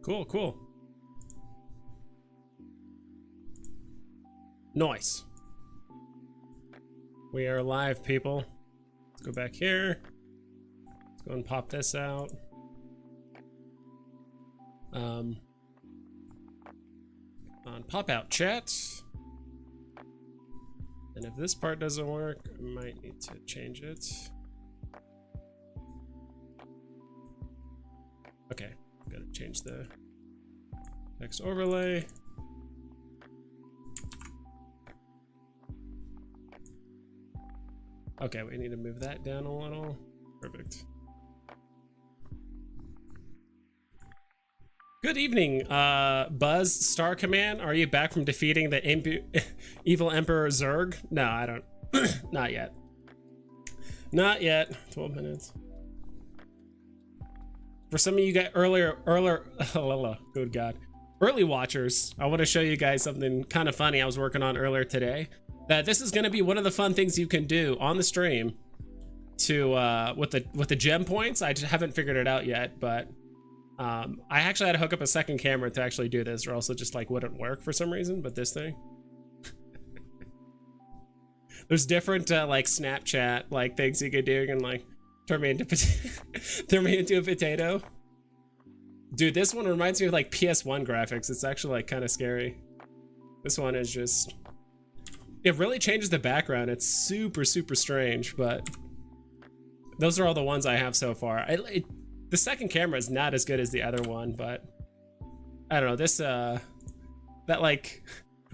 Cool, cool. Nice. We are live, people. Let's go back here. Let's go and pop this out. On pop out chat. And if this part doesn't work, I might need to change it. Okay, gotta change the text overlay. Okay, we need to move that down a little. Perfect. Good evening, Buzz Star Command. Are you back from defeating the evil Emperor Zurg? No, I don't. Not yet. Not yet. 12 minutes. For some of you guys early watchers, I want to show you guys something kind of funny I was working on earlier today. That this is going to be one of the fun things you can do on the stream to with the gem points. I just haven't figured it out yet, but I actually had to hook up a second camera to actually do this, or else it just like wouldn't work for some reason. But this thing, there's different like Snapchat like things you could do. You can like turn me into a potato. Dude, this one reminds me of like PS1 graphics. It's actually like kind of scary. This one is just, it really changes the background. It's super strange, but those are all the ones I have so far. The second camera is not as good as the other one, but I don't know, this that like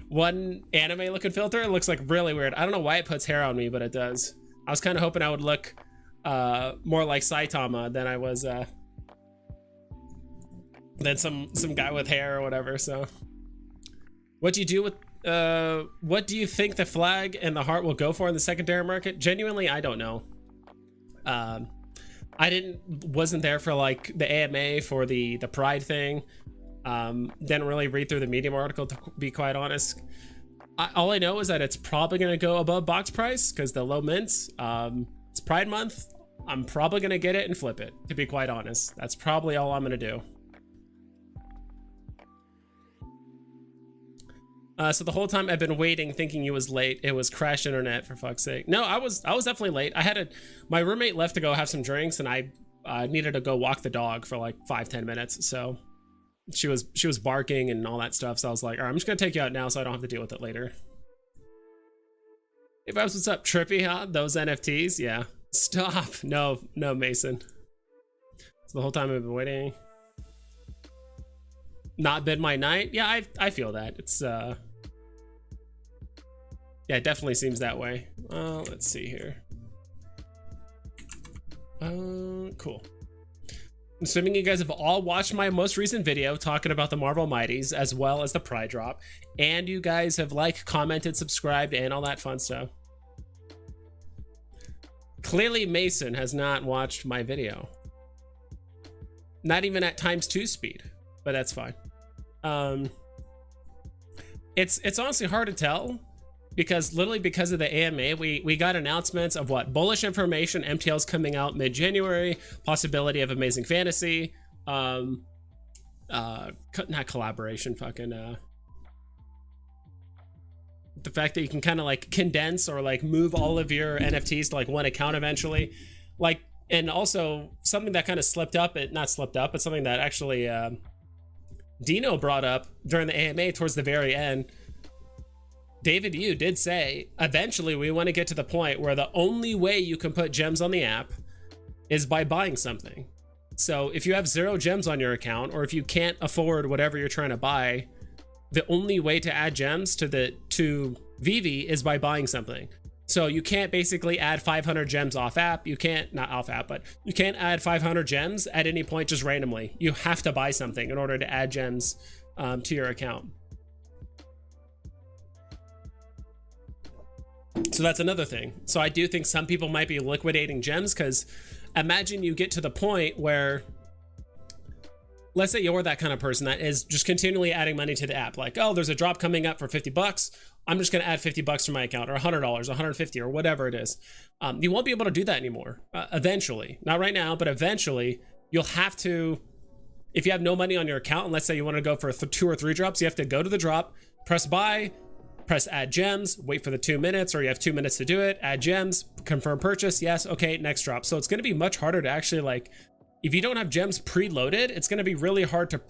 one anime looking filter looks like really weird. I don't know why it puts hair on me, but it does. I was kind of hoping I would look more like Saitama than I was than some guy with hair or whatever. So what do you do with what do you think the flag and the heart will go for in the secondary market? Genuinely, I don't know. I wasn't there for like the AMA for the Pride thing. Didn't really read through the Medium article, to be quite honest. All I know is that it's probably going to go above box price because the low mints. It's Pride month. I'm probably going to get it and flip it, to be quite honest. That's probably all I'm going to do. So the whole time I've been waiting, thinking you was late. It was crashed internet, for fuck's sake. No, I was definitely late. My roommate left to go have some drinks, and I needed to go walk the dog for like 5-10 minutes. So she was barking and all that stuff. So I was like, all right, I'm just gonna take you out now, so I don't have to deal with it later. Hey, Vibes, what's up? Trippy, huh? Those NFTs, yeah. Stop. No, Mason. So the whole time I've been waiting. Not been my night. Yeah, I feel that. It's yeah, it definitely seems that way. Let's see here. Cool. I'm assuming you guys have all watched my most recent video talking about the Marvel Mighties as well as the Pride drop, and you guys have liked, commented, subscribed, and all that fun stuff. Clearly, Mason has not watched my video. Not even at ×2 speed, but that's fine. It's honestly hard to tell. Because literally because of the AMA, we got announcements of what bullish information, MTL's coming out mid-January, possibility of Amazing Fantasy, not collaboration, fucking the fact that you can kind of like condense or like move all of your NFTs to like one account eventually, like, and also something that kind of slipped up, not slipped up, but something that actually Dino brought up during the AMA towards the very end. David Yu did say, eventually we want to get to the point where the only way you can put gems on the app is by buying something. So if you have 0 gems on your account, or if you can't afford whatever you're trying to buy, the only way to add gems to Veve is by buying something. So you can't basically add 500 gems off app. You can't, not off app, but you can't add 500 gems at any point just randomly. You have to buy something in order to add gems to your account. So that's another thing. So I do think some people might be liquidating gems, because imagine you get to the point where, let's say you're that kind of person that is just continually adding money to the app. Like, oh, there's a drop coming up for 50 bucks. I'm just going to add 50 bucks to my account, or $100, 150, or whatever it is. You won't be able to do that anymore. Eventually, not right now, but eventually you'll have to if you have no money on your account, and let's say you want to go for 2 or 3 drops, you have to go to the drop, press buy, press add gems, wait for the 2 minutes, or you have 2 minutes to do it, add gems, confirm purchase, yes, okay, next drop. So it's going to be much harder to actually like, if you don't have gems preloaded, it's going to be really hard to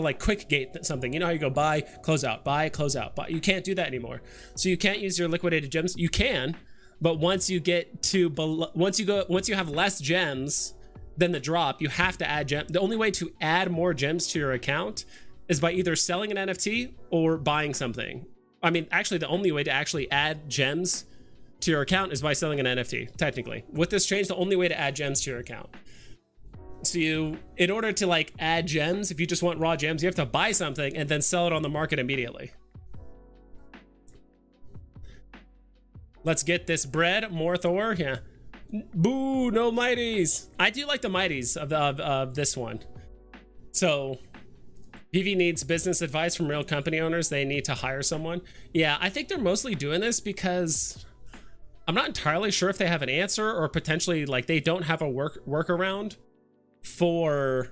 like quick gate something. You know how you go buy, close out, buy, close out, buy. You can't do that anymore. So you can't use your liquidated gems. You can, but once you get to once you have less gems than the drop, you have to add gems. The only way to add more gems to your account is by either selling an NFT or buying something. I mean, actually, the only way to actually add gems to your account is by selling an NFT, technically. With this change, the only way to add gems to your account. So in order to like add gems, if you just want raw gems, you have to buy something and then sell it on the market immediately. Let's get this bread. More Thor, yeah. Boo, no Mighties. I do like the Mighties of this one. So Veve needs business advice from real company owners. They need to hire someone. Yeah, I think they're mostly doing this because I'm not entirely sure if they have an answer, or potentially like they don't have a workaround for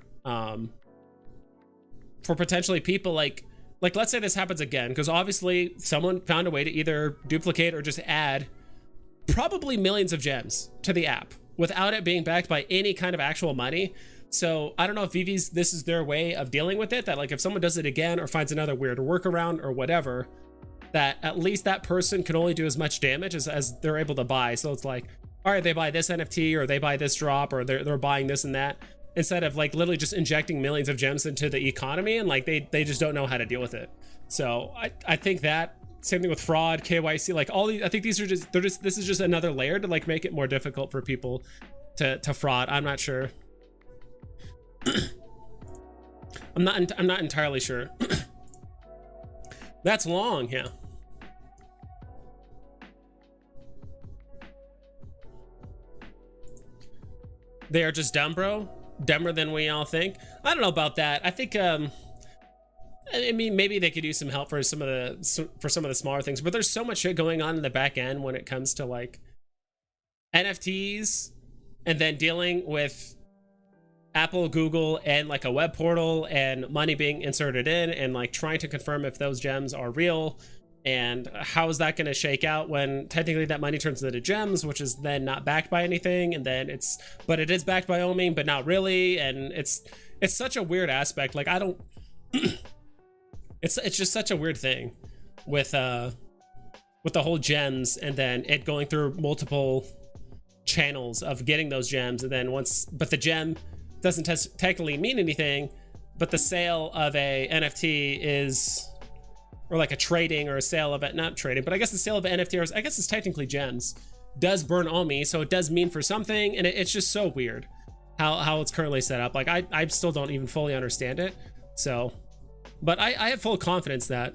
potentially people like let's say this happens again, because obviously someone found a way to either duplicate or just add probably millions of gems to the app without it being backed by any kind of actual money. So I don't know if Veve's, this is their way of dealing with it, that like if someone does it again or finds another weird workaround or whatever, that at least that person can only do as much damage as they're able to buy. So it's like, all right, they buy this NFT or they buy this drop, or they're buying this and that, instead of like literally just injecting millions of gems into the economy, and like they just don't know how to deal with it. So I think that same thing with fraud, KYC, like all these, I think these are just, this is just another layer to like make it more difficult for people to fraud. I'm not sure. I'm not entirely sure. That's long, yeah. They are just dumb, bro. Dumber than we all think. I don't know about that. I think I mean, maybe they could use some help for some of the smaller things, but there's so much shit going on in the back end when it comes to like NFTs, and then dealing with Apple, Google, and like a web portal, and money being inserted in, and like trying to confirm if those gems are real, and how is that going to shake out when technically that money turns into gems, which is then not backed by anything, and then but it is backed by OMI, but not really, and it's such a weird aspect. Like I don't it's just such a weird thing with the whole gems, and then it going through multiple channels of getting those gems, and then but the gem doesn't technically mean anything, but the sale of a NFT is, or like a trading or a sale of it, not trading, but I guess the sale of an NFT, or I guess it's technically gems, does burn OMI, so it does mean for something, and it's just so weird how it's currently set up. Like I still don't even fully understand it. So, but I have full confidence that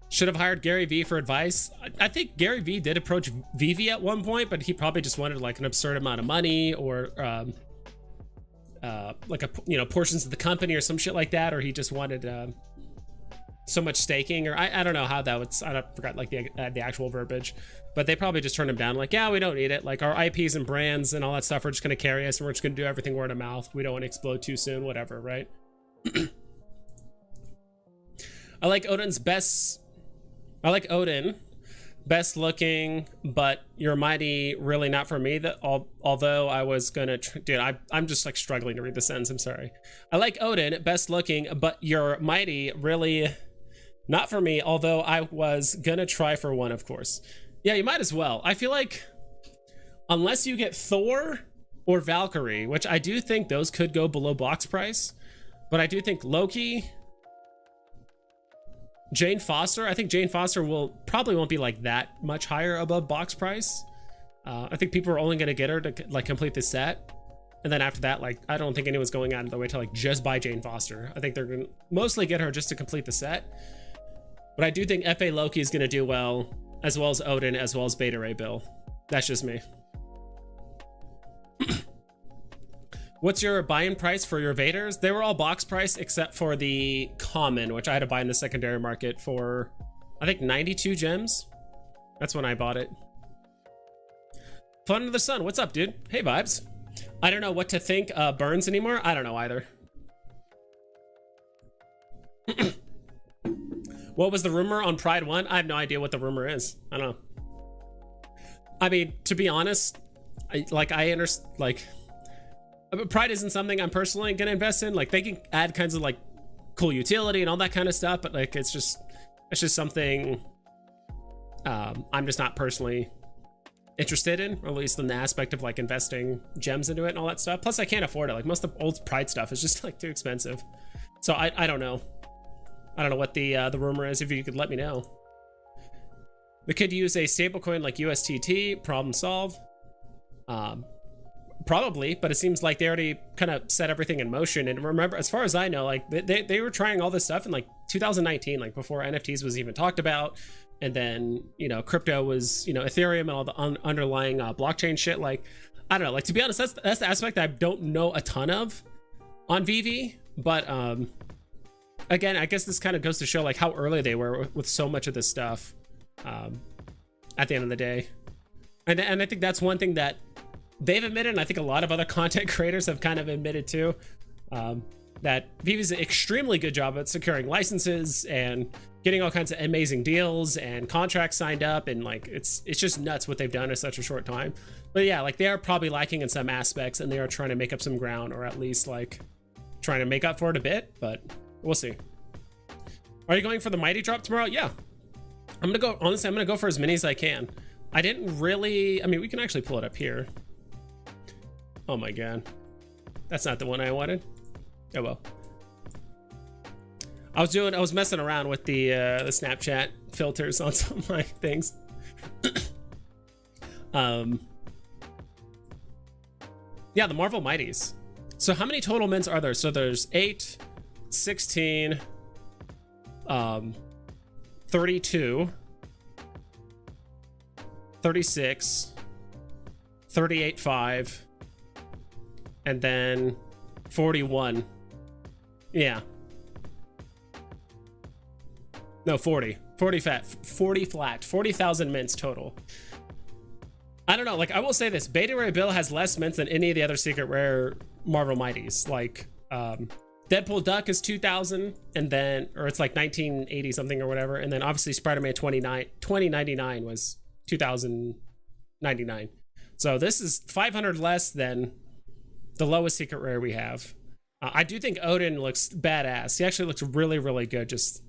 should have hired Gary Vee for advice. I think Gary Vee did approach Veve at one point, but he probably just wanted like an absurd amount of money, or like portions of the company or some shit like that, or he just wanted so much staking, or I don't know how that would, I forgot like the actual verbiage, but they probably just turned him down, like, yeah, we don't need it, like our IPs and brands and all that stuff are just going to carry us, and we're just going to do everything word of mouth, we don't want to explode too soon, whatever, right? I like Odin, best looking, but you're mighty really not for me. That although I was gonna dude, I'm just like struggling to read the sentence, I'm sorry. I like Odin, best looking, but you're mighty really not for me, although I was gonna try for one, of course. Yeah, you might as well. I feel like unless you get Thor or Valkyrie, which I do think those could go below box price, but I do think Loki, Jane Foster, I think Jane Foster probably won't be like that much higher above box price. I think people are only going to get her to like complete the set, and then after that, like I don't think anyone's going out of the way to like just buy Jane Foster. I think they're going to mostly get her just to complete the set. But I do think FA Loki is going to do well as Odin, as well as Beta Ray Bill. That's just me. What's your buy-in price for your Vaders? They were all box price except for the common, which I had to buy in the secondary market for, I think 92 gems. That's when I bought it. Fun under the sun. What's up, dude? Hey, vibes. I don't know what to think Burns anymore. I don't know either. What was the rumor on Pride 1? I have no idea what the rumor is. I don't know. I mean, to be honest, I understand, like, Pride isn't something I'm personally gonna invest in. Like, they can add kinds of like cool utility and all that kind of stuff, but like it's just something I'm just not personally interested in, or at least in the aspect of like investing gems into it and all that stuff. Plus I can't afford it. Like most of the old Pride stuff is just like too expensive. So I don't know. I don't know what the rumor is. If you could let me know. We could use a stablecoin like USDT. Problem solved. Probably, but it seems like they already kind of set everything in motion. And remember, as far as I know, like they were trying all this stuff in like 2019, like before NFTs was even talked about. And then, you know, crypto was, you know, Ethereum and all the underlying blockchain shit. Like, I don't know, like, to be honest, that's the aspect I don't know a ton of on Veve. But again, I guess this kind of goes to show like how early they were with so much of this stuff at the end of the day. And I think that's one thing that they've admitted, and I think a lot of other content creators have kind of admitted too, that Veve is an extremely good job at securing licenses and getting all kinds of amazing deals and contracts signed up, and like it's just nuts what they've done in such a short time. But yeah, like they are probably lacking in some aspects, and they are trying to make up some ground, or at least like trying to make up for it a bit, but we'll see. Are you going for the Mighty drop tomorrow? Yeah, I'm gonna go, honestly, I'm gonna go for as many as I can. I didn't really, I mean, we can actually pull it up here. Oh my god, that's not the one I wanted. Oh well. I was messing around with the Snapchat filters on some of my things. Yeah, the Marvel Mighties. So how many total mints are there? So there's 8, 16, 32, 36, 38.5, and then 41. Yeah. No, 40 flat, 40,000 mints total. I don't know, like I will say this, Beta Ray Bill has less mints than any of the other secret rare Marvel Mighties. Like Deadpool Duck is 2,000, and then, or it's like 1980 something or whatever, and then obviously Spider-Man 2099 was 2,099. So this is 500 less than the lowest secret rare we have. I do think Odin looks badass. He actually looks really, really good. Just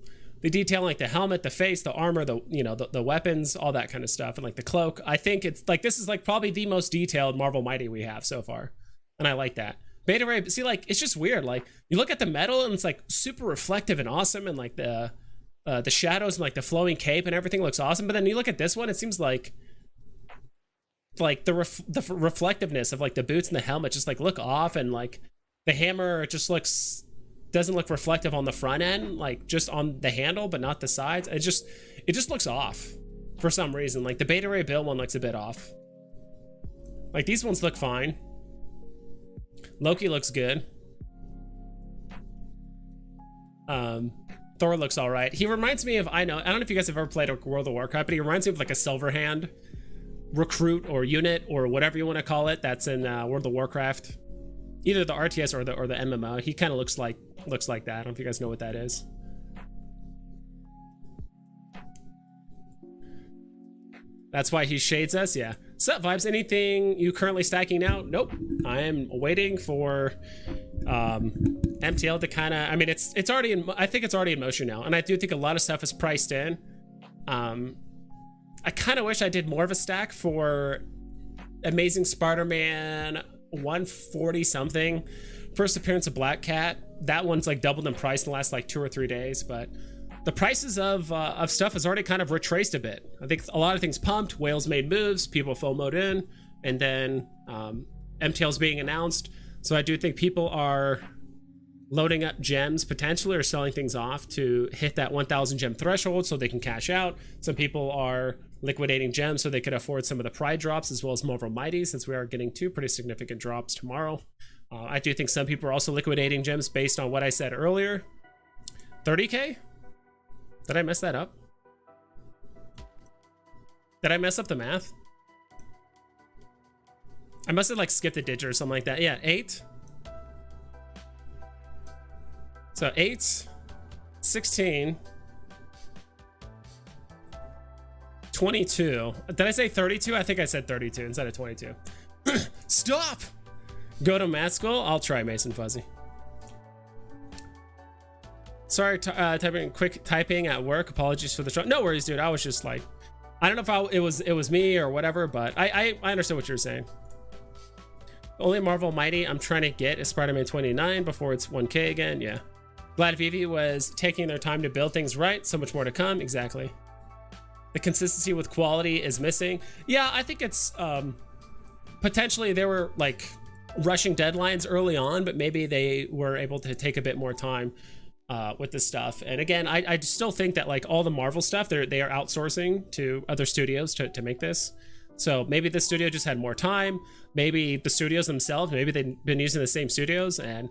the detail, like the helmet, the face, the armor, the, you know, the weapons, all that kind of stuff, and like the cloak. I think it's like, this is like probably the most detailed Marvel Mighty we have so far, and I like that. Beta Ray, see, like it's just weird. Like you look at the metal and it's like super reflective and awesome, and like the shadows and like the flowing cape and everything looks awesome. But then you look at this one, it seems like the reflectiveness of like the boots and the helmet just like look off, and like the hammer just doesn't look reflective on the front end, like just on the handle but not the sides. It just looks off for some reason. Like the Beta Ray Bill one looks a bit off. Like these ones look fine. Loki looks good. Thor looks all right. He reminds me of, I don't know if you guys have ever played World of Warcraft, but he reminds me of like a Silverhand recruit or unit or whatever you want to call it that's in World of Warcraft, either the RTS or the MMO. He kind of looks like that. I don't know if you guys know what that is. That's why he shades us. Yeah. Sup vibes? Anything you currently stacking now? Nope. I am waiting for MTL to kind of, I mean, it's already in, I think it's already in motion now, and I do think a lot of stuff is priced in. I kind of wish I did more of a stack for Amazing Spider-Man 140 something, first appearance of Black Cat. That one's like doubled in price in the last like 2 or 3 days, but the prices of stuff has already kind of retraced a bit. I think a lot of things pumped, whales made moves, people FOMO'd in, and then MTL's being announced. So I do think people are loading up gems potentially, or selling things off to hit that 1,000 gem threshold so they can cash out. Some people are liquidating gems so they could afford some of the Pride drops, as well as Marvel Mighty, since we are getting 2 pretty significant drops tomorrow. I do think some people are also liquidating gems based on what I said earlier. 30K? Did I mess that up? Did I mess up the math? I must have like skipped a digit or something like that. Yeah, 8. So 8, 16, 22. Did I say 32? I think I said 32 instead of 22. Stop! Go to math school? I'll try, Mason Fuzzy. Sorry, quick typing at work. Apologies for the trouble. No worries, dude. I was just like, I don't know if it was me or whatever, but I understand what you're saying. The only Marvel Mighty I'm trying to get is Spider-Man 29 before it's 1K again. Yeah. Glad Veve was taking their time to build things right. So much more to come. Exactly. The consistency with quality is missing. Yeah, I think it's potentially they were like rushing deadlines early on, but maybe they were able to take a bit more time with this stuff. And again, I still think that like all the Marvel stuff, they are outsourcing to other studios to make this. So maybe the studio just had more time. Maybe the studios themselves, maybe they've been using the same studios, and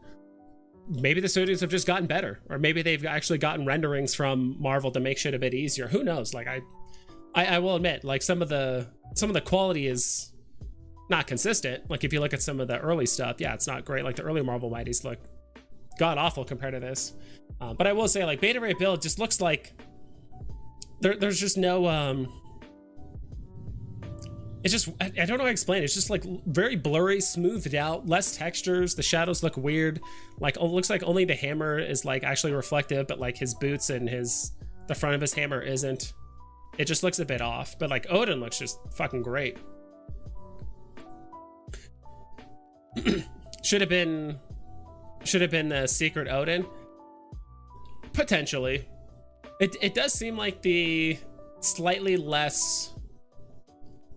maybe the studios have just gotten better, or maybe they've actually gotten renderings from Marvel to make shit a bit easier. Who knows? Like I will admit, like some of the quality is not consistent. Like if you look at some of the early stuff, yeah, it's not great. Like the early Marvel Mighties look god awful compared to this. But I will say, like Beta Ray build just looks like there's just no it's just I don't know how to explain it. It's just like very blurry, smoothed out, less textures. The shadows look weird. Like it looks like only the hammer is like actually reflective, but like his boots and the front of his hammer isn't. It just looks a bit off. But like Odin looks just fucking great. Should have been the secret Odin. Potentially. It does seem like the slightly less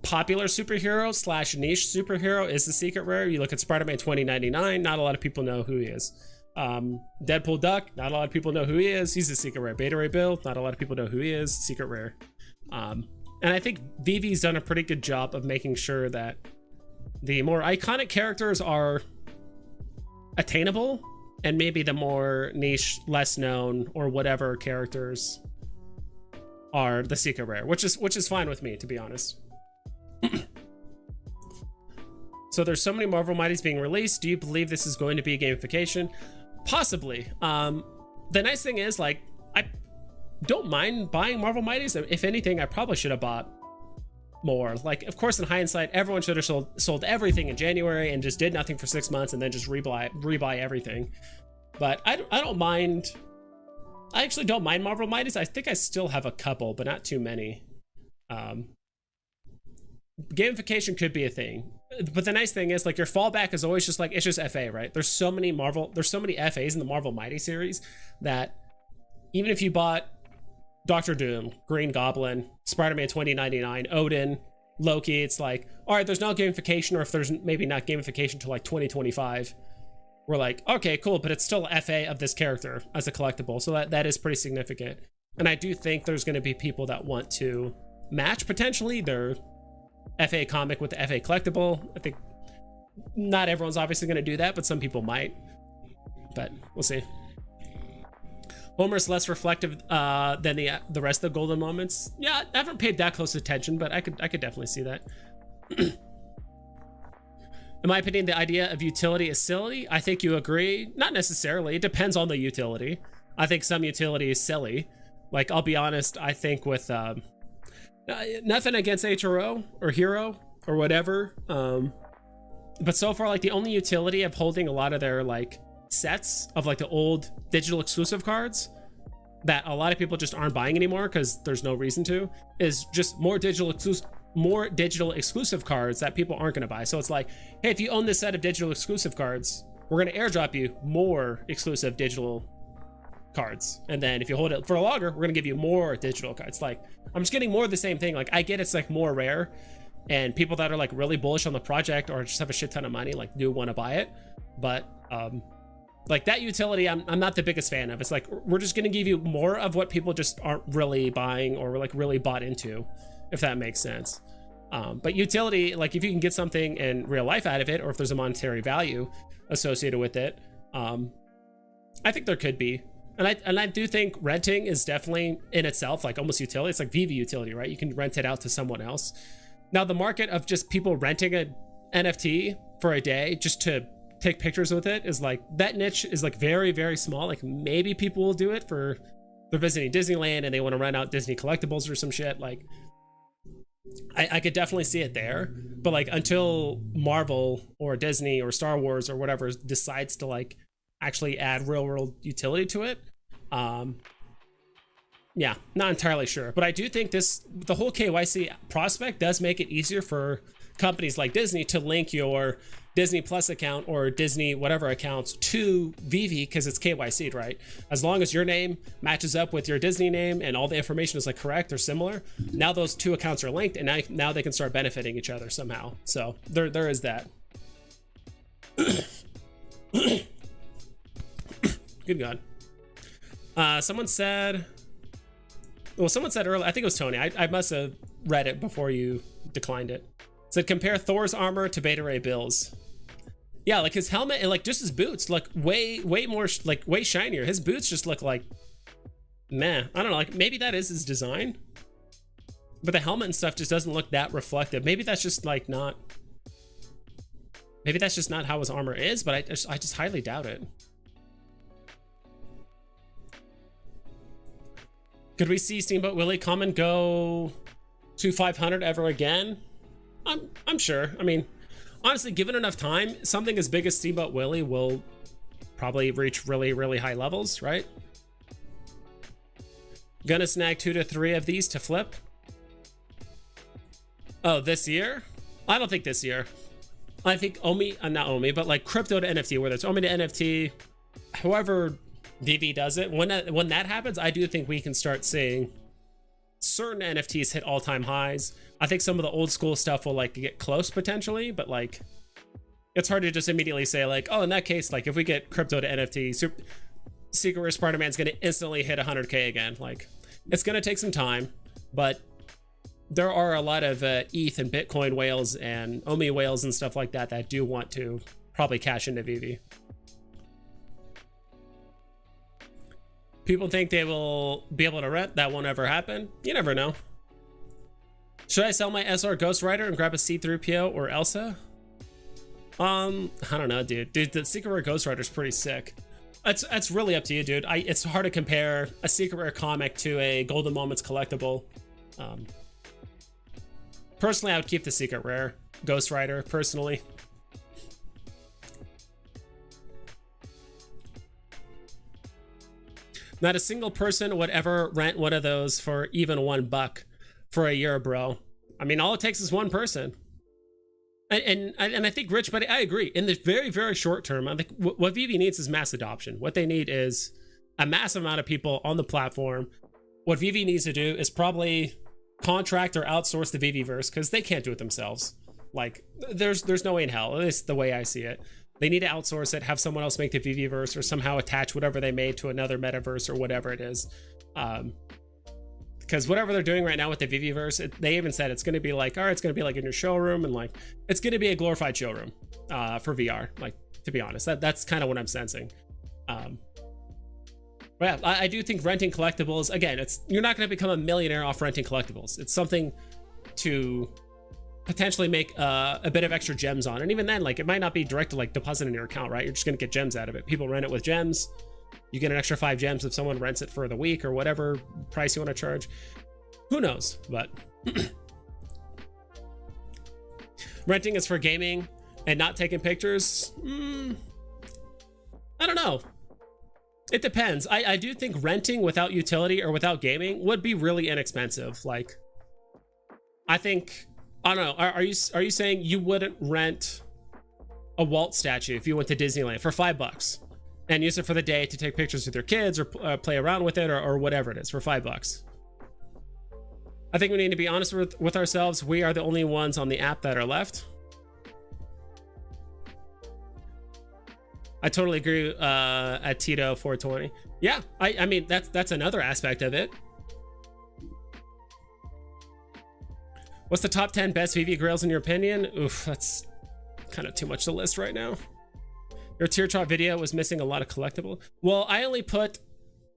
popular superhero / niche superhero is the secret rare. You look at Spider-Man 2099, not a lot of people know who he is. Deadpool Duck, not a lot of people know who he is. He's a secret rare. Beta Ray build, not a lot of people know who he is. Secret rare. And I think Veve's done a pretty good job of making sure that the more iconic characters are attainable, and maybe the more niche, less known, or whatever characters are the secret rare, which is fine with me, to be honest. So there's so many Marvel Mighties being released. Do you believe this is going to be a gamification? Possibly. The nice thing is, like, I don't mind buying Marvel Mighties. If anything, I probably should have bought more. Like, of course, in hindsight, everyone should have sold everything in January and just did nothing for 6 months and then just rebuy everything. But I don't mind. I actually don't mind Marvel Mighties. I think I still have a couple, but not too many. Gamification could be a thing, but the nice thing is, like, your fallback is always just like, it's just FA, right? There's so many FAs in the Marvel Mighty series that even if you bought Doctor Doom, Green Goblin, Spider-Man 2099, Odin, Loki, it's like, all right, there's no gamification, or if there's maybe not gamification till like 2025, we're like, okay, cool, but it's still FA of this character as a collectible. So that is pretty significant. And I do think there's going to be people that want to match potentially their FA comic with the FA collectible. I think not everyone's obviously going to do that, but some people might. But we'll see. Homer's less reflective than the rest of the golden moments. Yeah, I haven't paid that close attention, but I could definitely see that. In my opinion, the idea of utility is silly. I think you agree. Not necessarily. It depends on the utility. I think some utility is silly. Like, I'll be honest, I think with nothing against HRO or Hero or whatever, but so far, like, the only utility of holding a lot of their like sets of like the old digital exclusive cards that a lot of people just aren't buying anymore because there's no reason to, is just more digital exclusive cards that people aren't going to buy. So it's like, hey, if you own this set of digital exclusive cards, we're going to airdrop you more exclusive digital cards, and then if you hold it for longer, we're going to give you more digital cards. Like, I'm just getting more of the same thing. Like, I get it's like more rare, and people that are like really bullish on the project or just have a shit ton of money like do want to buy it, but like that utility I'm not the biggest fan of. It's like, we're just going to give you more of what people just aren't really buying or like really bought into, if that makes sense. But utility, like if you can get something in real life out of it, or if there's a monetary value associated with it, I think there could be. And I do think renting is definitely in itself like almost utility. It's like Veve utility, right? You can rent it out to someone else. Now the market of just people renting a NFT for a day just to take pictures with it is like, that niche is like very, very small. Like maybe people will do it for they're visiting Disneyland and they want to rent out Disney collectibles or some shit. Like, I could definitely see it there, but like until Marvel or Disney or Star Wars or whatever decides to like actually add real world utility to it, yeah, not entirely sure. But I do think the whole KYC prospect does make it easier for companies like Disney to link your Disney Plus account or Disney whatever accounts to Veve, because it's KYC'd, right? As long as your name matches up with your Disney name and all the information is like correct or similar, now those two accounts are linked, and now they can start benefiting each other somehow. So there is that. Good God. Someone said earlier, I think it was Tony, I must have read it before you declined it. It said compare Thor's armor to Beta Ray Bill's. Yeah, like his helmet and like just his boots look way more like way shinier. His boots just look like meh. I don't know, like maybe that is his design, but the helmet and stuff just doesn't look that reflective. Maybe that's just like not, maybe that's just not how his armor is, but I just highly doubt it. Could we see Steamboat Willie Common go to 500 ever again? I'm sure. I mean, honestly, given enough time, something as big as Steamboat Willie will probably reach really high levels, right? Gonna snag 2 to 3 of these to flip. Oh, this year? I don't think this year. I think OMI, not OMI, but like crypto to NFT, whether it's OMI to NFT, however Veve does it, when that happens, I do think we can start seeing certain NFTs hit all-time highs. I think some of the old school stuff will like get close potentially, but like it's hard to just immediately say like, oh, in that case, like if we get crypto to NFT, Secret Rare Spider-Man's gonna instantly hit 100K again. Like it's gonna take some time, but there are a lot of ETH and Bitcoin whales and OMI whales and stuff like that that do want to probably cash into Veve. People think they will be able to rent. That won't ever happen. You never know. Should I sell my SR Ghost Rider and grab a C-3PO or Elsa? I don't know, dude. The Secret Rare Ghost Rider is pretty sick. It's really up to you, dude. It's hard to compare a Secret Rare comic to a Golden Moments collectible. Personally, I would keep the Secret Rare Ghost Rider, personally. Not a single person would ever rent one of those for even $1 for a year, bro. I mean, all it takes is one person. And I think Rich Buddy, I agree. In the very short term, I think what Veve needs is mass adoption. What they need is a massive amount of people on the platform. What Veve needs to do is probably contract or outsource the Veveverse, because they can't do it themselves. Like, there's no way in hell. At least the way I see it. They need to outsource it, have someone else make the Veveverse, or somehow attach whatever they made to another metaverse or whatever it is. Because whatever they're doing right now with the Veveverse, they even said it's going to be like, all right, it's going to be like in your showroom, and like it's going to be a glorified showroom for VR. Like, to be honest, that's kind of what I'm sensing. But yeah, I do think renting collectibles, again, you're not going to become a millionaire off renting collectibles. It's something to potentially make a bit of extra gems on, and even then, like, it might not be direct to like deposit in your account, right? You're just going to get gems out of it. People rent it with gems. You get an extra 5 gems if someone rents it for the week or whatever price you want to charge. Who knows? But renting is for gaming and not taking pictures. I don't know. It depends. I do think renting without utility or without gaming would be really inexpensive. Like, I think, I don't know. Are you saying you wouldn't rent a Walt statue if you went to Disneyland for $5 and use it for the day to take pictures with your kids or play around with it or whatever it is for $5? I think we need to be honest with ourselves. We are the only ones on the app that are left. I totally agree at Tito 420. Yeah, I mean, that's another aspect of it. What's the top 10 best Veve grails in your opinion? Oof, that's kind of too much to list right now. Your tier chart video was missing a lot of collectible. Well, I only put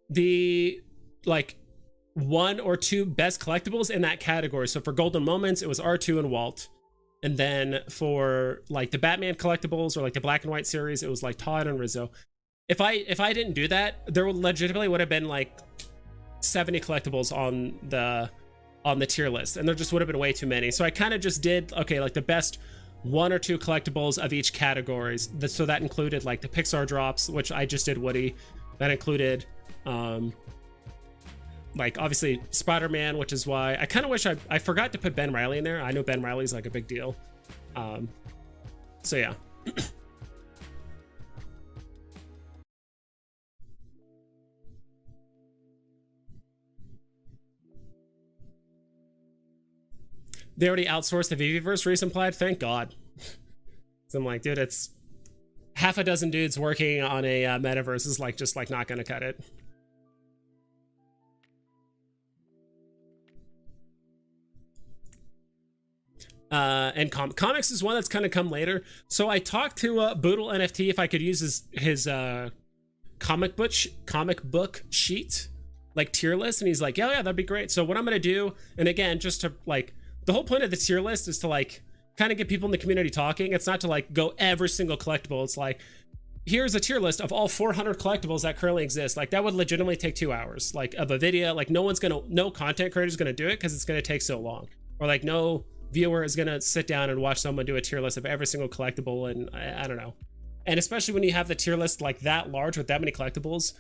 the like 1 or 2 best collectibles in that category. So for Golden Moments, it was R2 and Walt. And then for like the Batman collectibles or like the Black and White series, it was like Todd and Rizzo. If I didn't do that, there legitimately would have been like 70 collectibles on the tier list, and there just would have been way too many. So I kind of just did, okay, like the best 1 or 2 collectibles of each categories. So that included like the Pixar drops, which I just did Woody. That included like obviously Spider-Man, which is why I kind of wish I forgot to put Ben Reilly in there. I know Ben Reilly's like a big deal. So yeah. They already outsourced the Viviverse recent plaid. Thank God. So I'm like, dude, it's half a dozen dudes working on a metaverse is like just like not gonna cut it. And comics is one that's kind of come later. So I talked to Boodle NFT if I could use his comic book sheet, like tier list, and he's like, yeah, that'd be great. So what I'm gonna do, and again, just to like, the whole point of the tier list is to like kind of get people in the community talking. It's not to like go every single collectible. It's like, here's a tier list of all 400 collectibles that currently exist. Like that would legitimately take 2 hours, like of a video. Like no content creator is gonna do it because it's gonna take so long, or like no viewer is gonna sit down and watch someone do a tier list of every single collectible. And I don't know. And especially when you have the tier list like that large with that many collectibles,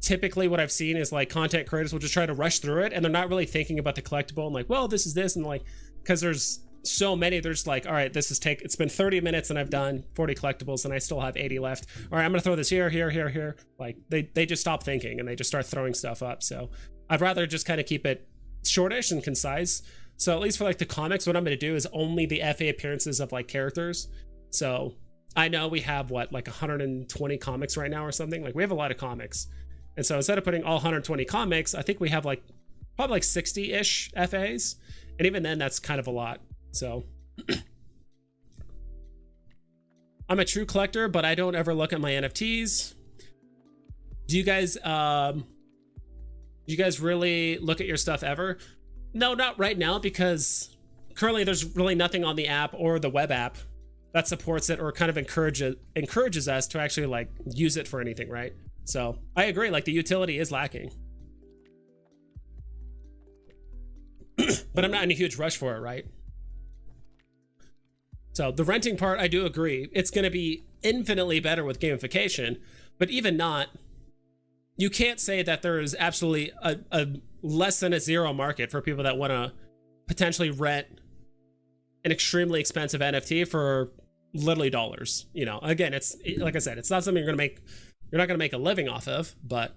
typically what I've seen is like content creators will just try to rush through it, and they're not really thinking about the collectible. I'm like, well, this is this, and like, because there's so many, there's like, all right, it's been 30 minutes and I've done 40 collectibles and I still have 80 left. All right, I'm gonna throw this here. Like they just stop thinking and they just start throwing stuff up. So I'd rather just kind of keep it shortish and concise. So at least for like the comics, what I'm gonna do is only the FA appearances of like characters. So I know we have what, like 120 comics right now or something. Like we have a lot of comics. And so instead of putting all 120 comics, I think we have like probably like 60-ish FAs. And even then, that's kind of a lot. So I'm a true collector, but I don't ever look at my NFTs. Do you guys really look at your stuff ever? No, not right now, because currently there's really nothing on the app or the web app that supports it or kind of encourages us to actually like use it for anything, right? So I agree, like the utility is lacking. But I'm not in a huge rush for it, right? So the renting part, I do agree. It's going to be infinitely better with gamification, but even not, you can't say that there is absolutely a less than a zero market for people that want to potentially rent an extremely expensive NFT for literally dollars. You know, again, it's like I said, it's not something you're not going to make a living off of, but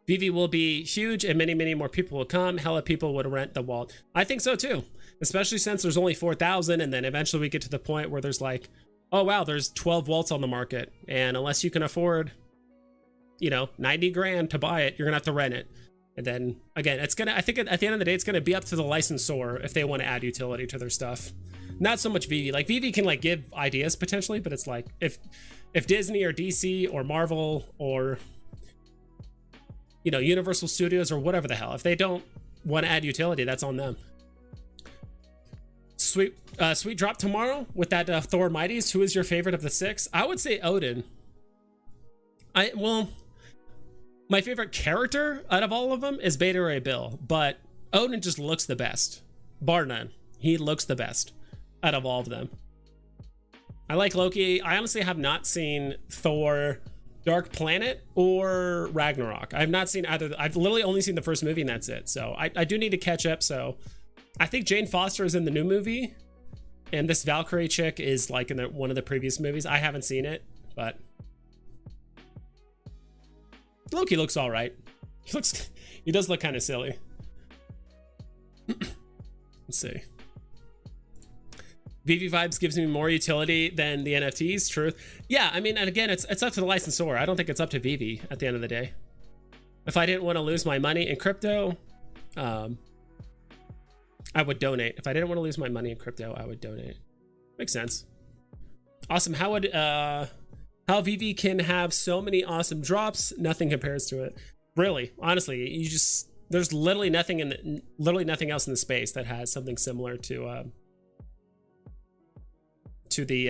Veve will be huge and many, many more people will come. Hella people would rent the vault. I think so too, especially since there's only 4,000, and then eventually we get to the point where there's like, oh wow, there's 12 vaults on the market, and unless you can afford, you know, 90 grand to buy it, you're gonna have to rent it. And then again, it's gonna, I think at the end of the day, it's gonna be up to the licensor if they want to add utility to their stuff. Not so much Veve. Like Veve can like give ideas potentially, but it's like if Disney or DC or Marvel or, you know, Universal Studios or whatever the hell, if they don't want to add utility, that's on them. Sweet drop tomorrow with that Thor Mighties. Who is your favorite of the 6? I would say Odin. Well, my favorite character out of all of them is Beta Ray Bill, but Odin just looks the best, bar none. He looks the best out of all of them. I like Loki. I honestly have not seen Thor Dark Planet or Ragnarok. I've not seen either. I've literally only seen the first movie and that's it. So I do need to catch up. So I think Jane Foster is in the new movie, and this Valkyrie chick is like in one of the previous movies. I haven't seen it, but Loki looks all right. He does look kind of silly. Let's see. Veve Vibes gives me more utility than the NFTs. Truth. Yeah, I mean, and again, it's up to the licensor. I don't think it's up to Veve at the end of the day. If I didn't want to lose my money in crypto, I would donate. If I didn't want to lose my money in crypto, I would donate. Makes sense. Awesome. How Veve can have so many awesome drops? Nothing compares to it. Really, honestly, there's literally nothing else in the space that has something similar to the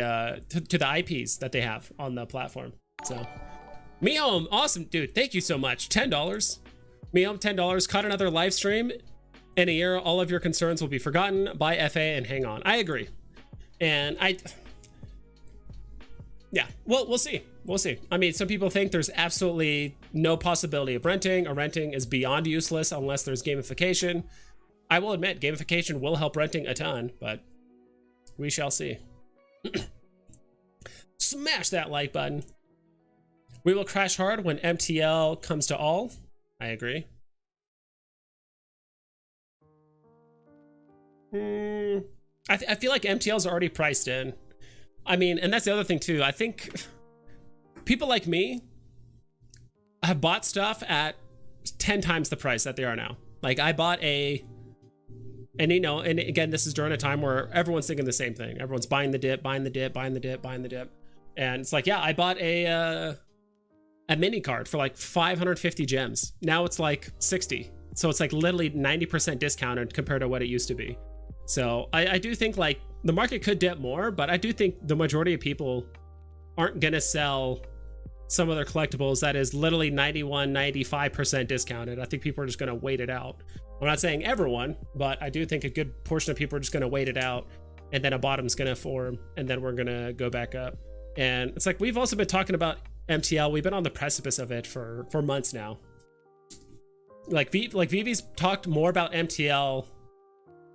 IPs that they have on the platform. So Mihom, awesome, dude. Thank you so much. $10. Mihom, $10. Caught another live stream. In a year, all of your concerns will be forgotten. Buy FA and hang on. I agree. And yeah, well, we'll see. We'll see. I mean, some people think there's absolutely no possibility of renting, or renting is beyond useless unless there's gamification. I will admit, gamification will help renting a ton, but we shall see. Smash that like button. We will crash hard when MTL comes to all. I agree. I feel like MTL's already priced in. I mean, and that's the other thing too. I think people like me have bought stuff at 10 times the price that they are now. Like I bought and you know, and again, this is during a time where everyone's thinking the same thing. Everyone's buying the dip, buying the dip, buying the dip, buying the dip. And it's like, yeah, I bought a mini card for like 550 gems. Now it's like 60. So it's like literally 90% discounted compared to what it used to be. So I do think like the market could dip more, but I do think the majority of people aren't going to sell some of their collectibles that is literally 91, 95% discounted. I think people are just going to wait it out. I'm not saying everyone, but I do think a good portion of people are just going to wait it out, and then a bottom's going to form, and then we're going to go back up. And it's like, we've also been talking about MTL. We've been on the precipice of it for months now. Like Veve's talked more about MTL.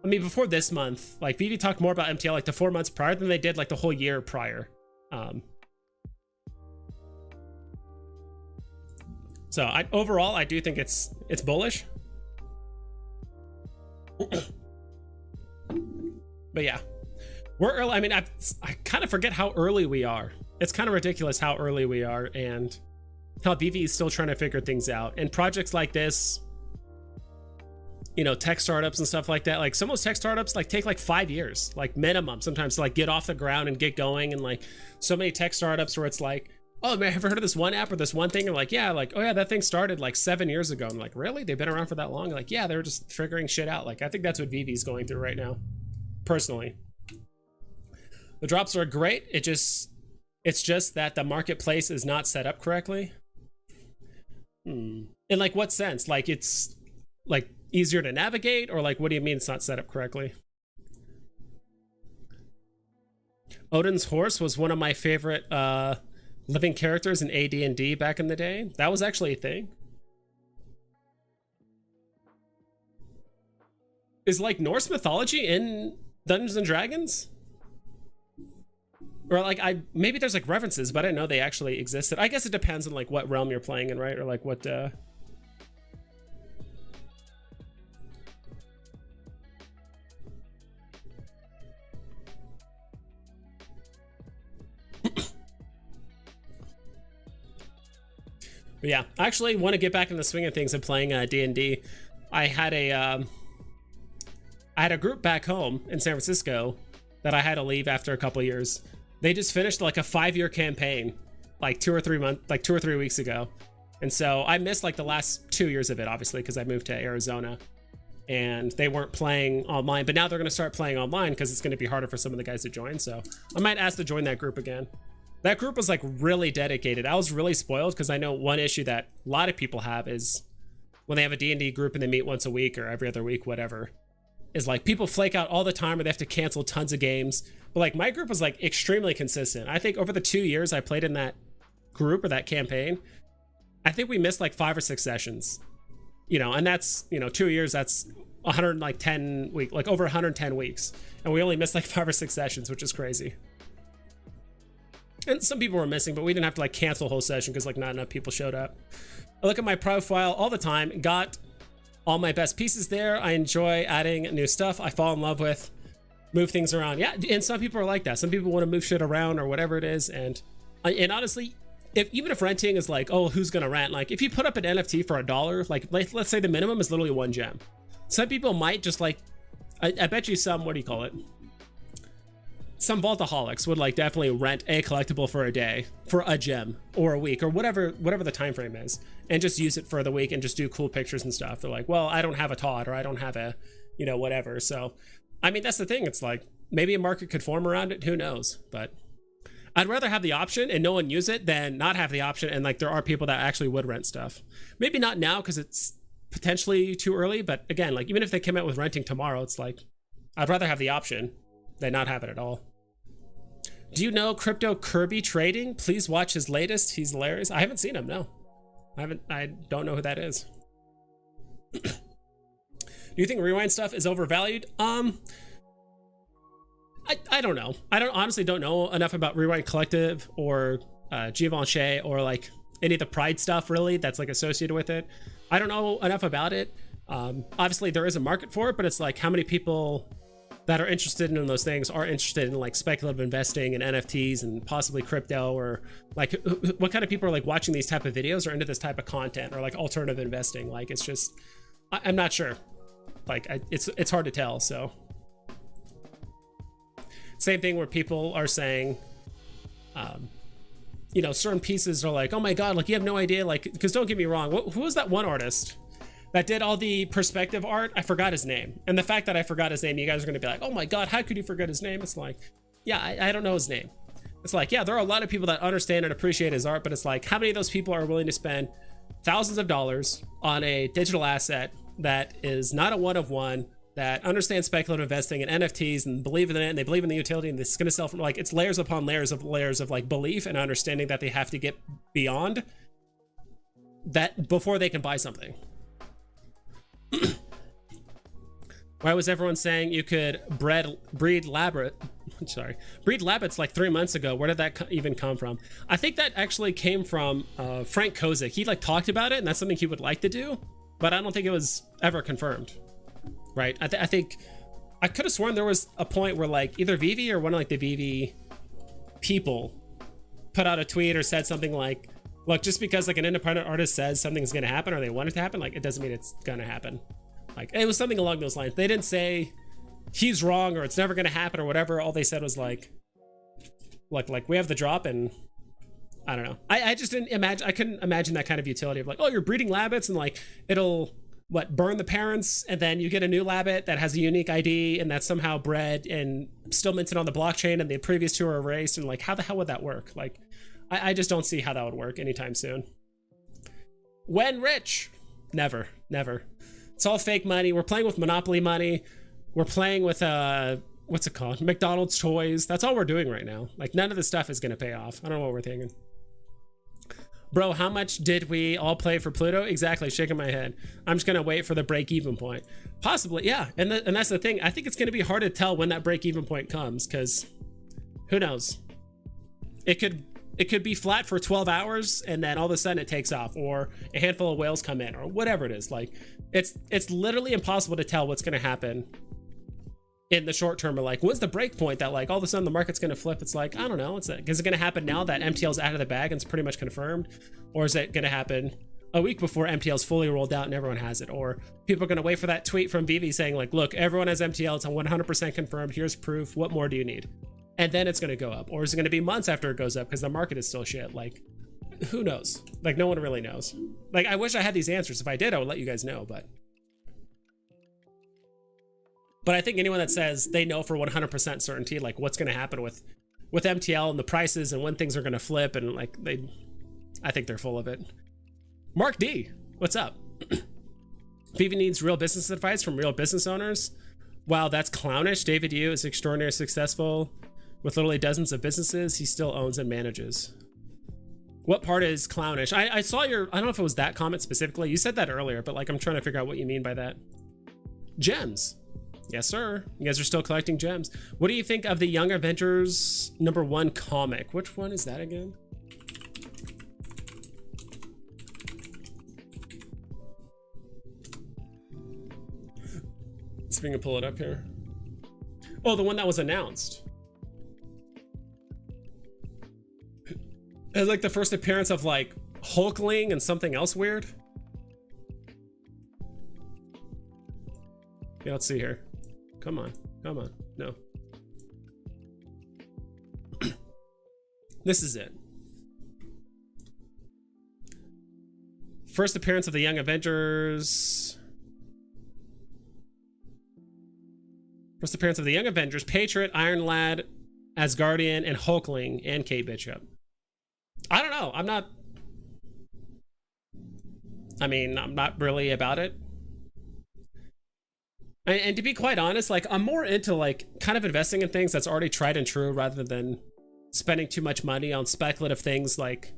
I mean, before this month, like Veve talked more about MTL like the 4 months prior than they did like the whole year prior. So overall, I do think it's bullish. But yeah, we're early. I mean, I kind of forget how early we are. It's kind of ridiculous how early we are, and how Veve is still trying to figure things out. And projects like this, you know, tech startups and stuff like that, like some of those tech startups like take like 5 years, like minimum sometimes, to like get off the ground and get going. And like so many tech startups where it's like, oh man, have you heard of this one app or this one thing? And like, yeah, like, oh yeah, that thing started like 7 years ago. I'm like, really? They've been around for that long? Like, yeah, they're just figuring shit out. Like, I think that's what Veve's going through right now, personally. The drops are great. It's just that the marketplace is not set up correctly. In like what sense? Like it's like easier to navigate, or like what do you mean it's not set up correctly? Odin's horse was one of my favorite living characters in AD&D back in the day. That was actually a thing. Is like Norse mythology in Dungeons and Dragons? Or like maybe there's like references, but I didn't know they actually existed. I guess it depends on like what realm you're playing in, right? Or like what But yeah, I actually want to get back in the swing of things and playing D&D. I had a group back home in San Francisco that I had to leave after a couple years. They just finished like a 5-year campaign, like 2 or 3 weeks ago. And so I missed like the last 2 years of it, obviously, because I moved to Arizona and they weren't playing online, but now they're going to start playing online because it's going to be harder for some of the guys to join. So I might ask to join that group again. That group was like really dedicated. I was really spoiled because I know one issue that a lot of people have is when they have a D&D group and they meet once a week or every other week, whatever, is like people flake out all the time or they have to cancel tons of games. But like my group was like extremely consistent. I think over the 2 years I played in that group or that campaign, I think we missed like 5 or 6 sessions, you know, and that's, you know, 2 years, that's 110 weeks, like over 110 weeks. And we only missed like 5 or 6 sessions, which is crazy. And some people were missing, but we didn't have to like cancel a whole session because like not enough people showed up. I look at my profile all the time, got all my best pieces there. I enjoy adding new stuff I fall in love with, move things around. Yeah, and some people are like that. Some people want to move shit around or whatever it is. And honestly, even if renting is like, oh, who's gonna rent? Like if you put up an NFT for $1, like let's say the minimum is literally 1 gem. Some people might just like, I bet you some, what do you call it? Some vaultaholics would like definitely rent a collectible for a day, for a gem or a week or whatever the time frame is, and just use it for the week and just do cool pictures and stuff. They're like, well, I don't have a Todd or I don't have a, you know, whatever. So, I mean, that's the thing. It's like maybe a market could form around it. Who knows? But I'd rather have the option and no one use it than not have the option, and like there are people that actually would rent stuff. Maybe not now because it's potentially too early, but again, like even if they came out with renting tomorrow, it's like I'd rather have the option than not have it at all. Do you know Crypto Kirby Trading? Please watch his latest. He's hilarious. I haven't seen him, no. I don't know who that is. Do you think Rewind stuff is overvalued? I don't know. I honestly don't know enough about Rewind Collective or Givenchy or like any of the Pride stuff really that's like associated with it. I don't know enough about it. Obviously there is a market for it, but it's like how many people that are interested in those things are interested in like speculative investing and NFTs and possibly crypto, or like what kind of people are like watching these type of videos or into this type of content or like alternative investing. Like it's just, I'm not sure. Like it's hard to tell. So same thing where people are saying, you know, certain pieces are like, oh my God, like you have no idea. Like, because don't get me wrong. Who was that one artist that did all the perspective art? I forgot his name. And the fact that I forgot his name, you guys are going to be like, oh my God, how could you forget his name? It's like, yeah, I don't know his name. It's like, yeah, there are a lot of people that understand and appreciate his art, but it's like, how many of those people are willing to spend thousands of dollars on a digital asset that is not a one of one, that understands speculative investing and NFTs and believe in it, and they believe in the utility, and this is going to sell from, like, it's layers upon layers of like belief and understanding that they have to get beyond that before they can buy something. Why was everyone saying you could breed rabbits like 3 months ago? Where did that even come from? I think that actually came from Frank Kozik. He like talked about it, and that's something he would like to do, but I don't think it was ever confirmed. Right? I think I could have sworn there was a point where like either Veve or one of like the Veve people put out a tweet or said something like, look, just because like an independent artist says something's going to happen or they want it to happen, like it doesn't mean it's going to happen. Like it was something along those lines. They didn't say he's wrong or it's never going to happen or whatever. All they said was like we have the drop, and I don't know. I just didn't imagine, I couldn't imagine that kind of utility of like, oh, you're breeding rabbits and like it'll burn the parents, and then you get a new rabbit that has a unique ID and that's somehow bred and still minted on the blockchain and the previous two are erased, and like how the hell would that work? Like I just don't see how that would work anytime soon. When rich? Never. It's all fake money. We're playing with Monopoly money. We're playing with what's it called? McDonald's toys. That's all we're doing right now. Like none of this stuff is gonna pay off. I don't know what we're thinking. Bro, how much did we all play for Pluto? Exactly, shaking my head. I'm just gonna wait for the break-even point. Possibly, yeah. And that's the thing. I think it's gonna be hard to tell when that break-even point comes, because who knows? It could be flat for 12 hours and then all of a sudden it takes off, or a handful of whales come in, or whatever it is. Like it's literally impossible to tell what's gonna happen in the short term, or like what's the break point that like all of a sudden the market's going to flip. It's like, I don't know. Is it going to happen now that MTL's out of the bag and it's pretty much confirmed, or is it going to happen a week before MTL's fully rolled out and everyone has it? Or people are going to wait for that tweet from Veve saying like, look, everyone has MTL, it's 100% confirmed, here's proof, what more do you need? And then it's going to go up. Or is it going to be months after it goes up because the market is still shit? Like who knows? Like no one really knows. Like I wish I had these answers. If I did, I would let you guys know, but I think anyone that says they know for 100% certainty, like what's going to happen with MTL and the prices and when things are going to flip, and like I think they're full of it. Mark D, what's up? Veve needs real business advice from real business owners. Wow, that's clownish. David Yu is extraordinarily successful with literally dozens of businesses he still owns and manages. What part is clownish? I saw your, I don't know if it was that comment specifically. You said that earlier, but like I'm trying to figure out what you mean by that. Gems. Yes, sir. You guys are still collecting gems. What do you think of the Young Avengers #1 comic? Which one is that again? Let's see if we can pull it up here. Oh, the one that was announced. It's like the first appearance of like Hulkling and something else weird. Yeah, let's see here. Come on, no. This is it. First appearance of the Young Avengers. First appearance of the Young Avengers, Patriot, Iron Lad, Asgardian, and Hulkling, and Kate Bishop. I don't know. I'm not really about it. And to be quite honest, like I'm more into like kind of investing in things that's already tried and true rather than spending too much money on speculative things. Like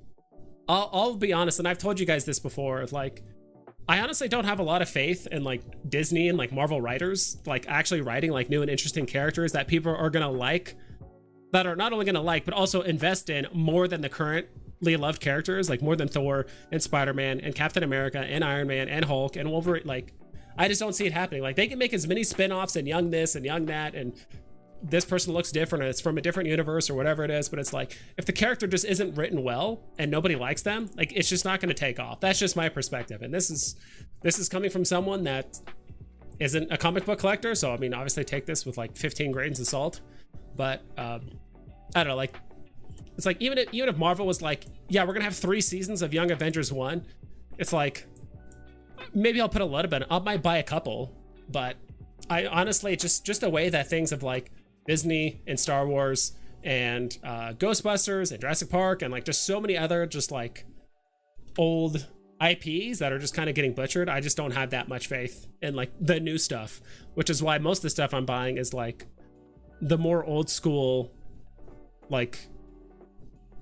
I'll be honest, and I've told you guys this before, like I honestly don't have a lot of faith in like Disney and like Marvel writers like actually writing like new and interesting characters that people are gonna like, that are not only gonna like but also invest in more than the currently loved characters, like more than Thor and Spider-Man and Captain America and Iron Man and Hulk and Wolverine. Like I just don't see it happening. Like they can make as many spin-offs and young this and young that, and this person looks different and it's from a different universe or whatever it is, but it's like if the character just isn't written well and nobody likes them, like it's just not going to take off. That's just my perspective, and this is coming from someone that isn't a comic book collector, so I mean obviously take this with like 15 grains of salt. But I don't know, like it's like even if Marvel was like, yeah, we're gonna have 3 seasons of Young Avengers 1, it's like maybe I'll put a little bit, I might buy a couple, but I honestly just the way that things have like Disney and Star Wars and Ghostbusters and Jurassic Park and like just so many other just like old IPs that are just kind of getting butchered, I just don't have that much faith in like the new stuff, which is why most of the stuff I'm buying is like the more old school, like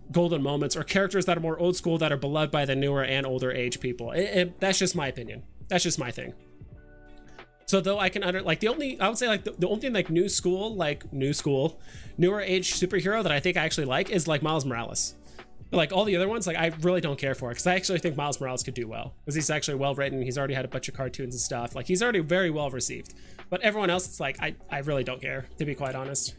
golden moments or characters that are more old school that are beloved by the newer and older age people. That's just my opinion. That's just my thing. So though I can like I would say like the only thing like newer age superhero that I think I actually like is like Miles Morales. But like all the other ones, like I really don't care for it, because I actually think Miles Morales could do well because he's actually well written. He's already had a bunch of cartoons and stuff. Like he's already very well received. But everyone else, it's like I really don't care, to be quite honest.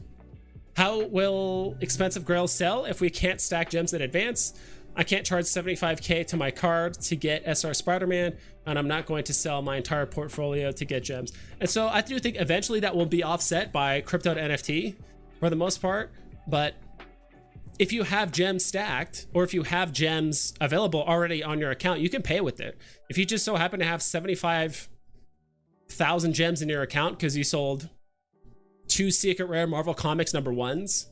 How will expensive grails sell if we can't stack gems in advance? I can't charge 75k to my card to get SR Spider-Man, and I'm not going to sell my entire portfolio to get gems. And so I do think eventually that will be offset by crypto to NFT for the most part. But if you have gems stacked, or if you have gems available already on your account, you can pay with it. If you just so happen to have 75,000 gems in your account because you sold 2 secret rare Marvel Comics #1s,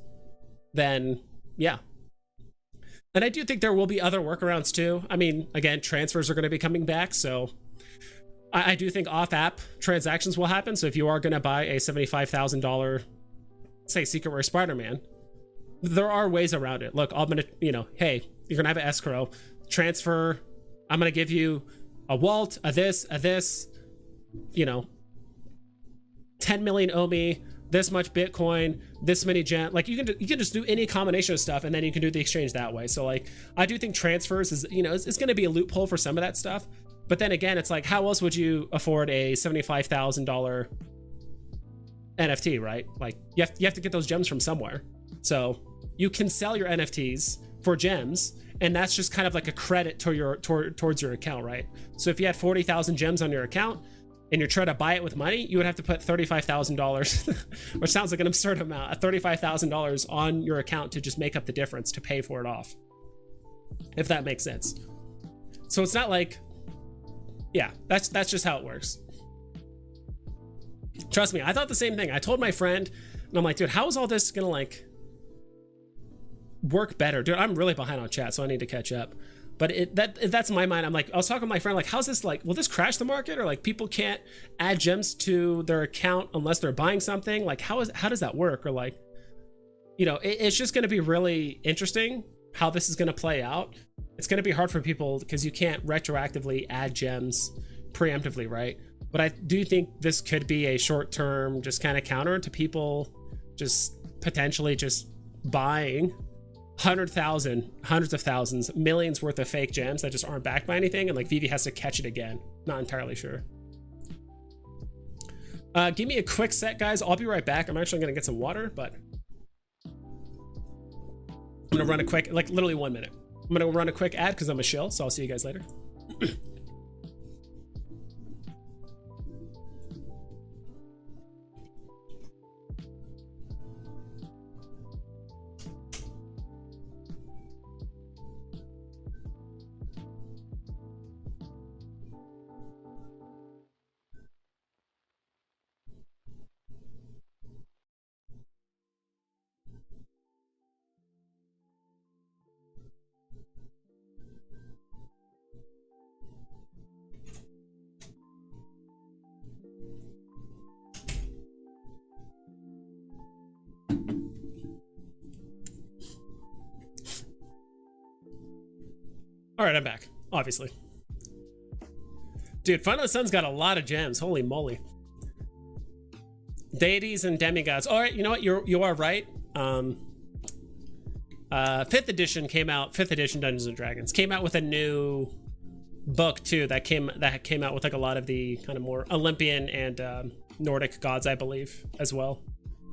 then yeah. And I do think there will be other workarounds too. I mean, again, transfers are going to be coming back, so I do think off-app transactions will happen. So if you are going to buy a $75,000, say, secret rare Spider-Man, there are ways around it. Look, I'm going to, hey, you're going to have an escrow transfer. I'm going to give you a Walt, a this, 10 million OMI, this much Bitcoin, this many gem. Like you can just do any combination of stuff, and then you can do the exchange that way. So like I do think transfers is it's going to be a loophole for some of that stuff. But then again, it's like how else would you afford a $75,000 NFT, right? Like you have to get those gems from somewhere. So you can sell your NFTs for gems, and that's just kind of like a credit to towards your account, right? So if you had 40,000 gems on your account, and you're trying to buy it with money, you would have to put $35,000, which sounds like an absurd amount, $35,000 on your account to just make up the difference to pay for it off, if that makes sense. So it's not like, yeah, that's just how it works. Trust me, I thought the same thing. I told my friend, and I'm like, dude, how is all this gonna like work better? Dude, I'm really behind on chat, so I need to catch up. But that's my mind. I'm like, I was talking to my friend, like, how's this, like, will this crash the market? Or like people can't add gems to their account unless they're buying something? Like, how does that work? Or like, it's just going to be really interesting how this is going to play out. It's going to be hard for people because you can't retroactively add gems preemptively, right? But I do think this could be a short-term just kind of counter to people just potentially just buying 100,000, hundreds of thousands, millions worth of fake gems that just aren't backed by anything, and like Veve has to catch it again. Not entirely sure. Give me a quick sec, guys. I'll be right back. I'm actually gonna get some water, but I'm gonna run a quick, like literally 1 minute. I'm gonna run a quick ad because I'm a shill, so I'll see you guys later. All right, I'm back, obviously. Dude, Final Sun's got a lot of gems. Holy moly. Deities and demigods. All right, you know what? You are right. 5th edition came out. 5th edition Dungeons and Dragons came out with a new book too. That came out with like a lot of the kind of more Olympian and Nordic gods, I believe, as well.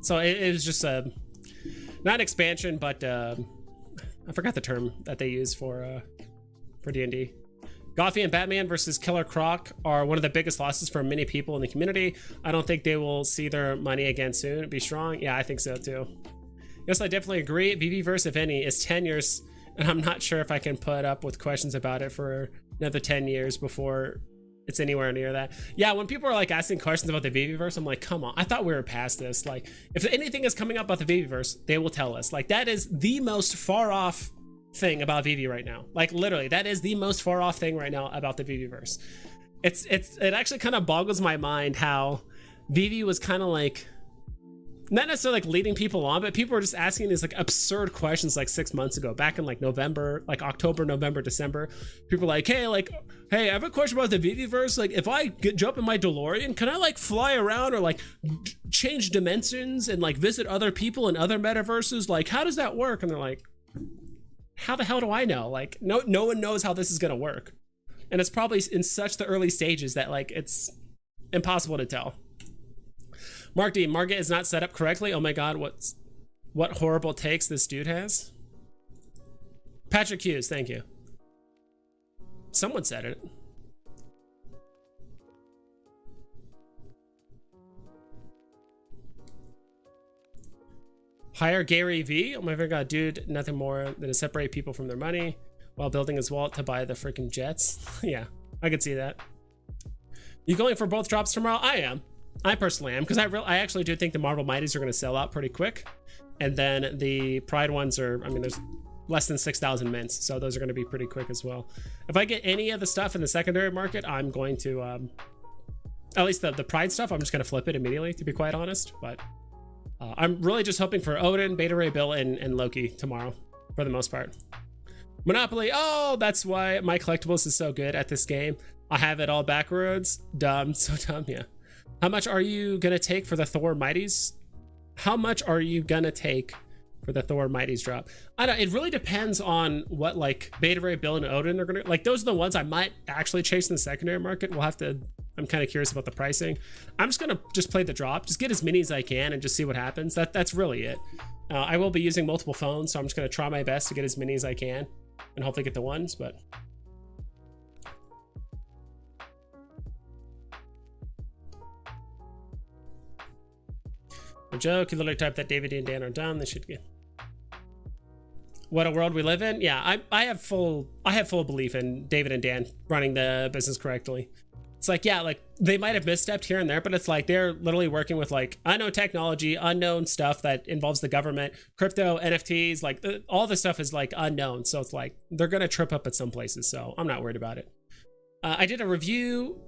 So it was just a not an expansion, but I forgot the term that they use for D&D. Goffy and Batman versus Killer Croc are one of the biggest losses for many people in the community. I don't think they will see their money again soon. Be strong. Yeah, I think so too. Yes, I definitely agree. VVverse, if any, is 10 years, and I'm not sure if I can put up with questions about it for another 10 years before it's anywhere near that. Yeah, when people are like asking questions about the VVverse, I'm like, come on, I thought we were past this. Like, if anything is coming up about the VVverse, they will tell us. Like, that is the most far off thing about VV right now. Like, literally, that is the most far off thing right now about the VVverse. It actually kind of boggles my mind how VV was kind of like, not necessarily like leading people on, but people were just asking these like absurd questions like 6 months ago, back in like November, like October, November, December. People were like, hey, I have a question about the VVverse. Like, if I jump in my DeLorean, can I like fly around or like change dimensions and like visit other people in other metaverses? Like, how does that work? And they're like, how the hell do I know? Like, no one knows how this is gonna work, and it's probably in such the early stages that like it's impossible to tell. Mark D, Margit is not set up correctly. Oh my god, what horrible takes this dude has. Patrick Hughes, thank you. Someone said it. Hire Gary V. Oh my god, dude, nothing more than to separate people from their money while building his wallet to buy the freaking jets. Yeah, I could see that. You going for both drops tomorrow? I am. I personally am, because I actually do think the Marvel Mighties are going to sell out pretty quick, and then the Pride ones are, I mean, there's less than 6,000 mints, so those are going to be pretty quick as well. If I get any of the stuff in the secondary market, I'm going to, at least the Pride stuff, I'm just going to flip it immediately, to be quite honest. But I'm really just hoping for Odin, Beta Ray Bill, and Loki tomorrow, for the most part. Monopoly, oh, that's why my collectibles is so good at this game. I have it all backwards. Dumb, so dumb, yeah. How much are you gonna take for the Thor Mighties? How much are you gonna take for the Thor Mighties drop? I don't, it really depends on what like Beta Ray, Bill, and Odin are gonna, like, those are the ones I might actually chase in the secondary market. We'll have to, I'm kind of curious about the pricing. I'm just gonna play the drop, just get as many as I can and just see what happens. That's really it. I will be using multiple phones, so I'm just gonna try my best to get as many as I can and hopefully get the ones, but. A joke, you literally type that David and Dan are dumb, they should get. What a world we live in. Yeah, I have full belief in David and Dan running the business correctly. It's like, yeah, like they might have misstepped here and there, but it's like they're literally working with like unknown technology, unknown stuff that involves the government, crypto, NFTs, like all this stuff is like unknown. So it's like they're gonna trip up at some places. So I'm not worried about it. I did a review.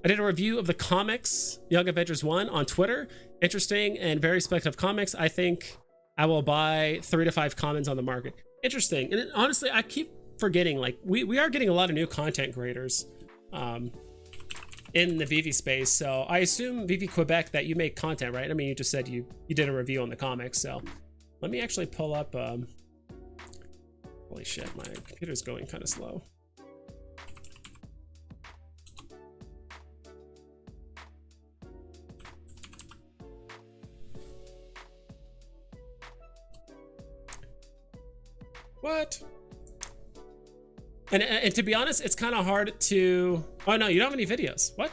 I did a review of the comics Young Avengers 1 on Twitter. Interesting and very speculative comics. I think I will buy 3 to 5 commons on the market. Interesting. And honestly, I keep forgetting, like we are getting a lot of new content creators in the VV space. So I assume VV Quebec that you make content, right? I mean, you just said you did a review on the comics. So let me actually pull up. Holy shit, my computer's going kind of slow. What? And to be honest, it's kind of hard to. Oh no, you don't have any videos. What?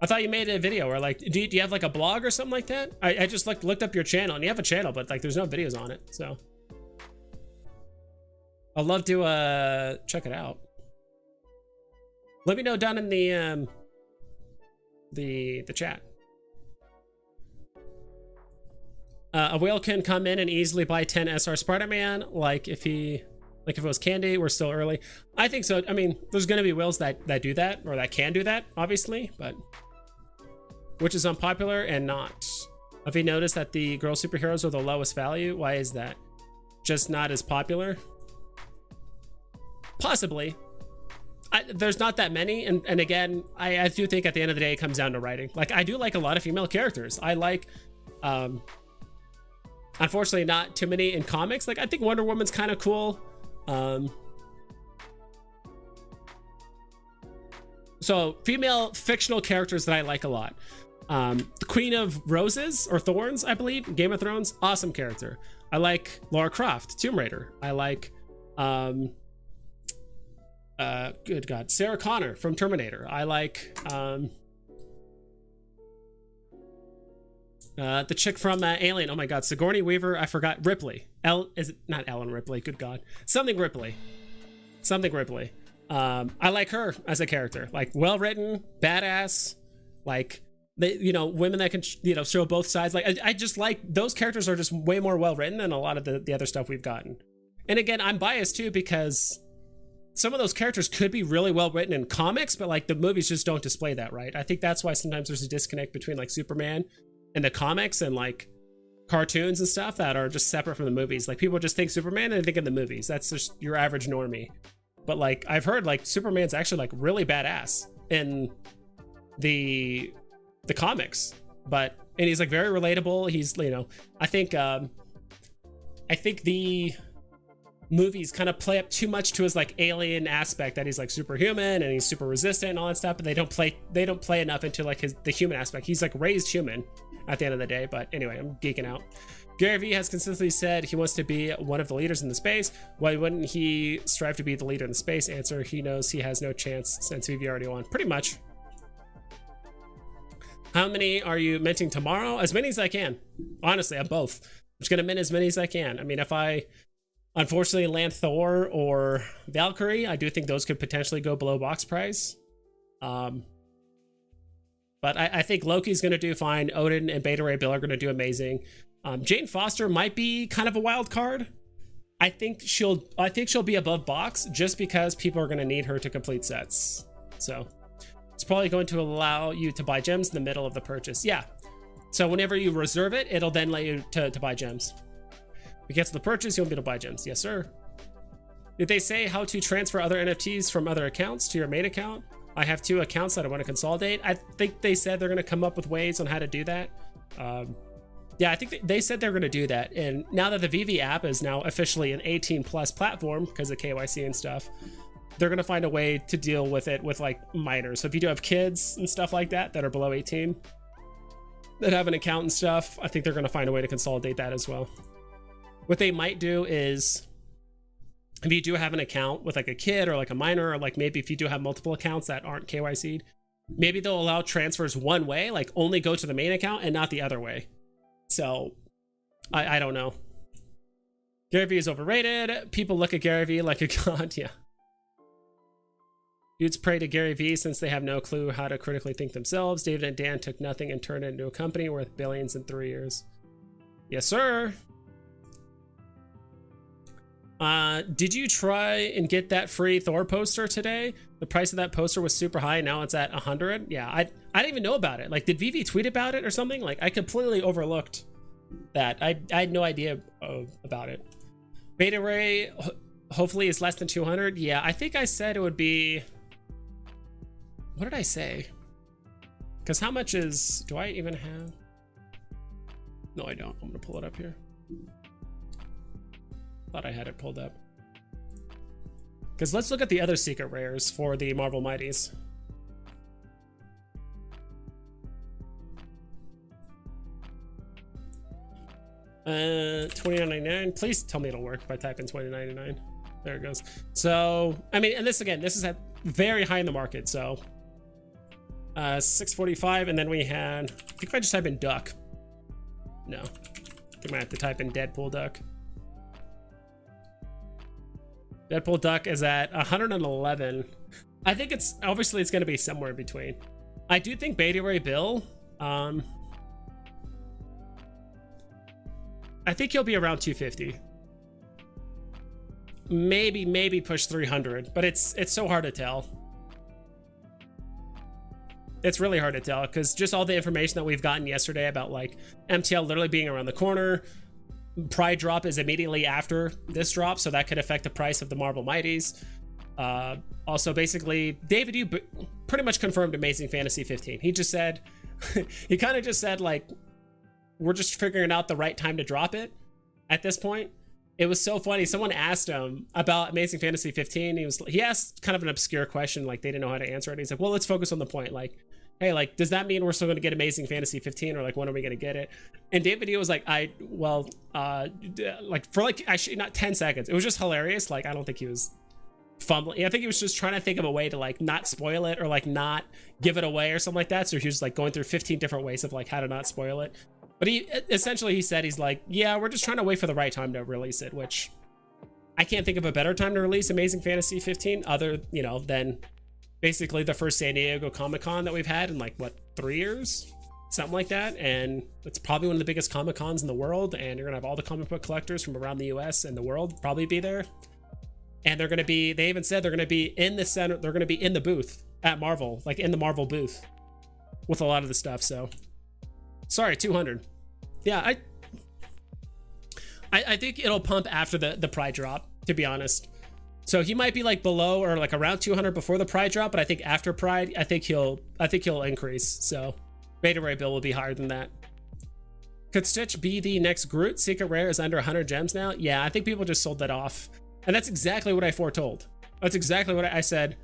I thought you made a video, or like, do you have like a blog or something like that? I just like looked up your channel, and you have a channel, but like there's no videos on it. So I'd love to check it out. Let me know down in the chat. A whale can come in and easily buy 10 SR Spider-Man, like if it was candy. We're still early. I think so. I mean, there's going to be whales that do that, or that can do that, obviously, but which is unpopular and not. Have you noticed that the girl superheroes are the lowest value? Why is that? Just not as popular? Possibly. There's not that many, and again, I do think at the end of the day it comes down to writing. Like, I do like a lot of female characters. I like, unfortunately, not too many in comics. Like, I think Wonder Woman's kind of cool. So female fictional characters that I like a lot. The Queen of Roses or Thorns, I believe, Game of Thrones, awesome character. I like Lara Croft, Tomb Raider. I like, good God, Sarah Connor from Terminator. I like the chick from Alien. Oh my God, Sigourney Weaver. I forgot. Ripley. Is it not Ellen Ripley? Good God, something Ripley. I like her as a character. Like, well written, badass. Like, they, you know, women that can, you know, show both sides. Like, I just like those characters are just way more well written than a lot of the other stuff we've gotten. And again, I'm biased too because some of those characters could be really well written in comics, but like the movies just don't display that, right? I think that's why sometimes there's a disconnect between like Superman and the comics and like cartoons and stuff that are just separate from the movies. Like, people just think Superman and they think of the movies. That's just your average normie. But like, I've heard like Superman's actually like really badass in the comics, and he's like very relatable. He's, you know, I think the movies kind of play up too much to his like alien aspect, that he's like superhuman and he's super resistant and all that stuff, but they don't play enough into like the human aspect. He's like raised human at the end of the day. But anyway, I'm geeking out. Gary Vee has consistently said he wants to be one of the leaders in the space. Why wouldn't he strive to be the leader in the space? Answer: he knows he has no chance since Veve already won. Pretty much. How many are you minting tomorrow? As many as I can. Honestly, I'm both. I'm just gonna mint as many as I can. I mean, if I unfortunately land Thor or Valkyrie, I do think those could potentially go below box price. But I think Loki's gonna do fine. Odin and Beta Ray Bill are gonna do amazing. Jane Foster might be kind of a wild card. I think she'll be above box just because people are going to need her to complete sets. So it's probably going to allow you to buy gems in the middle of the purchase. Yeah. So whenever you reserve it, it'll then let you to buy gems. If you cancel the purchase, you'll be able to buy gems. Yes, sir. Did they say how to transfer other NFTs from other accounts to your main account? I have 2 accounts that I want to consolidate. I think they said they're going to come up with ways on how to do that. Yeah, I think they said they're going to do that. And now that the Veve app is now officially an 18+ platform because of KYC and stuff, they're going to find a way to deal with it with like minors. So if you do have kids and stuff like that that are below 18 that have an account and stuff, I think they're going to find a way to consolidate that as well. What they might do is, if you do have an account with like a kid or like a minor, or like maybe if you do have multiple accounts that aren't KYC'd, maybe they'll allow transfers one way, like only go to the main account and not the other way. So I don't know. Gary Vee is overrated. People look at Gary Vee like a god. Yeah. Dudes pray to Gary Vee since they have no clue how to critically think themselves. David and Dan took nothing and turned it into a company worth billions in 3 years. Yes, sir. Did you try and get that free Thor poster today? The price of that poster was super high. Now it's at 100. Yeah, I didn't even know about it. Like, did Veve tweet about it or something? Like, I completely overlooked that. I had no idea about it. Beta Ray hopefully is less than 200. Yeah, I think I said it would be, what did I say? Because how much is, do I even have? No, I don't. I'm gonna pull it up here. Thought I had it pulled up. Because let's look at the other secret rares for the Marvel Mighties. $29.99. Please tell me it'll work if I type in $29.99. There it goes. So, I mean, and this again, this is at very high in the market. So, $6.45, and then we had, I think if I just type in duck. No, I think I might have to type in Deadpool duck. Deadpool duck is at 111. I think it's obviously it's going to be somewhere in between. I do think Beta Ray Bill, I think he'll be around 250. Maybe push 300, but it's so hard to tell. It's really hard to tell because just all the information that we've gotten yesterday about like MTL literally being around the corner. Pride drop is immediately after this drop, so that could affect the price of the Marvel Mighties. Also, basically, David, you pretty much confirmed Amazing Fantasy 15. He just said, he kind of just said, like, we're just figuring out the right time to drop it at this point. It was so funny. Someone asked him about Amazing Fantasy 15. He asked kind of an obscure question, like they didn't know how to answer it. He's like, well, let's focus on the point. Like, hey, like, does that mean we're still going to get Amazing Fantasy 15, or like, when are we going to get it? And David, he was like, like for like actually not 10 seconds. It was just hilarious. Like, I don't think he was fumbling. I think he was just trying to think of a way to like not spoil it or like not give it away or something like that. So he was like going through 15 different ways of like how to not spoil it. But he essentially, he said, he's like, yeah, we're just trying to wait for the right time to release it, which I can't think of a better time to release Amazing Fantasy 15 other, you know, than basically the first San Diego Comic-Con that we've had in like, what, 3 years? Something like that. And it's probably one of the biggest Comic-Cons in the world. And you're gonna have all the comic book collectors from around the US and the world probably be there. And they're gonna be, they even said they're gonna be in the center, they're gonna be in the booth at Marvel, like in the Marvel booth with a lot of the stuff. So sorry, 200. Yeah, I think it'll pump after the Pride drop, to be honest. So he might be like below or like around 200 before the Pride drop, but I think after Pride, I think he'll increase. So Beta Ray Bill will be higher than that. Could Stitch be the next Groot? Secret Rare is under 100 gems now. Yeah, I think people just sold that off, and that's exactly what I foretold. That's exactly what I said.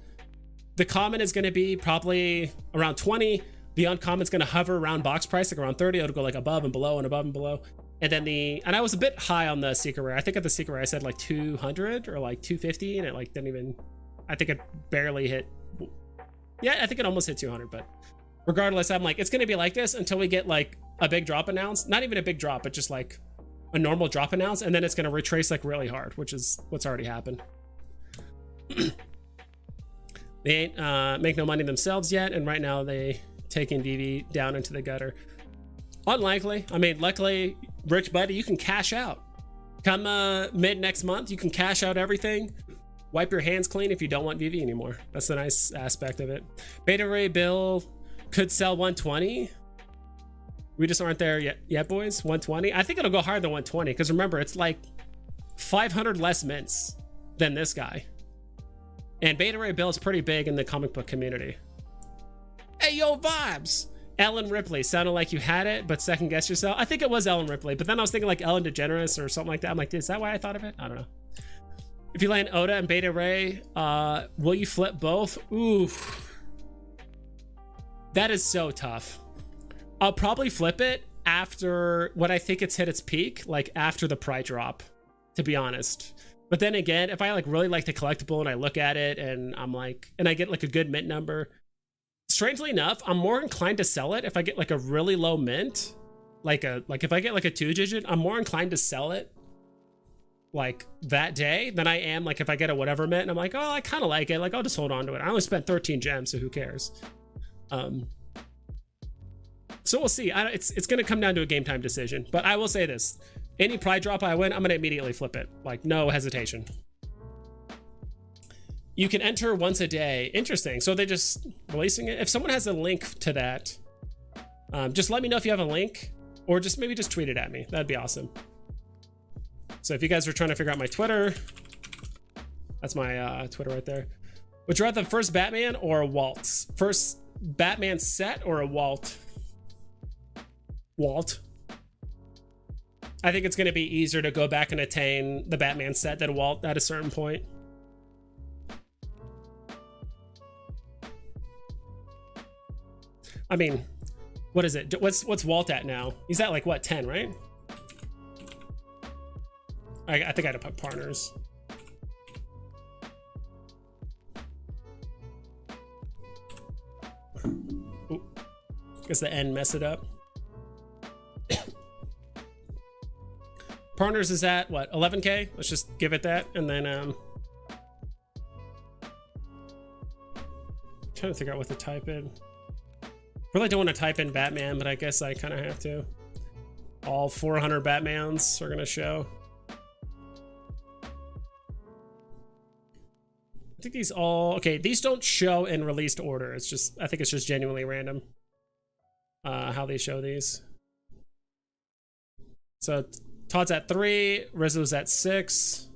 The common is going to be probably around 20. The uncommon's going to hover around box price, like around 30. It'll go like above and below and above and below. And then and I was a bit high on the Secret Rare. I think at the Secret Rare I said like 200 or like 250, and it like didn't even, I think it barely hit. Yeah, I think it almost hit 200, but regardless, I'm like, it's going to be like this until we get like a big drop announced. Not even a big drop, but just like a normal drop announced. And then it's going to retrace like really hard, which is what's already happened. They ain't make no money themselves yet. And right now they taking Veve down into the gutter. Unlikely. I mean, luckily, Rich Buddy, you can cash out. Come mid next month, you can cash out everything. Wipe your hands clean if you don't want Veve anymore. That's the nice aspect of it. Beta Ray Bill could sell 120. We just aren't there yet, boys. 120. I think it'll go higher than 120 because remember, it's like 500 less mints than this guy. And Beta Ray Bill is pretty big in the comic book community. Hey, yo, vibes. Ellen Ripley sounded like you had it, but second guess yourself. I think it was Ellen Ripley, but then I was thinking like Ellen DeGeneres or something like that. I'm like, is that why I thought of it? I don't know. If you land Oda and Beta Ray, will you flip both? Ooh, that is so tough. I'll probably flip it after when I think it's hit its peak, like after the Pride drop, to be honest. But then again, if I like really like the collectible and I look at it and I'm like, and I get like a good mint number, strangely enough, I'm more inclined to sell it if I get like a really low mint, like if I get like a 2-digit, I'm more inclined to sell it like that day than I am like if I get a whatever mint and I'm like, oh, I kind of like it, like I'll just hold on to it. I only spent 13 gems, so who cares? So we'll see. It's gonna come down to a game time decision, but I will say this: any Pride drop I win, I'm gonna immediately flip it, like no hesitation. You can enter once a day. Interesting. So they're just releasing it. If someone has a link to that, just let me know if you have a link, or just maybe just tweet it at me. That'd be awesome. So if you guys are trying to figure out my Twitter, that's my Twitter right there. Would you rather the first Batman or a Walt? First Batman set or a Walt? Walt. I think it's going to be easier to go back and attain the Batman set than Walt at a certain point. I mean, what is it? What's Walt at now? He's at like what, 10, right? I think I had to put partners. Ooh. Guess the N messed it up. Partners is at what, 11K? Let's just give it that, and then trying to figure out what to type in. Really don't want to type in Batman, but I guess I kind of have to. All 400 Batmans are gonna show. I think these all, okay, these don't show in released order. It's just, I think it's just genuinely random how they show these. So Todd's at 3, Rizzo's at 6.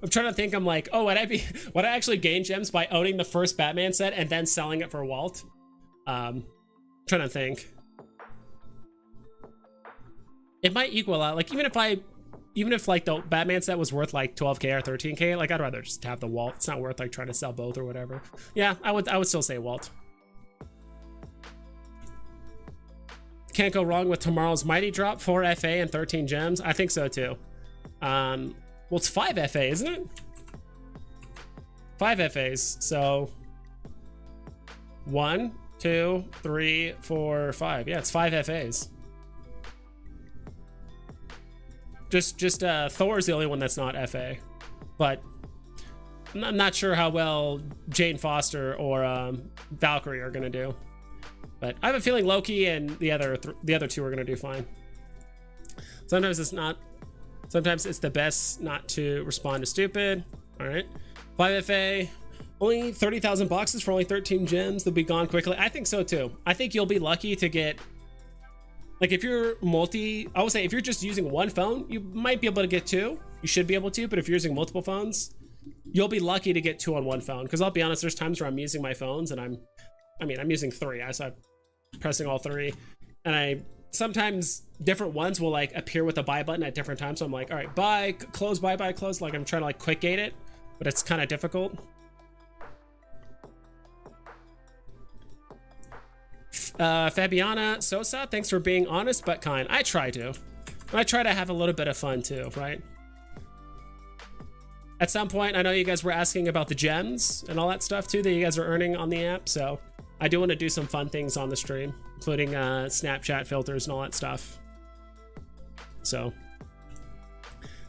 I'm trying to think. I'm like, oh, would I actually gain gems by owning the first Batman set and then selling it for Walt? Trying to think. It might equal out. Like, even if like the Batman set was worth like 12K or 13K, like I'd rather just have the Walt. It's not worth like trying to sell both or whatever. Yeah, I would still say Walt. Can't go wrong with tomorrow's Mighty drop, 4 FA and 13 gems. I think so too. Well, it's 5 FA, isn't it? 5 FAs. So 1, 2, 3, 4, 5. Yeah, it's 5 FAs. Just Thor's the only one that's not FA, but I'm not sure how well Jane Foster or Valkyrie are gonna do. But I have a feeling Loki and the other two are gonna do fine. Sometimes it's the best not to respond to stupid. All right, 5 FA, only 30,000 boxes for only 13 gems. They'll be gone quickly. I think so too. I think you'll be lucky to get, like, if you're I would say if you're just using one phone, you might be able to get 2. You should be able to, but if you're using multiple phones, you'll be lucky to get 2 on one phone. Because I'll be honest, there's times where I'm using my phones and I'm using 3. So I'm pressing all 3, and sometimes different ones will like appear with a buy button at different times. So I'm like, all right, buy, close, buy, close. Like I'm trying to like quick gate it, but it's kind of difficult. Fabiana Sosa, thanks for being honest but kind. I try to have a little bit of fun too, right? At some point, I know you guys were asking about the gems and all that stuff too that you guys are earning on the app, so I do want to do some fun things on the stream, including Snapchat filters and all that stuff. So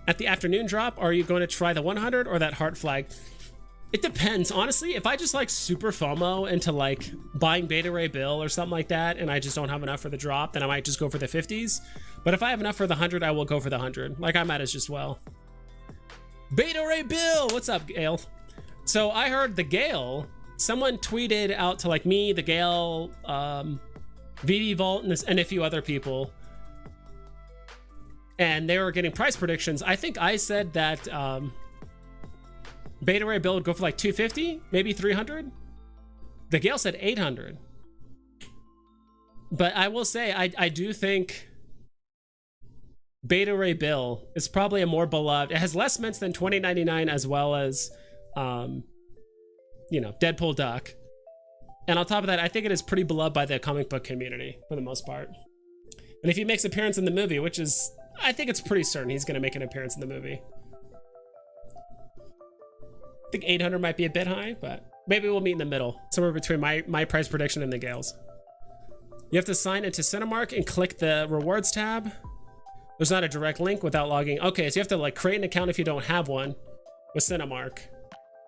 at the afternoon drop, are you going to try the 100 or that heart flag? It depends, honestly. If I just like super FOMO into like buying Beta Ray Bill or something like that, and I just don't have enough for the drop, then I might just go for the 50s. But if I have enough for the 100, I will go for the 100. Like I might as just well. Beta Ray Bill, what's up, Gale? So I heard the Gale, someone tweeted out to like me, the Gale, VD Vault, and a few other people, and they were getting price predictions. I think I said that Beta Ray Bill would go for like 250, maybe 300. The Gale said 800. But I will say, I do think Beta Ray Bill is probably a more beloved. It has less mints than 2099, as well as, you know, Deadpool Duck. And on top of that, I think it is pretty beloved by the comic book community for the most part. And if he makes an appearance in the movie, which is, I think it's pretty certain he's going to make an appearance in the movie. I think 800 might be a bit high, but maybe we'll meet in the middle, somewhere between my price prediction and the Gale's. You have to sign into Cinemark and click the rewards tab. There's not a direct link without logging. Okay, so you have to like create an account if you don't have one with Cinemark.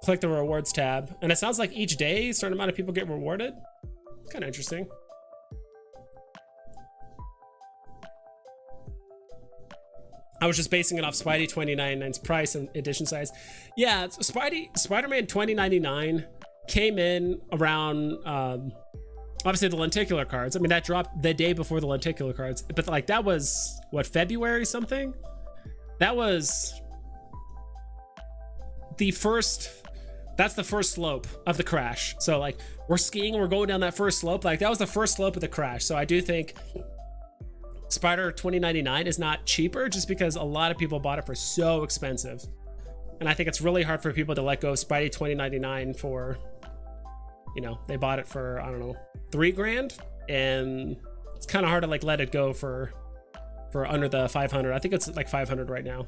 Click the rewards tab, and it sounds like each day a certain amount of people get rewarded. Kind of interesting. I was just basing it off Spidey 2099's price and edition size. Yeah, Spider-Man 2099 came in around obviously the lenticular cards. I mean, that dropped the day before the lenticular cards, but like that was what, February something? That was the first, that's the first slope of the crash. So like we're skiing, we're going down that first slope. Like that was the first slope of the crash. So I do think Spider 2099 is not cheaper, just because a lot of people bought it for so expensive. And I think it's really hard for people to let go of Spidey 2099 for, you know, they bought it for, I don't know, $3,000, and it's kind of hard to like let it go for under the 500. I think it's like 500 right now.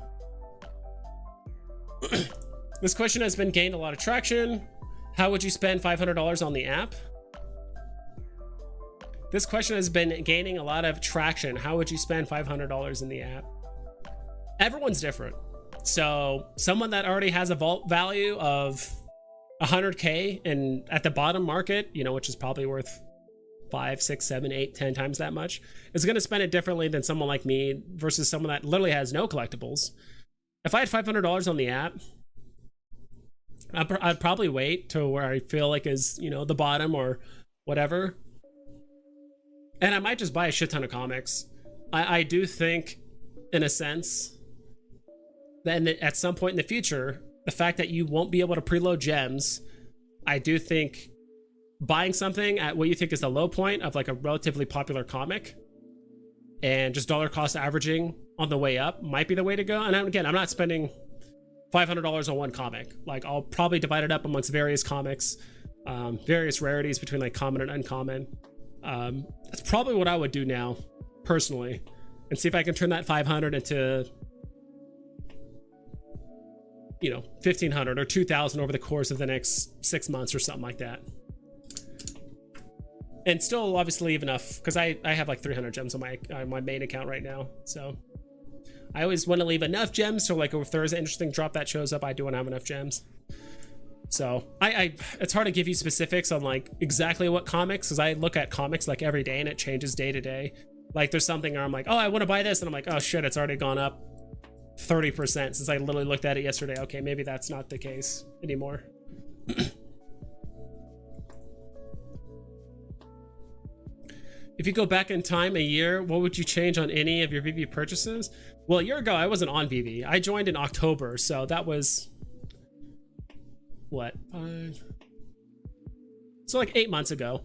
This question has been gained a lot of traction. How would you spend $500 on the app? This question has been gaining a lot of traction. How would you spend $500 in the app? Everyone's different. So someone that already has a vault value of 100K and at the bottom market, you know, which is probably worth 5, 6, 7, 8, 10 times that much, is going to spend it differently than someone like me versus someone that literally has no collectibles. If I had $500 on the app, I'd probably wait to where I feel like is, you know, the bottom or whatever. And I might just buy a shit ton of comics. I do think, in a sense, that at some point in the future, the fact that you won't be able to preload gems, I do think buying something at what you think is the low point of like a relatively popular comic and just dollar cost averaging on the way up might be the way to go. And again, I'm not spending $500 on one comic. Like, I'll probably divide it up amongst various comics, various rarities between like common and uncommon. That's probably what I would do now, personally, and see if I can turn that 500 into, you know, 1,500 or 2,000 over the course of the next 6 months or something like that. And still obviously leave enough, because I have like 300 gems on my main account right now. So I always want to leave enough gems, so like if there's an interesting drop that shows up, I do want to have enough gems. So it's hard to give you specifics on like exactly what comics, because I look at comics like every day and it changes day to day. Like there's something where I'm like, oh, I want to buy this, and I'm like, oh shit, it's already gone up 30% since I literally looked at it yesterday. Okay, maybe that's not the case anymore. If you go back in time a year, what would you change on any of your VV purchases? Well, a year ago, I wasn't on VV. I joined in October, so that was, what? So like 8 months ago.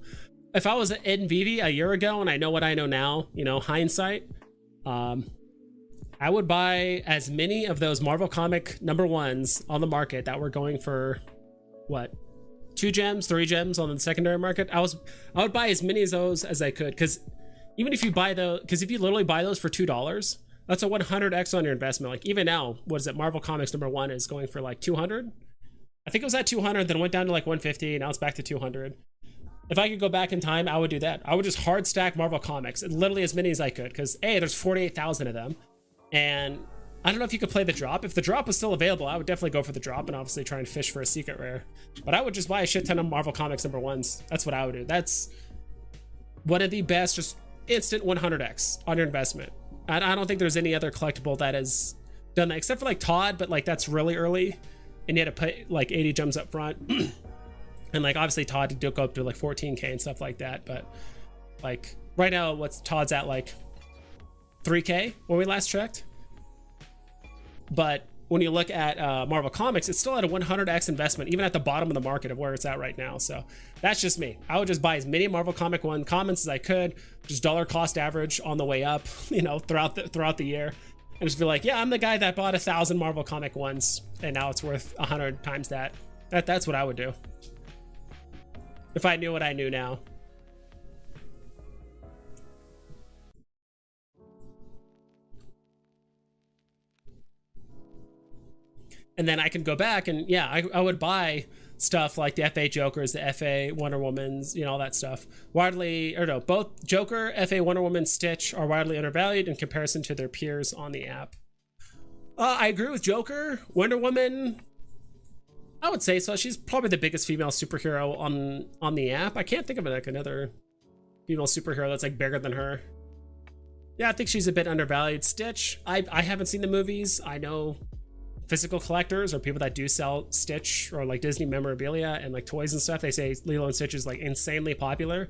If I was in VV a year ago and I know what I know now, you know, hindsight, I would buy as many of those Marvel comic #1s on the market that were going for, what? 2 gems, 3 gems on the secondary market. I would buy as many of those as I could, because even if you buy those, because if you literally buy those for $2, that's a 100x on your investment. Like even now, what is it? Marvel Comics #1 is going for like 200. I think it was at 200, then it went down to like 150, and now it's back to 200. If I could go back in time, I would do that. I would just hard stack Marvel Comics, literally as many as I could, because A, there's 48,000 of them, and I don't know if you could play the drop. If the drop was still available, I would definitely go for the drop and obviously try and fish for a secret rare. But I would just buy a shit ton of Marvel Comics #1s. That's what I would do. That's one of the best, just instant 100x on your investment. I don't think there's any other collectible that has done that, except for like Todd, but like that's really early and you had to pay like 80 gems up front. And like obviously Todd did go up to like 14k and stuff like that. But like right now, what's Todd's at, like 3k when we last checked. But when you look at Marvel Comics, it's still at a 100x investment, even at the bottom of the market of where it's at right now. So that's just me. I would just buy as many Marvel Comic 1 commons as I could, just dollar cost average on the way up, you know, throughout the year, and just be like, yeah, I'm the guy that bought 1,000 Marvel Comic 1s, and now it's worth 100 times that. That's what I would do if I knew what I knew now. And then I can go back and yeah, I would buy stuff like the FA Jokers, the FA Wonder Womans, you know, all that stuff. Both Joker, FA Wonder Woman, Stitch are widely undervalued in comparison to their peers on the app. I agree with Joker. Wonder Woman, I would say so. She's probably the biggest female superhero on the app. I can't think of like another female superhero that's like bigger than her. Yeah, I think she's a bit undervalued. Stitch, I haven't seen the movies. I know physical collectors or people that do sell Stitch or like Disney memorabilia and like toys and stuff, they say Lilo and Stitch is like insanely popular.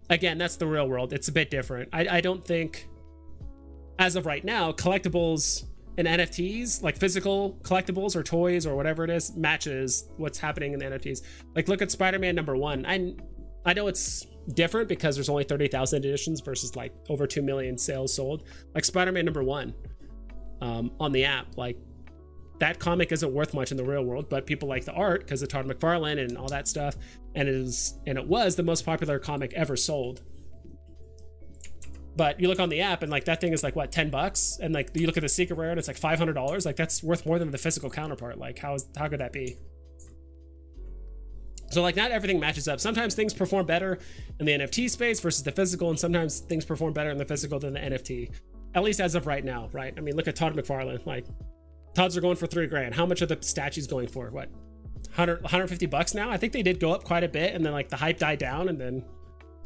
Again, that's the real world. It's a bit different. I don't think, as of right now, collectibles and NFTs, like physical collectibles or toys or whatever it is, matches what's happening in the NFTs. Like look at Spider-Man #1. I know it's different because there's only 30,000 editions versus like over 2 million sales sold. Like Spider-Man #1 on the app, like that comic isn't worth much in the real world, but people like the art because of Todd McFarlane and all that stuff, and it was the most popular comic ever sold. But you look on the app and like that thing is like what, $10, and like you look at the secret rare and it's like $500. Like that's worth more than the physical counterpart. Like how could that be? So like not everything matches up. Sometimes things perform better in the NFT space versus the physical, and sometimes things perform better in the physical than the NFT. At least as of right now, right? I mean, look at Todd McFarlane. Like Todd's are going for $3 grand. How much are the statues going for? What, 150 bucks now? I think they did go up quite a bit, and then like the hype died down, and then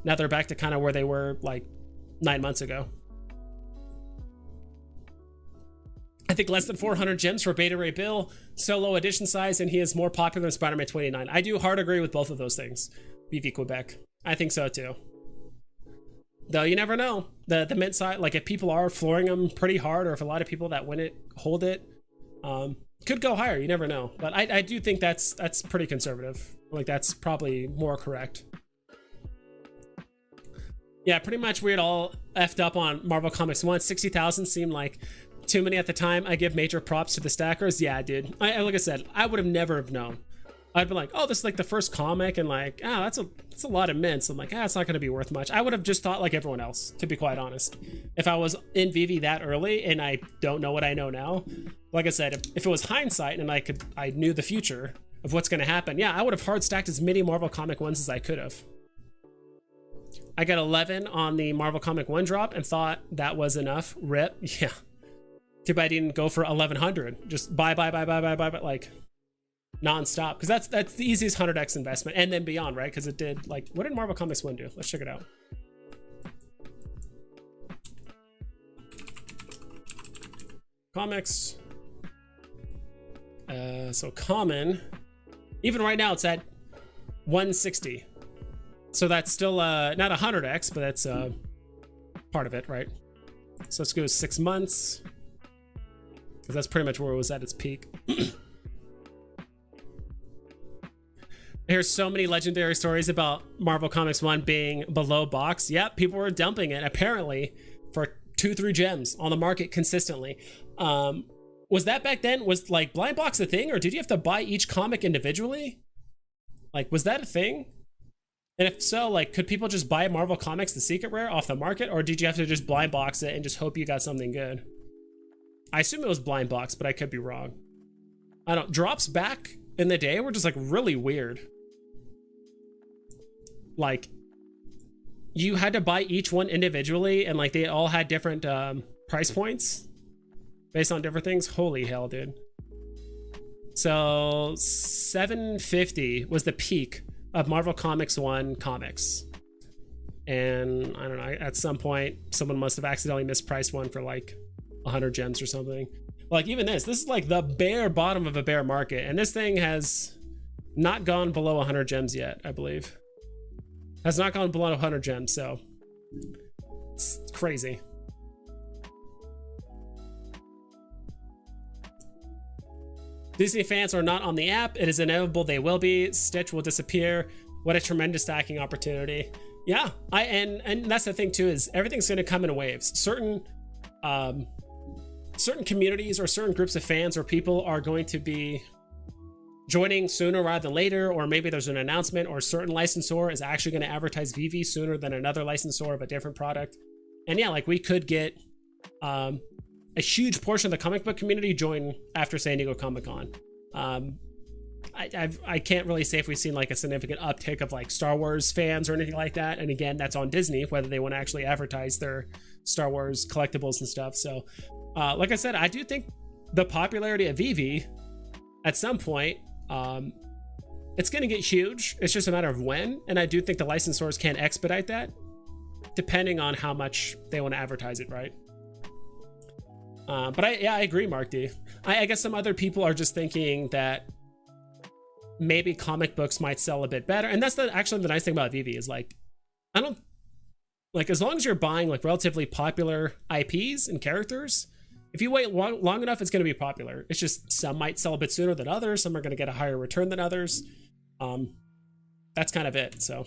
now they're back to kind of where they were like 9 months ago. I think less than 400 gems for Beta Ray Bill, solo edition size, and he is more popular than Spider-Man 29. I do hard agree with both of those things. VV Quebec. I think so too. Though you never know. The mint side, like if people are flooring them pretty hard, or if a lot of people that win it hold it, Could go higher, you never know. But I do think that's pretty conservative. Like, that's probably more correct. Yeah, pretty much we had all effed up on Marvel Comics 1. 60,000 seemed like too many at the time. I give major props to the stackers. Yeah, dude. Like I said, I would have never have known. I'd be like, oh, this is like the first comic, and like, oh, that's a lot of mints. I'm like, it's not going to be worth much. I would have just thought like everyone else, to be quite honest. If I was in Veve that early and I don't know what I know now, like I said, if it was hindsight and I knew the future of what's going to happen, yeah, I would have hard stacked as many Marvel Comic 1s as I could have. I got 11 on the Marvel Comic 1 drop and thought that was enough. Rip. Yeah. Too bad I didn't go for 1100. Just buy, like non-stop, because that's the easiest 100x investment, and then beyond, right? Because it did, like, what did Marvel Comics 1 do? Let's check it out. Comics, so common, even right now it's at 160, so that's still not 100x, but that's part of it, right? So let's go 6 months, because that's pretty much where it was at its peak. I hear so many legendary stories about Marvel Comics 1 being below box. Yep, people were dumping it apparently for 2-3 gems on the market consistently. Was that back then? Was like blind box a thing, or did you have to buy each comic individually? Like, was that a thing? And if so, like, could people just buy Marvel Comics, the secret rare, off the market, or did you have to just blind box it and just hope you got something good? I assume it was blind box, but I could be wrong. I don't. Drops back in the day were just like really weird. Like, you had to buy each one individually, and like they all had different price points based on different things. Holy hell, dude. So 750 was the peak of Marvel Comics 1 comics, and I don't know, at some point someone must have accidentally mispriced one for like 100 gems or something. Like, even this is like the bare bottom of a bear market, and this thing has not gone below 100 gems yet, I believe. Has not gone below 100 gems, so it's crazy. Disney fans are not on the app. It is inevitable they will be. Stitch will disappear. What a tremendous stacking opportunity. Yeah, and that's the thing too, is everything's going to come in waves. Certain communities or certain groups of fans or people are going to be joining sooner rather than later, or maybe there's an announcement, or a certain licensor is actually going to advertise Veve sooner than another licensor of a different product. And yeah, like, we could get a huge portion of the comic book community join after San Diego Comic-Con. I can't really say if we've seen like a significant uptick of like Star Wars fans or anything like that. And again, that's on Disney, whether they want to actually advertise their Star Wars collectibles and stuff. So like I said, I do think the popularity of Veve at some point, it's going to get huge. It's just a matter of when. And I do think the licensors can expedite that depending on how much they want to advertise it, right? But I agree, Mark D. I guess some other people are just thinking that maybe comic books might sell a bit better. And that's actually the nice thing about Veve is, like, I don't, like, as long as you're buying like relatively popular IPs and characters, if you wait long enough, it's going to be popular. It's just some might sell a bit sooner than others. Some are going to get a higher return than others. That's kind of it. So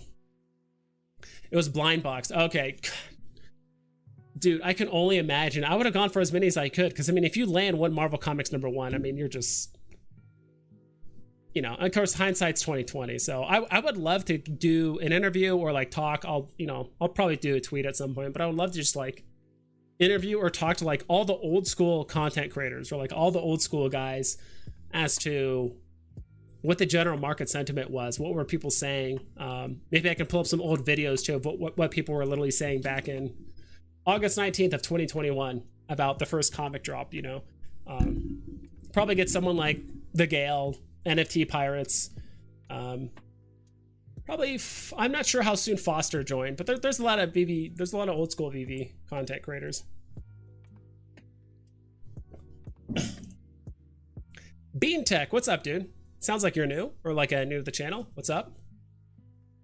it was blind boxed. Okay. Dude, I can only imagine. I would have gone for as many as I could, because I mean, if you land one Marvel Comics #1, I mean, you're just, you know, of course, hindsight's 2020. So I would love to do an interview or like talk. I'll probably do a tweet at some point, but I would love to just like interview or talk to like all the old school content creators or like all the old school guys as to what the general market sentiment was. What were people saying? Maybe I can pull up some old videos too of what people were literally saying back in August 19th of 2021 about the first comic drop, you know. Probably get someone like the Gale, NFT Pirates. Probably, I'm not sure how soon Foster joined, but there's a lot of Veve, there's a lot of old school Veve content creators. Bean Tech, what's up, dude? Sounds like you're new, or like new to the channel. What's up?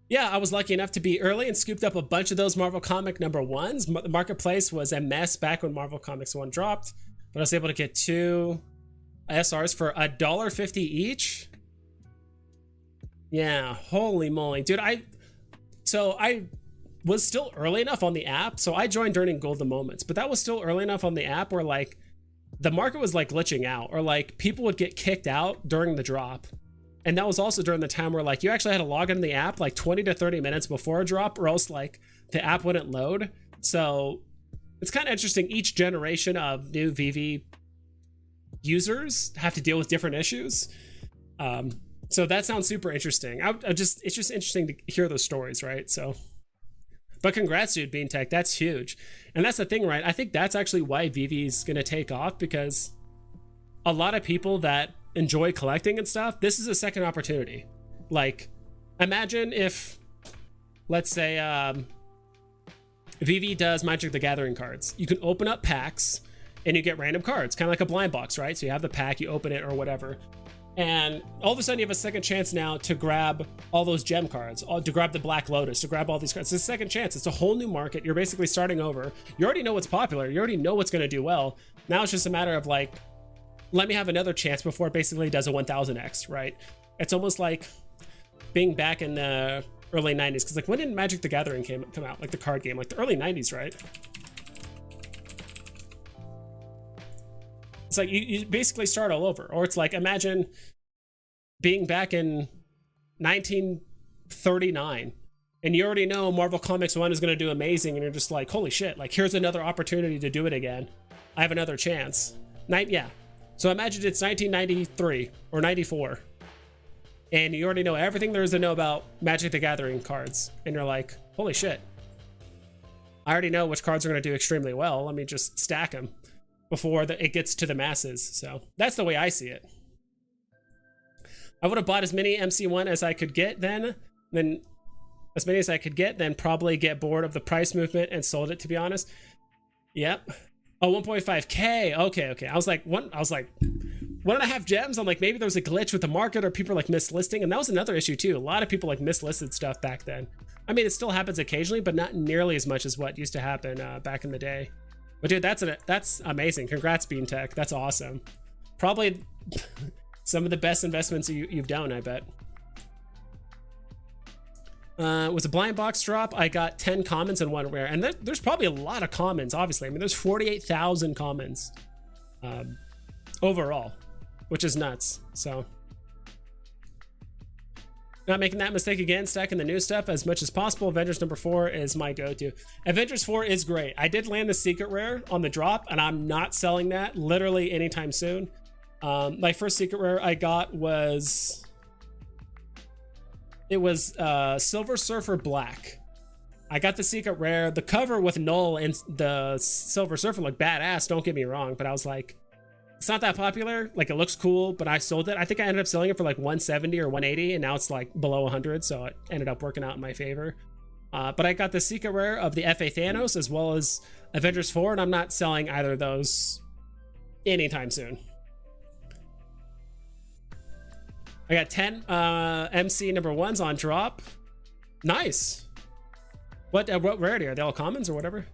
Yeah, I was lucky enough to be early and scooped up a bunch of those Marvel Comic #1s. The marketplace was a mess back when Marvel Comics 1 dropped, but I was able to get 2, SRs for $1.50 each. Yeah, holy moly, dude. I was still early enough on the app, so I joined during golden moments, but that was still early enough on the app where like the market was like glitching out, or like people would get kicked out during the drop. And that was also during the time where like you actually had to log into the app like 20 to 30 minutes before a drop, or else like the app wouldn't load. So it's kind of interesting. Each generation of new Veve users have to deal with different issues. So that sounds super interesting. It's just interesting to hear those stories, right? So, but congrats, dude, Bean Tech. That's huge. And that's the thing, right? I think that's actually why Veve is going to take off, because a lot of people that enjoy collecting and stuff, this is a second opportunity. Like, imagine if, let's say, Veve does Magic the Gathering cards. You can open up packs and you get random cards, kind of like a blind box, right? So you have the pack, you open it or whatever. And all of a sudden you have a second chance now to grab all those gem cards, to grab the Black Lotus, to grab all these cards. It's a second chance. It's a whole new market. You're basically starting over. You already know what's popular. You already know what's going to do well. Now it's just a matter of like, let me have another chance before it basically does a 1000x, right? It's almost like being back in the early 90s. Because like, when did Magic the Gathering come out? Like the card game, like the early 90s, right? It's like you basically start all over. Or it's like, imagine being back in 1939 and you already know Marvel Comics 1 is going to do amazing, and you're just like, holy shit, like here's another opportunity to do it again. I have another chance. Yeah. So imagine it's 1993 or 94 and you already know everything there is to know about Magic the Gathering cards, and you're like, holy shit, I already know which cards are going to do extremely well. Let me just stack them before it gets to the masses. So that's the way I see it. I would have bought as many MC1 as I could get then as many as I could get, then probably get bored of the price movement and sold it, to be honest. Yep. Oh, 1.5K. Okay. I was like 1.5 gems. I'm like, maybe there was a glitch with the market, or people are like mislisting. And that was another issue too. A lot of people like mislisted stuff back then. I mean, it still happens occasionally, but not nearly as much as what used to happen back in the day. But dude, that's amazing. Congrats, Bean Tech. That's awesome. Probably some of the best investments you've done, I bet. Was a blind box drop. I got 10 commons and 1 rare, and there's probably a lot of commons, obviously. I mean, there's 48,000 commons overall, which is nuts. So not making that mistake again, stacking the new stuff as much as possible. Avengers number 4 is my go-to. Avengers 4 is great. I did land the secret rare on the drop, and I'm not selling that literally anytime soon. My first secret rare I got was, it was Silver Surfer Black. I got the secret rare. The cover with Null and the Silver Surfer looked badass, don't get me wrong, but I was like, it's not that popular. Like, it looks cool, but I sold it. I think I ended up selling it for like 170 or 180, and now it's like below 100, so it ended up working out in my favor. But I got the secret rare of the FA Thanos as well as Avengers 4, and I'm not selling either of those anytime soon. I got 10 MC number 1s on drop. Nice. What rarity? Are they all commons or whatever?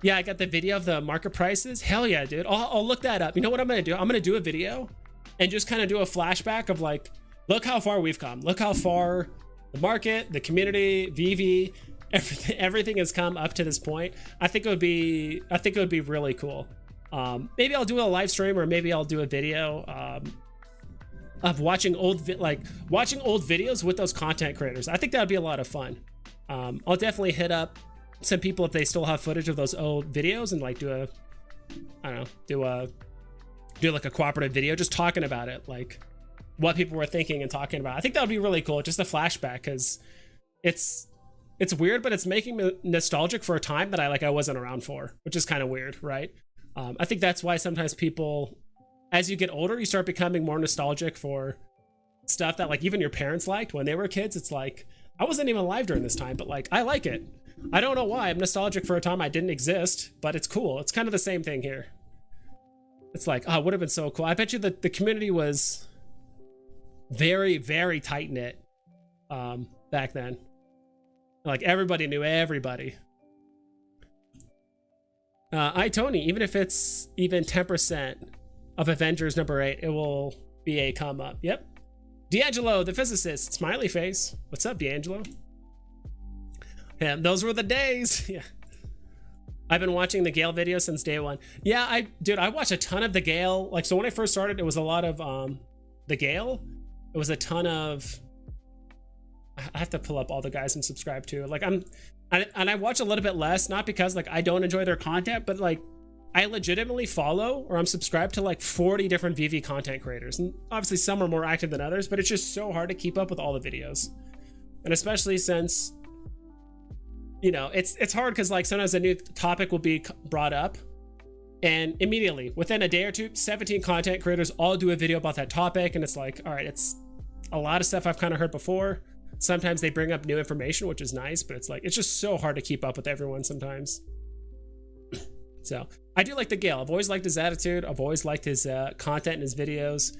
Yeah, I got the video of the market prices. Hell yeah, dude. I'll look that up. You know what I'm going to do? I'm going to do a video and just kind of do a flashback of like, look how far we've come. Look how far the market, the community, Veve, everything has come up to this point. I think it would be really cool. Maybe I'll do a live stream, or maybe I'll do a video of watching old videos with those content creators. I think that would be a lot of fun. I'll definitely hit up some people if they still have footage of those old videos and like do like a cooperative video just talking about it, like what people were thinking and talking about. I think that would be really cool, just a flashback, because it's weird, but it's making me nostalgic for a time that I wasn't around for, which is kind of weird, right? I think that's why sometimes people, as you get older, you start becoming more nostalgic for stuff that like even your parents liked when they were kids. It's like, I wasn't even alive during this time, but like, I like it. I don't know why. I'm nostalgic for a time I didn't exist, but it's cool. It's kind of the same thing here. It's like, oh, it would have been so cool. I bet you that the community was very, very tight knit back then. Like, everybody knew everybody. Tony, even if it's even 10%, of Avengers #8, it will be a come up. Yep. D'Angelo, the physicist, smiley face. What's up, D'Angelo? Yeah, those were the days. Yeah. I've been watching the Gale video since day one. Yeah, dude, I watched a ton of the Gale. Like, so when I first started, it was a lot of the Gale. It was a ton of, I have to pull up all the guys I'm subscribed to. Like, I watch a little bit less, not because like I don't enjoy their content, but like I legitimately follow or I'm subscribed to like 40 different VV content creators. And obviously some are more active than others, but it's just so hard to keep up with all the videos. And especially since, you know, it's hard because like sometimes a new topic will be brought up and immediately within a day or two, 17 content creators all do a video about that topic. And it's like, all right, it's a lot of stuff I've kind of heard before. Sometimes they bring up new information, which is nice, but it's like, it's just so hard to keep up with everyone sometimes. So I do like the Gale. I've always liked his attitude. I've always liked his content and his videos.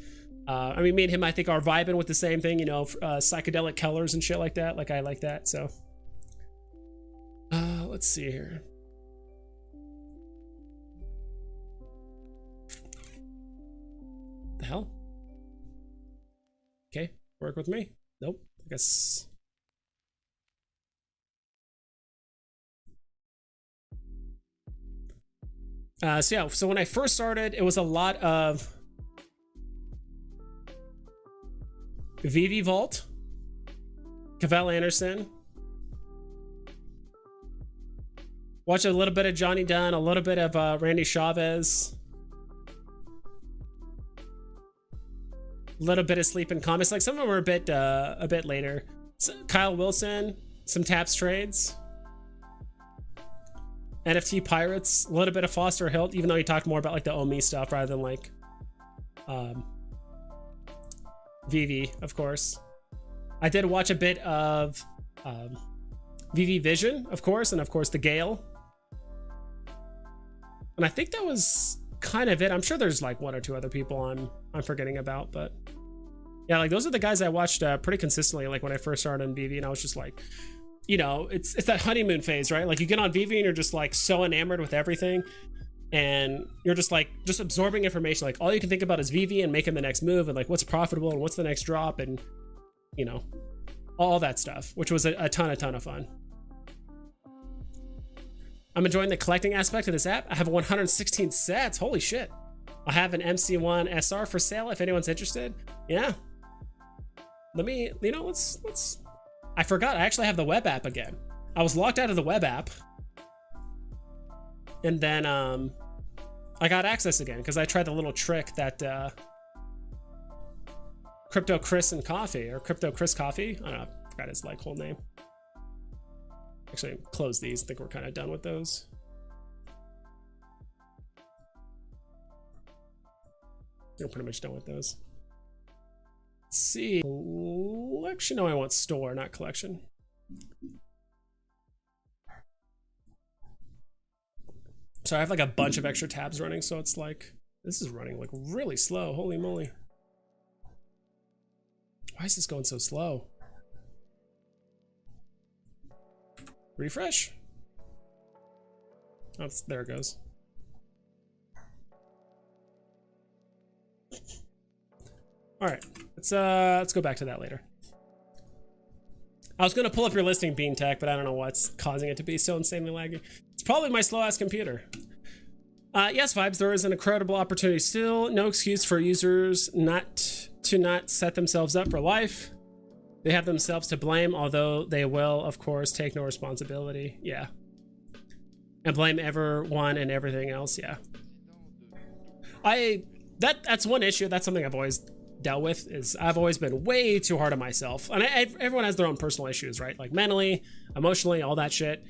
I mean, me and him, I think, are vibing with the same thing, you know, psychedelic colors and shit like that. Like, I like that. So let's see here. The hell? Okay, work with me. Nope, I guess. So yeah, so when I first started, it was a lot of Veve Vault, Cavell Anderson. Watch a little bit of Johnny Dunn, a little bit of Randy Chavez. A little bit of Sleeping Comics. Like some of them were a bit later. So Kyle Wilson, some Taps Trades. NFT Pirates, a little bit of Foster Hilt, even though he talked more about like the OMI stuff rather than like Veve, of course. I did watch a bit of Veve Vision, of course, and of course the Gale. And I think that was kind of it. I'm sure there's like one or two other people I'm forgetting about, but yeah, like those are the guys I watched pretty consistently. Like when I first started on Veve, and I was just like, you know, it's that honeymoon phase, right? Like you get on Veve and you're just like so enamored with everything, and you're just like absorbing information. Like all you can think about is Veve and making the next move and like what's profitable and what's the next drop and you know all that stuff, which was a ton of fun. I'm enjoying the collecting aspect of this app. I have 116 sets. Holy shit! I have an MC1 SR for sale if anyone's interested. Yeah. Let me, you know, let's. I forgot, I actually have the web app again. I was locked out of the web app. And then I got access again because I tried the little trick that Crypto Chris and Coffee, or Crypto Chris Coffee. I don't know, I forgot his like whole name. Actually, close these. I think we're kind of done with those. We're pretty much done with those. Let's see. Collection. No, I want store, not collection. So I have like a bunch of extra tabs running, so it's like this is running like really slow. Holy moly. Why is this going so slow? Refresh. Oh, there it goes. All right, let's go back to that later. I was gonna pull up your listing, Bean Tech, but I don't know what's causing it to be so insanely laggy. It's probably my slow ass computer. Yes, Vibes, there is an incredible opportunity still. No excuse for users not set themselves up for life. They have themselves to blame, although they will, of course, take no responsibility. Yeah. And blame everyone and everything else. Yeah. That's one issue. That's something I've always dealt with, is I've always been way too hard on myself. And everyone has their own personal issues, right? Like mentally, emotionally, all that shit.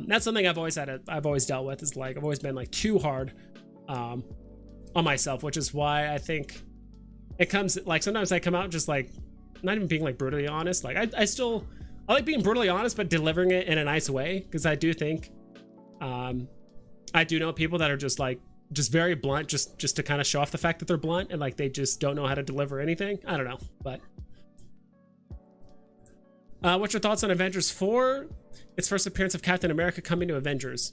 That's something I've always dealt with, is like I've always been like too hard on myself, which is why I think it comes like sometimes I come out just like not even being like brutally honest. Like I like being brutally honest, but delivering it in a nice way, because I do think I do know people that are just very blunt, just to kind of show off the fact that they're blunt, and like they just don't know how to deliver anything. I don't know, but what's your thoughts on Avengers 4? Its first appearance of Captain America coming to Avengers.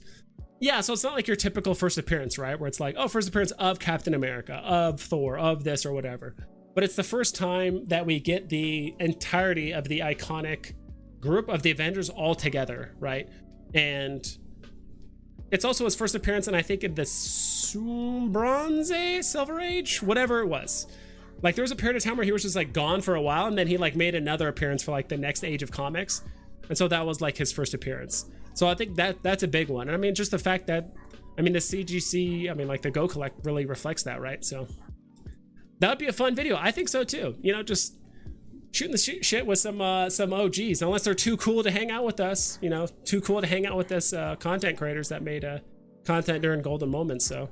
Yeah, so it's not like your typical first appearance, right? Where it's like, oh, first appearance of Captain America, of Thor, of this or whatever. But it's the first time that we get the entirety of the iconic group of the Avengers all together, right? And it's also his first appearance, and I think in the Bronze Age, Silver Age, whatever it was. Like there was a period of time where he was just like gone for a while, and then he like made another appearance for like the next age of comics. And so that was like his first appearance. So I think that's a big one. And I mean, just the fact that, I mean, the CGC, I mean, like the Go Collect really reflects that, right? So that would be a fun video. I think so too. You know, just shooting the shit with some OGs, unless they're too cool to hang out with us, you know, too cool to hang out with us content creators that made content during golden moments. So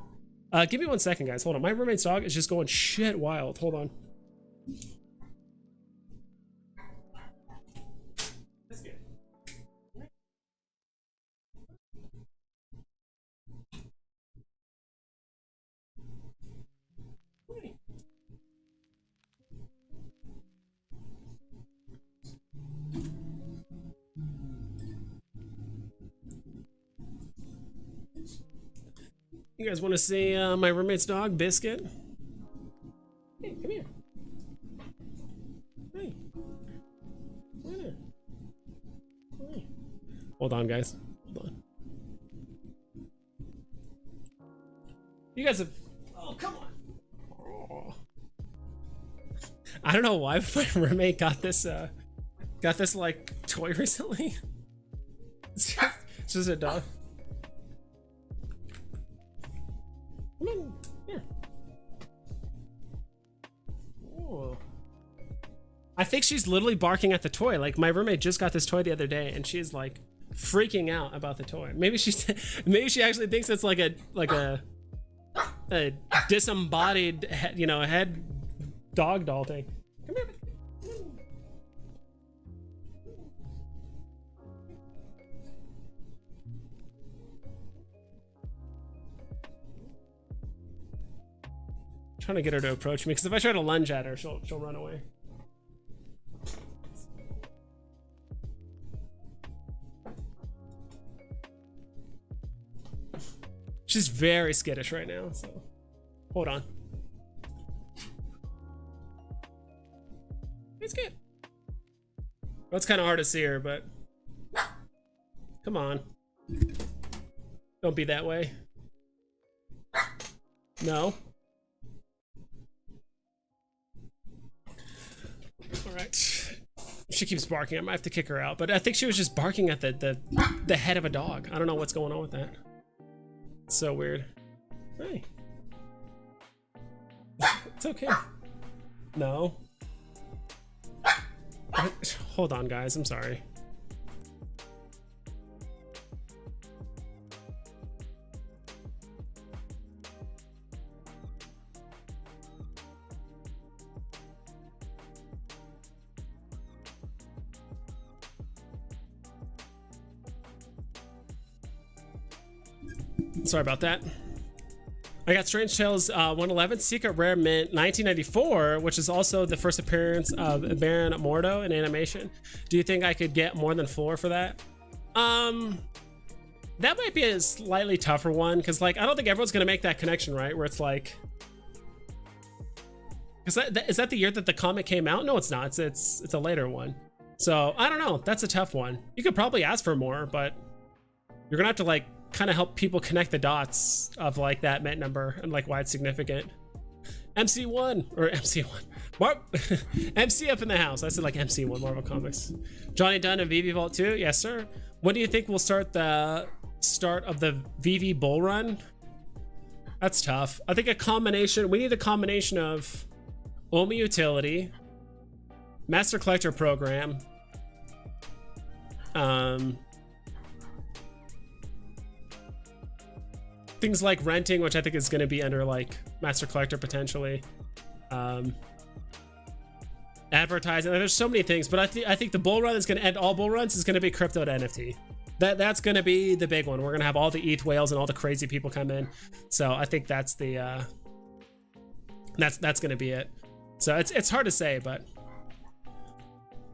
give me 1 second, guys. Hold on. My roommate's dog is just going shit wild. Hold on. You guys want to see my roommate's dog, Biscuit? Hey, come here. Hey. Come here. Hey. Hold on, guys. Hold on. You guys have... Oh, come on. Oh. I don't know why my roommate got this like toy recently. It's just a dog. Come in. Here. Oh. I think she's literally barking at the toy. Like my roommate just got this toy the other day, and she's like freaking out about the toy. Maybe she actually thinks it's like a disembodied head dog doll thing. Come here. Trying to get her to approach me, because if I try to lunge at her, she'll run away. She's very skittish right now, so hold on. It's good. Well, it's kind of hard to see her, but come on. Don't be that way. No. All right. She keeps barking. I might have to kick her out, but I think she was just barking at the head of a dog. I don't know what's going on with that. It's so weird. Hey. It's okay. No. Hold on, guys. I'm sorry. Sorry about that. I got Strange Tales 111 Secret Rare Mint 1994, which is also the first appearance of Baron Mordo in animation. Do you think I could get more than 4 for that? That might be a slightly tougher one, because like I don't think everyone's gonna make that connection, right? Where it's like, is that the year that the comic came out? No, it's not. It's a later one. So I don't know. That's a tough one. You could probably ask for more, but you're gonna have to like kind of help people connect the dots of like that mint number and like why it's significant. MC1 or MC1 MC up in the house. I said like MC1 Marvel Comics. Johnny Dunn and Veve Vault 2. Yes, sir. When do you think we'll start the start of the Veve bull run? That's tough. I think we need a combination of OMI utility, Master Collector program, things like renting, which I think is going to be under like Master Collector potentially, advertising. There's so many things, but I think the bull run is going to end all bull runs is going to be crypto to NFT. That's going to be the big one. We're going to have all the ETH whales and all the crazy people come in. So I think that's the that's going to be it. So it's hard to say, but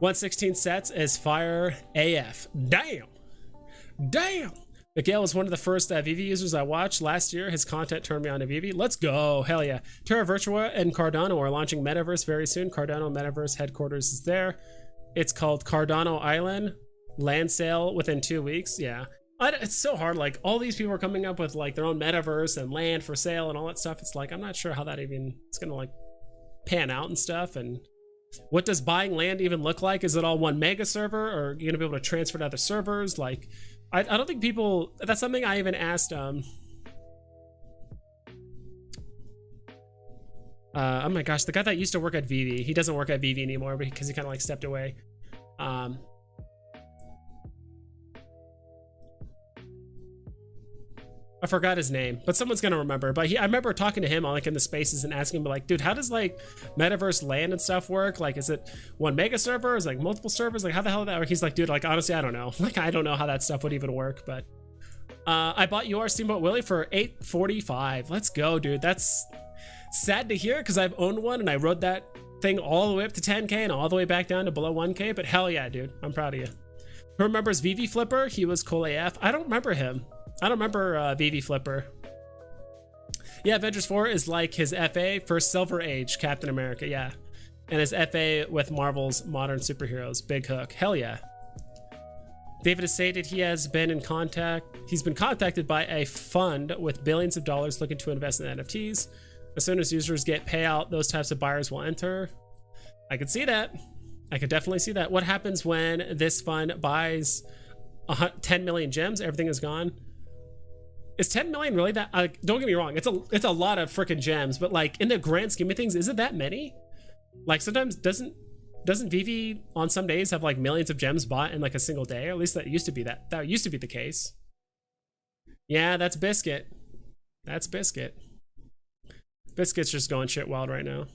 116 sets is fire AF. Damn. Miguel was one of the first Veve users I watched last year. His content turned me on to Veve. Let's go. Hell yeah. Terra Virtua and Cardano are launching Metaverse very soon. Cardano Metaverse headquarters is there. It's called Cardano Island. Land sale within 2 weeks. Yeah. It's so hard. Like, all these people are coming up with like their own metaverse and land for sale and all that stuff. It's like, I'm not sure how that even is going to like pan out and stuff. And what does buying land even look like? Is it all one mega server, or are you going to be able to transfer to other servers? Like, I don't think people, that's something I even asked, oh my gosh, the guy that used to work at Veve, he doesn't work at Veve anymore because he kind of like stepped away. I forgot his name, but someone's gonna remember. But I remember talking to him on like in the spaces and asking him like, dude, how does like metaverse land and stuff work? Like, is it one mega server? Is it like multiple servers? Like, how the hell did that work? He's like, dude, like honestly, I don't know. Like, I don't know how that stuff would even work. But I bought your Steamboat Willie for $8.45. Let's go, dude. That's sad to hear because I've owned one and I rode that thing all the way up to 10K and all the way back down to below 1K. But hell yeah, dude, I'm proud of you. Who remembers Veve Flipper? He was cool AF. I don't remember him. I don't remember Veve Flipper. Yeah, Avengers 4 is like his FA for Silver Age Captain America, yeah. And his FA with Marvel's modern superheroes. Big hook. Hell yeah. David has stated he's been contacted by a fund with billions of dollars looking to invest in NFTs. As soon as users get payout, those types of buyers will enter. I could see that. I could definitely see that. What happens when this fund buys 10 million gems? Everything is gone. Is 10 million really that? Don't get me wrong, it's a lot of freaking gems, but like in the grand scheme of things, is it that many? Like sometimes doesn't Veve on some days have like millions of gems bought in like a single day? Or at least that used to be that used to be the case. Yeah, that's Biscuit. That's Biscuit. Biscuit's just going shit wild right now.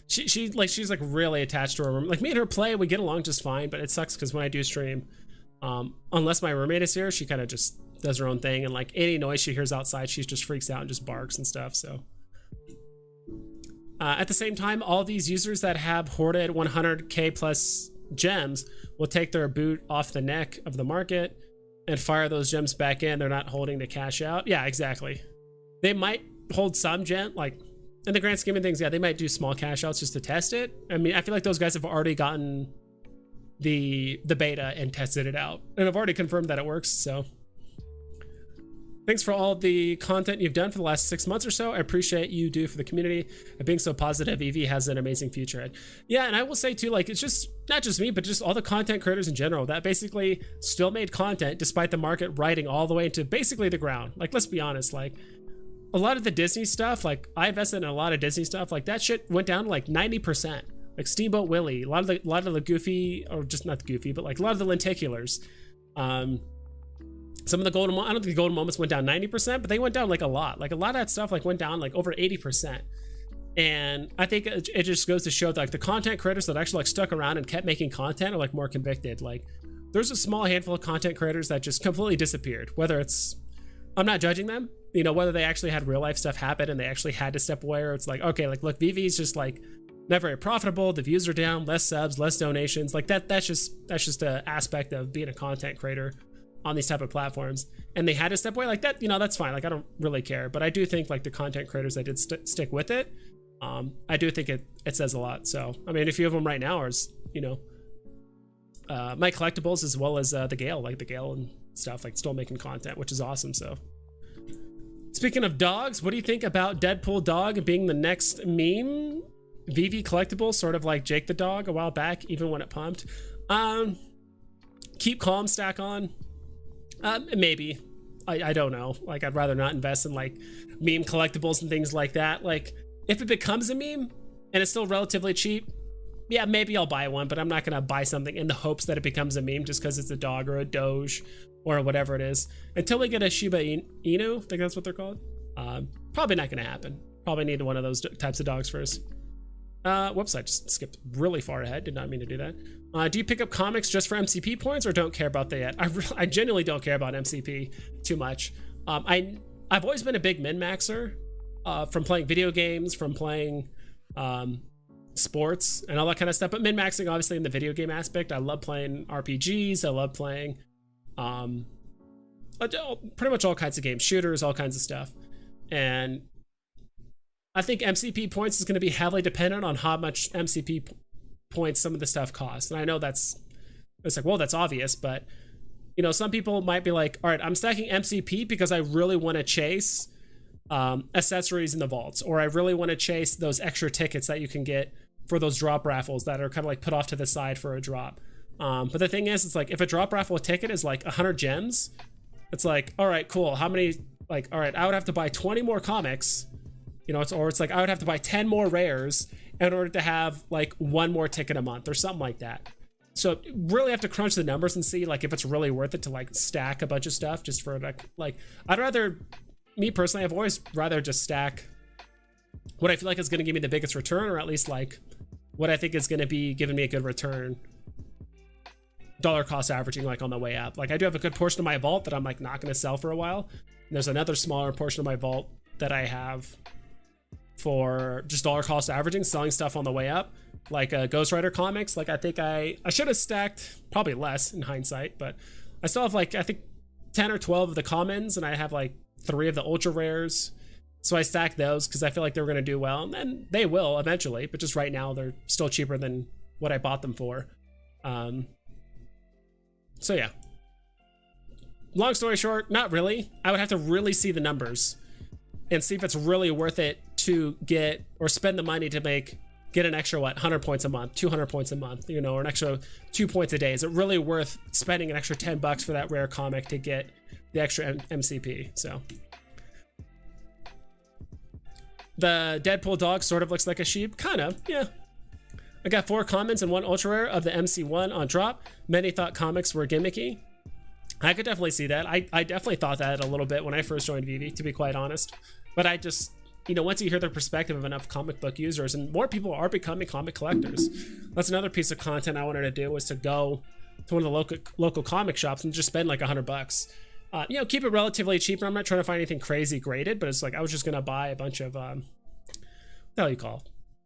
She's like really attached to her room. Like me and her play, we get along just fine, but it sucks because when I do stream, unless my roommate is here, she kind of just does her own thing, and like any noise she hears outside, she just freaks out and just barks and stuff. So at the same time, all these users that have hoarded 100k plus gems will take their boot off the neck of the market and fire those gems back in. They're not holding to cash out. Yeah, exactly. They might hold some gem, like in the grand scheme of things, yeah, they might do small cash outs just to test it. I mean, I feel like those guys have already gotten the beta and tested it out and have already confirmed that it works. So thanks for all the content you've done for the last 6 months or so. I appreciate you do for the community and being so positive. Veve has an amazing future ahead. Yeah, and I will say too, like, it's just not just me, but just all the content creators in general that basically still made content despite the market riding all the way into basically the ground. Like, let's be honest, like a lot of the Disney stuff, like I invested in a lot of Disney stuff, like that shit went down to like 90%. Like Steamboat Willie, a lot of the goofy, or just not goofy, but like a lot of the lenticulars. Some of the golden, I don't think the golden moments went down 90%, but they went down like a lot. Like a lot of that stuff like went down like over 80%. And I think it just goes to show that like the content creators that actually like stuck around and kept making content are like more convicted. Like there's a small handful of content creators that just completely disappeared. Whether it's, I'm not judging them, you know, whether they actually had real life stuff happen and they actually had to step away, or it's like, okay, like look, Veve's just like not very profitable, the views are down, less subs, less donations, like that's just an aspect of being a content creator on these type of platforms, and they had to step away like that, you know, that's fine. Like I don't really care, but I do think like the content creators that did stick with it, I do think it says a lot. So I mean, a few of them right now are, you know, my collectibles, as well as the Gale, like the Gale and stuff, like still making content, which is awesome. So speaking of dogs, what do you think about Deadpool dog being the next meme Veve collectible, sort of like Jake the dog a while back, even when it pumped? Keep calm, stack on. Maybe. I don't know. Like I'd rather not invest in like meme collectibles and things like that. Like if it becomes a meme and it's still relatively cheap, yeah, maybe I'll buy one, but I'm not gonna buy something in the hopes that it becomes a meme just because it's a dog or a Doge or whatever it is. Until we get a Shiba Inu, I think that's what they're called. Probably not gonna happen. Probably need one of those types of dogs first. Whoops, I just skipped really far ahead. Did not mean to do that. Do you pick up comics just for MCP points or don't care about that yet? I genuinely don't care about MCP too much. I've always been a big min-maxer from playing video games, from playing sports and all that kind of stuff. But min-maxing obviously in the video game aspect. I love playing RPGs. I love playing pretty much all kinds of games, shooters, all kinds of stuff. And I think MCP points is going to be heavily dependent on how much MCP points some of the stuff costs. And I know it's like, well, that's obvious, but you know, some people might be like, all right, I'm stacking MCP because I really want to chase accessories in the vaults, or I really want to chase those extra tickets that you can get for those drop raffles that are kind of like put off to the side for a drop. But the thing is, it's like if a drop raffle ticket is like 100 gems, it's like, all right, cool. How many, like, all right, I would have to buy 20 more comics, you know, it's like I would have to buy 10 more rares in order to have like one more ticket a month or something like that. So really have to crunch the numbers and see like if it's really worth it to like stack a bunch of stuff just for like I'd rather, me personally, I've always rather just stack what I feel like is going to give me the biggest return, or at least like what I think is going to be giving me a good return, dollar cost averaging like on the way up. Like I do have a good portion of my vault that I'm like not going to sell for a while. And there's another smaller portion of my vault that I have for just dollar cost averaging, selling stuff on the way up, like Ghost Rider comics. Like I think I should have stacked probably less in hindsight, but I still have like I think 10 or 12 of the commons, and I have like 3 of the ultra rares. So I stacked those because I feel like they were going to do well, and then they will eventually, but just right now they're still cheaper than what I bought them for. So yeah, long story short, not really. I would have to really see the numbers and see if it's really worth it to get or spend the money to get an extra 100 points a month, 200 points a month, you know, or an extra 2 points a day. Is it really worth spending an extra $10 for that rare comic to get the extra MCP? So the Deadpool dog sort of looks like a sheep, kind of, yeah. I got 4 commons and 1 ultra rare of the MC1 on drop. Many thought comics were gimmicky. I could definitely see that. I definitely thought that a little bit when I first joined Veve, to be quite honest. But I just, you know, once you hear the perspective of enough comic book users, and more people are becoming comic collectors. That's another piece of content I wanted to do, was to go to one of the local comic shops and just spend like $100. You know, keep it relatively cheap. I'm not trying to find anything crazy graded, but it's like I was just gonna buy a bunch of what the hell you call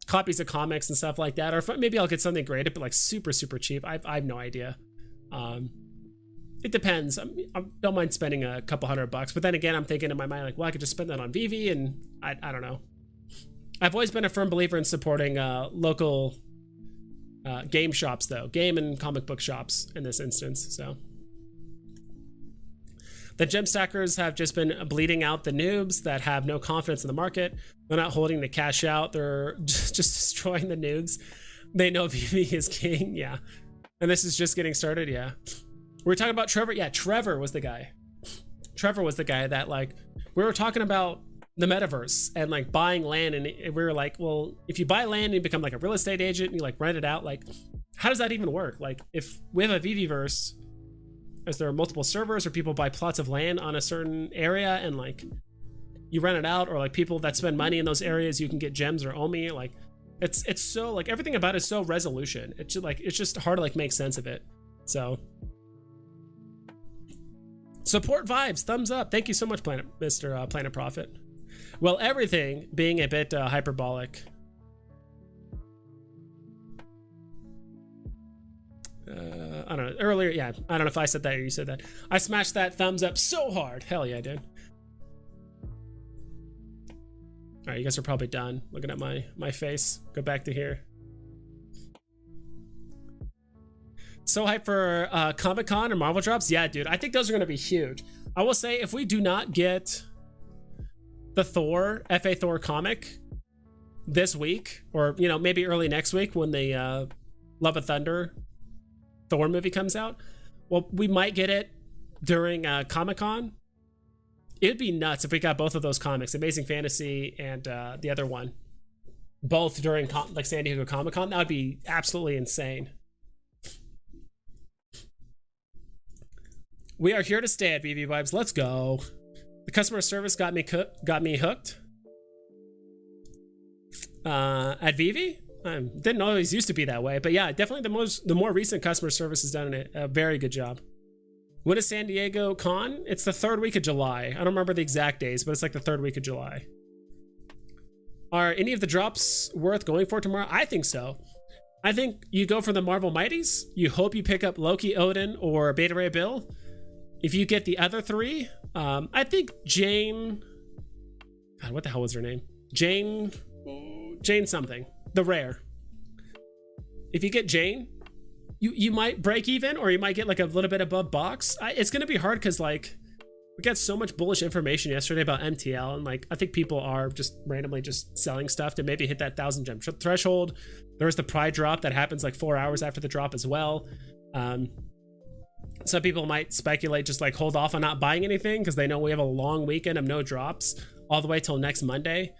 copies of comics and stuff like that, or maybe I'll get something graded, but like super cheap. I have no idea. It depends. I don't mind spending a couple $100, but then again, I'm thinking in my mind like, well, I could just spend that on Veve, and I don't know. I've always been a firm believer in supporting local game shops, though, game and comic book shops in this instance. So the gem stackers have just been bleeding out the noobs that have no confidence in the market. They're not holding the cash out. They're just destroying the noobs. They know Veve is king. Yeah. And this is just getting started. Yeah. We were talking about Trevor. Yeah, Trevor was the guy. Trevor was the guy that, like, we were talking about the metaverse and like buying land, and we were like, well, if you buy land and you become like a real estate agent and you like rent it out, like how does that even work? Like if we have a Veveverse, is there multiple servers, or people buy plots of land on a certain area and like you rent it out, or like people that spend money in those areas, you can get gems or OMI? Like it's so, like, everything about it is so resolution. It's just like, it's just hard to like make sense of it. So support vibes, thumbs up. Thank you so much, Mr. Planet Prophet. Well, everything being a bit hyperbolic. I don't know, earlier, yeah, I don't know if I said that or you said that. I smashed that thumbs up so hard. Hell yeah, I did. All right, you guys are probably done looking at my face. Go back to here. So hyped for Comic-Con or Marvel drops? Yeah, dude, I think those are going to be huge. I will say, if we do not get the Thor, FA Thor comic this week, or, you know, maybe early next week when the Love of Thunder Thor movie comes out, well, we might get it during Comic-Con. It'd be nuts if we got both of those comics, Amazing Fantasy and the other one, both during like San Diego Comic-Con. That would be absolutely insane. We are here to stay at Veve Vibes. Let's go. The customer service got me hooked. At Veve? Didn't always used to be that way, but yeah, definitely the more recent customer service has done a very good job. When is San Diego Con? It's the 3rd week of July. I don't remember the exact days, but it's like the 3rd week of July. Are any of the drops worth going for tomorrow? I think so. I think you go for the Marvel Mighties. You hope you pick up Loki, Odin, or Beta Ray Bill. If you get the other 3, I think Jane, God, what the hell was her name? Jane something, the rare. If you get Jane, you might break even, or you might get like a little bit above box. It's gonna be hard because like we got so much bullish information yesterday about MTL, and like I think people are just randomly just selling stuff to maybe hit that 1,000 gem threshold. There's the pride drop that happens like 4 hours after the drop as well. Some people might speculate just like hold off on not buying anything because they know we have a long weekend of no drops all the way till next Monday.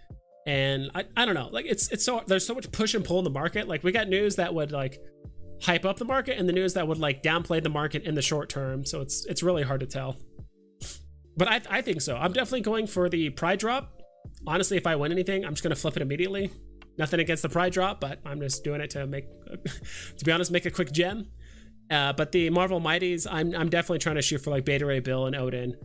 And I don't know, like it's so, there's so much push and pull in the market. Like we got news that would like hype up the market and the news that would like downplay the market in the short term. So it's really hard to tell. But I think so. I'm definitely going for the pride drop. Honestly, if I win anything, I'm just gonna flip it immediately. Nothing against the pride drop, but I'm just doing it to make, to be honest, make a quick gem. But the Marvel Mighties, I'm definitely trying to shoot for like Beta Ray Bill and Odin.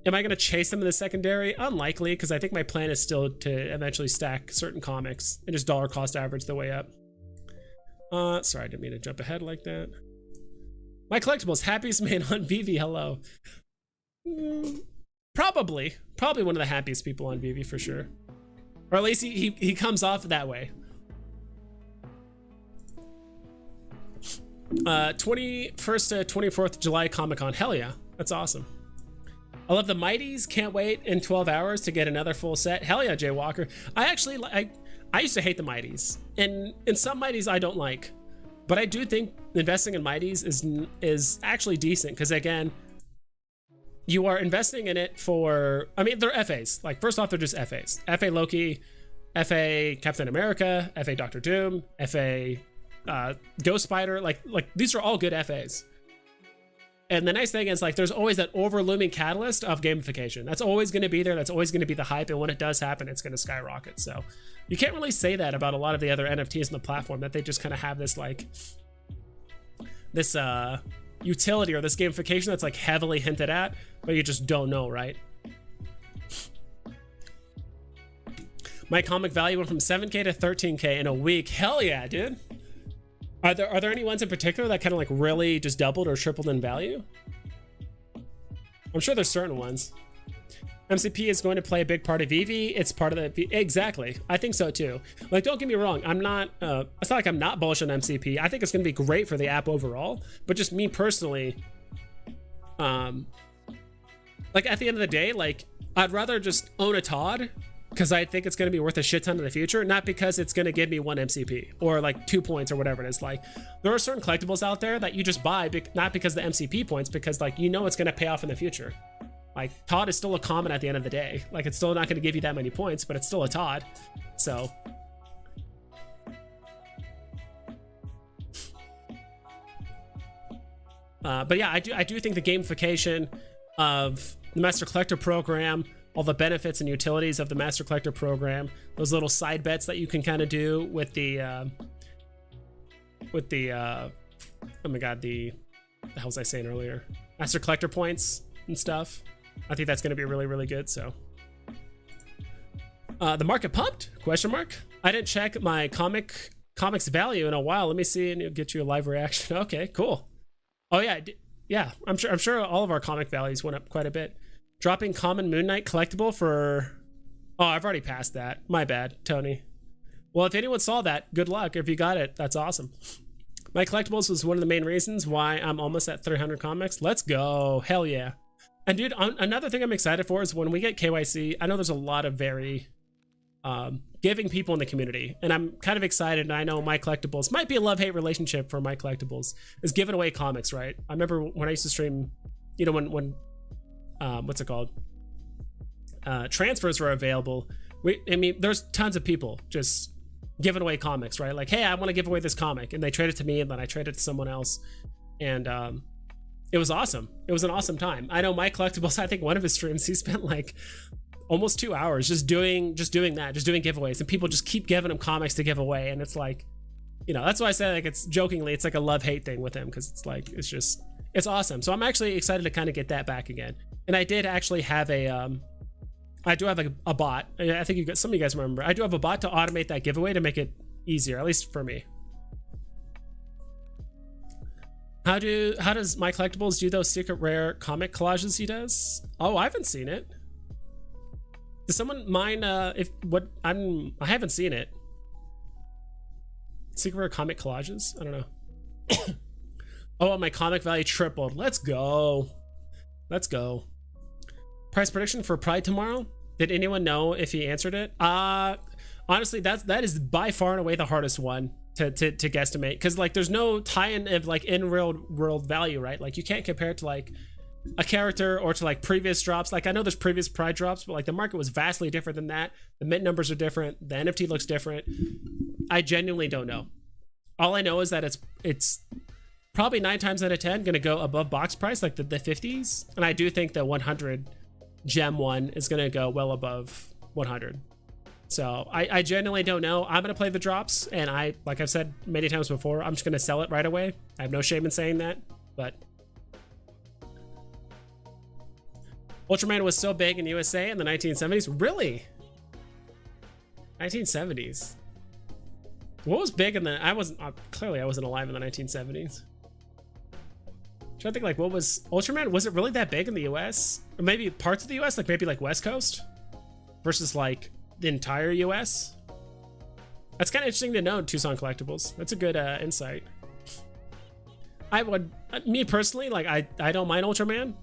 Am I going to chase them in the secondary? Unlikely, because I think my plan is still to eventually stack certain comics and just dollar cost average the way up. Sorry, I didn't mean to jump ahead like that. My collectibles, happiest man on Veve, hello. Probably one of the happiest people on Veve for sure. Or at least he comes off that way. 21st to 24th July Comic-Con, hell yeah, that's awesome. I love the Mighties, can't wait in 12 hours to get another full set. Hell yeah, Jay Walker. I used to hate the Mighties, and in some Mighties I don't like, but I do think investing in Mighties is actually decent, because again, you are investing in it for, I mean, they're FAs. Like, first off, they're just FAs. FA Loki, FA Captain America, FA Doctor Doom, FA Ghost Spider, like these are all good FAs. And the nice thing is, like, there's always that overlooming catalyst of gamification. That's always going to be there. That's always going to be the hype. And when it does happen, it's going to skyrocket. So you can't really say that about a lot of the other NFTs on the platform, that they just kind of have this, like, this utility or this gamification that's like heavily hinted at, but you just don't know, right? My comic value went from 7K to 13K in a week. Hell yeah, dude. Are there any ones in particular that kind of like really just doubled or tripled in value? I'm sure there's certain ones. MCP is going to play a big part of Veve. It's part of the, exactly. I think so too. Like, don't get me wrong. I'm not, it's not like I'm not bullish on MCP. I think it's going to be great for the app overall, but just me personally, like at the end of the day, like I'd rather just own a Todd, because I think it's going to be worth a shit ton in the future, not because it's going to give me 1 MCP or like 2 points or whatever it is. Like, there are certain collectibles out there that you just buy, not because the MCP points, because like, you know, it's going to pay off in the future. Like, Todd is still a common at the end of the day. Like, it's still not going to give you that many points, but it's still a Todd. So but yeah, I do think the gamification of the Master Collector program, all the benefits and utilities of the Master Collector program, those little side bets that you can kind of do with the oh my god, the hell was I saying earlier? Master Collector points and stuff. I think that's going to be really, really good. So the market pumped? Question mark. I didn't check my comics value in a while. Let me see, and it'll get you a live reaction. Okay, cool. Oh yeah, yeah. I'm sure all of our comic values went up quite a bit. Dropping common Moon Knight collectible for... Oh, I've already passed that. My bad, Tony. Well, if anyone saw that, good luck. If you got it, that's awesome. My collectibles was one of the main reasons why I'm almost at 300 comics. Let's go. Hell yeah. And dude, another thing I'm excited for is when we get KYC, I know there's a lot of very giving people in the community. And I'm kind of excited, and I know my collectibles might be a love-hate relationship for my collectibles, is giving away comics, right? I remember when I used to stream, you know, when what's it called? Transfers were available. I mean, there's tons of people just giving away comics, right? Like, hey, I want to give away this comic, and they trade it to me, and then I trade it to someone else, and it was awesome. It was an awesome time. I know my collectibles, I think one of his streams, he spent like almost 2 hours just doing giveaways, and people just keep giving him comics to give away, and it's like, you know, that's why I say, like, it's jokingly, it's like a love-hate thing with him, because it's like, it's awesome. So I'm actually excited to kind of get that back again. And I did actually have I do have a bot. I think some of you guys remember. I do have a bot to automate that giveaway to make it easier, at least for me. How does My Collectibles do those secret rare comic collages he does? Oh, I haven't seen it. Does someone mind if what I haven't seen it. Secret rare comic collages? I don't know. Oh, my comic value tripled. Let's go. Let's go. Price prediction for Pride tomorrow? Did anyone know if he answered it? Honestly, that is by far and away the hardest one to guesstimate, because like there's no tie-in of like in real world value, right? Like you can't compare it to like a character or to like previous drops. Like I know there's previous Pride drops, but like the market was vastly different than that. The mint numbers are different. The NFT looks different. I genuinely don't know. All I know is that it's probably 9 times out of 10 going to go above box price, like the 50s. And I do think the 100 gem one is going to go well above 100. So I genuinely don't know. I'm going to play the drops, and like I've said many times before, I'm just going to sell it right away. I have no shame in saying that, but Ultraman was so big in USA in the 1970s. Really? 1970s. What was big in the, clearly I wasn't alive in the 1970s. I think like what was Ultraman, was it really that big in the US, or maybe parts of the US, like maybe like West Coast versus like the entire US? That's kind of interesting to know. Tucson Collectibles, that's a good insight. I would, me personally, like I don't mind Ultraman,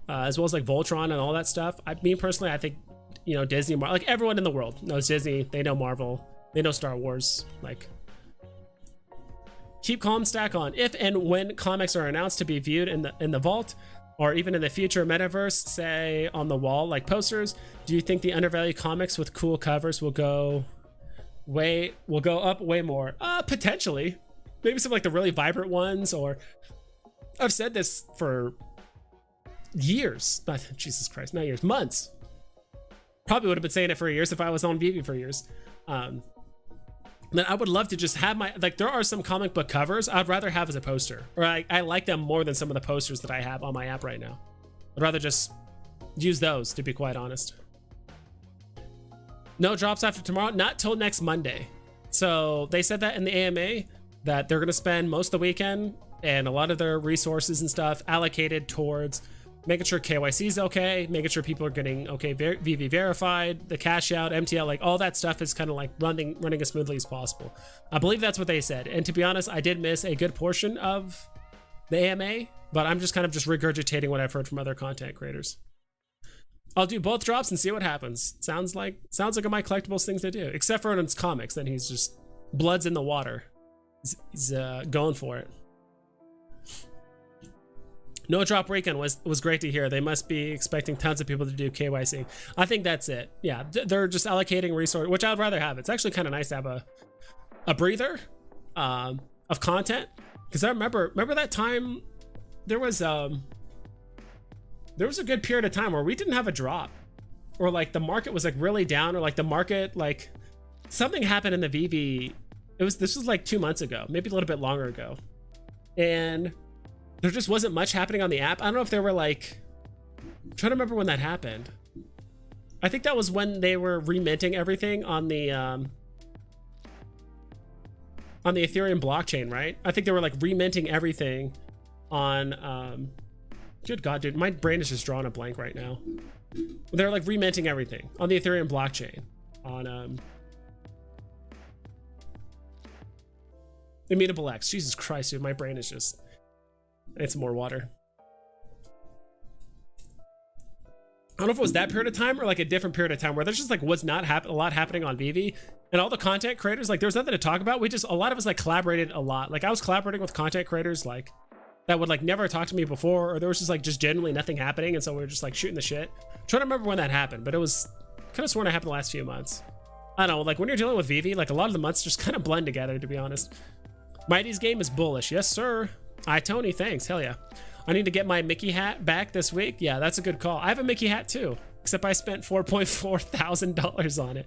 as well as like Voltron and all that stuff. Me personally, I think, you know, Disney, like everyone in the world knows Disney, they know Marvel, they know Star Wars. Like, keep calm, stack on. If and when comics are announced to be viewed in the vault, or even in the future metaverse, say on the wall like posters, do you think the undervalued comics with cool covers will go up way more? Potentially. Maybe some like the really vibrant ones, or I've said this for years. Jesus Christ, not years, months. Probably would have been saying it for years if I was on Veve for years. Then I would love to just have my, like, there are some comic book covers I'd rather have as a poster, or I like them more than some of the posters that I have on my app right now. I'd rather just use those, to be quite honest. No drops after tomorrow, not till next Monday. So they said that in the AMA, that they're going to spend most of the weekend and a lot of their resources and stuff allocated towards making sure KYC is okay, making sure people are getting okay Veve verified, the cash out, MTL, like all that stuff is kind of like running as smoothly as possible. I believe that's what they said. And to be honest, I did miss a good portion of the AMA, but I'm just kind of just regurgitating what I've heard from other content creators. I'll do both drops and see what happens. Sounds like a My Collectibles thing to do, except for in its comics. Then he's just blood's in the water. He's going for it. No drop weekend was great to hear. They must be expecting tons of people to do KYC. I think that's it. Yeah, they're just allocating resources, which I'd rather have. It's actually kind of nice to have a breather of content, because I remember that time there was a good period of time where we didn't have a drop, or like the market was like really down, or like the market, like something happened in the Veve. This was like 2 months ago, maybe a little bit longer ago, and there just wasn't much happening on the app. I don't know if they were like, I'm trying to remember when that happened. I think that was when they were reminting everything on the Ethereum blockchain, right? I think they were like reminting everything on good God, dude, my brain is just drawing a blank right now. They're like reminting everything on the Ethereum blockchain on Immutable X. Jesus Christ, dude, my brain is just, I need some more water. I don't know if it was that period of time or like a different period of time where there's just like was not a lot happening on Veve, and all the content creators, like there was nothing to talk about. A lot of us like collaborated a lot. Like I was collaborating with content creators like that would like never talk to me before, or there was just like just genuinely nothing happening, and so we were just like shooting the shit. I'm trying to remember when that happened, but it was kind of sworn to happen the last few months. I don't know, like when you're dealing with Veve, like a lot of the months just kind of blend together, to be honest. Mighty's game is bullish. Yes, sir. Tony, thanks. Hell yeah. I need to get my Mickey hat back this week. Yeah, that's a good call. I have a Mickey hat too, except I spent $4.4 thousand on it,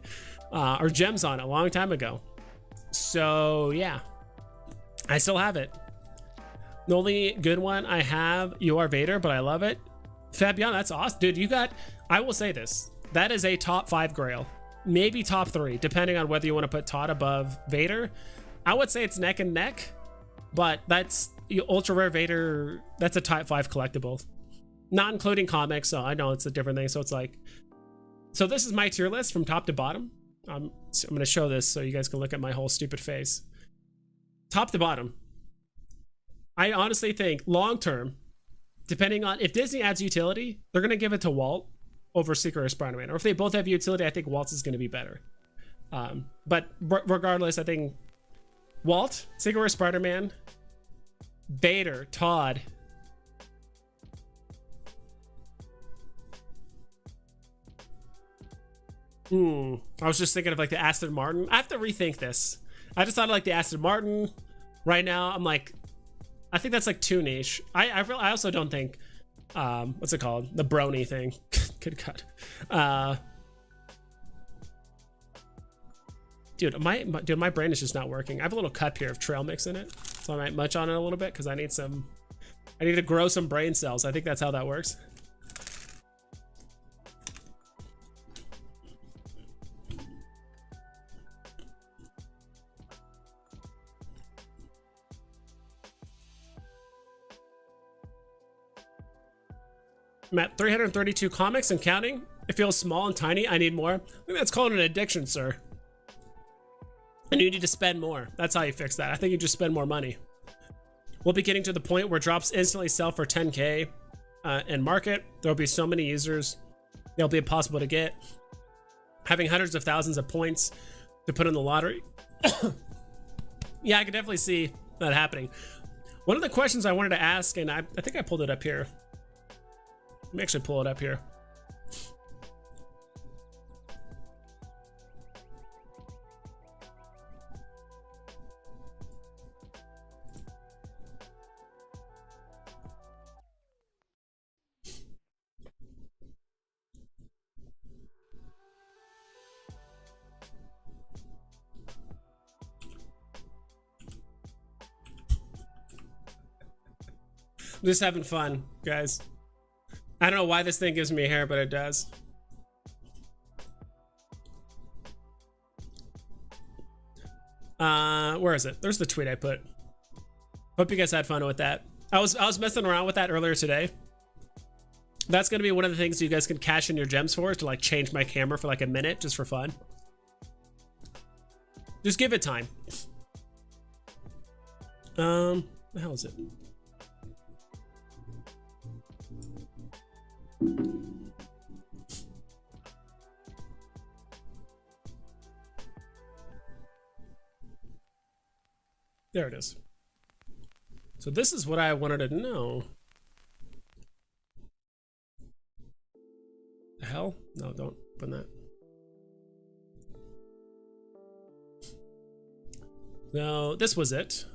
or gems on it a long time ago. So yeah, I still have it. The only good one I have, you are Vader, but I love it. Fabian, that's awesome. Dude, you got, I will say this, that is a top 5 grail, maybe top 3, depending on whether you want to put Todd above Vader. I would say it's neck and neck. but that's ultra rare Vader. That's a type 5 collectible, not including comics. So I know it's a different thing. So it's like, so this is my tier list from top to bottom. I'm going to show this so you guys can look at my whole stupid face. Top to bottom. I honestly think long term, depending on if Disney adds utility, they're going to give it to Walt over Secret or Spider-Man. Or if they both have utility, I think Walt's is going to be better. But regardless, I think Walt, Secret or Spider-Man, Vader, Todd. I was just thinking of like the Aston Martin. I have to rethink this. I just thought of like the Aston Martin. Right now, I'm like, I think that's like too niche. I also don't think, what's it called? The brony thing. Good God. Dude, my brain is just not working. I have a little cup here of trail mix in it, so I might munch on it a little bit because I need to grow some brain cells. I think that's how that works. I'm at 332 comics and counting. It feels small and tiny. I need more. I think that's called an addiction, sir. And you need to spend more. That's how you fix that. I think you just spend more money. We'll be getting to the point where drops instantly sell for 10K and market. There'll be so many users. They'll be impossible to get. Having hundreds of thousands of points to put in the lottery. Yeah, I can definitely see that happening. One of the questions I wanted to ask, and I think I pulled it up here. Let me actually pull it up here. I'm just having fun, guys. I don't know why this thing gives me hair, but it does. Where is it? There's the tweet I put. Hope you guys had fun with that. I was messing around with that earlier today. That's gonna be one of the things you guys can cash in your gems for, is to like change my camera for like a minute just for fun. Just give it time. The hell is it? There it is. So this is what I wanted to know. The hell? No, don't open that. No, this was it.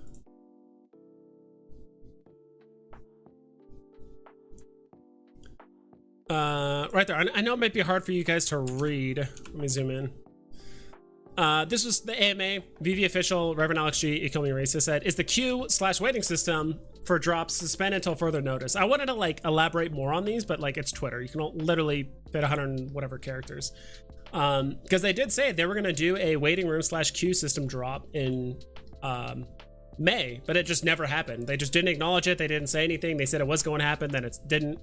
Right there. I know it might be hard for you guys to read. Let me zoom in. This was the AMA, Veve official, Reverend Alex G, ecomi racist said, is the queue/waiting system for drops suspended until further notice. I wanted to like elaborate more on these, but like it's Twitter. You can literally fit 100 whatever characters. Because they did say they were going to do a waiting room/queue system drop in May, but it just never happened. They just didn't acknowledge it. They didn't say anything. They said it was going to happen, then it didn't.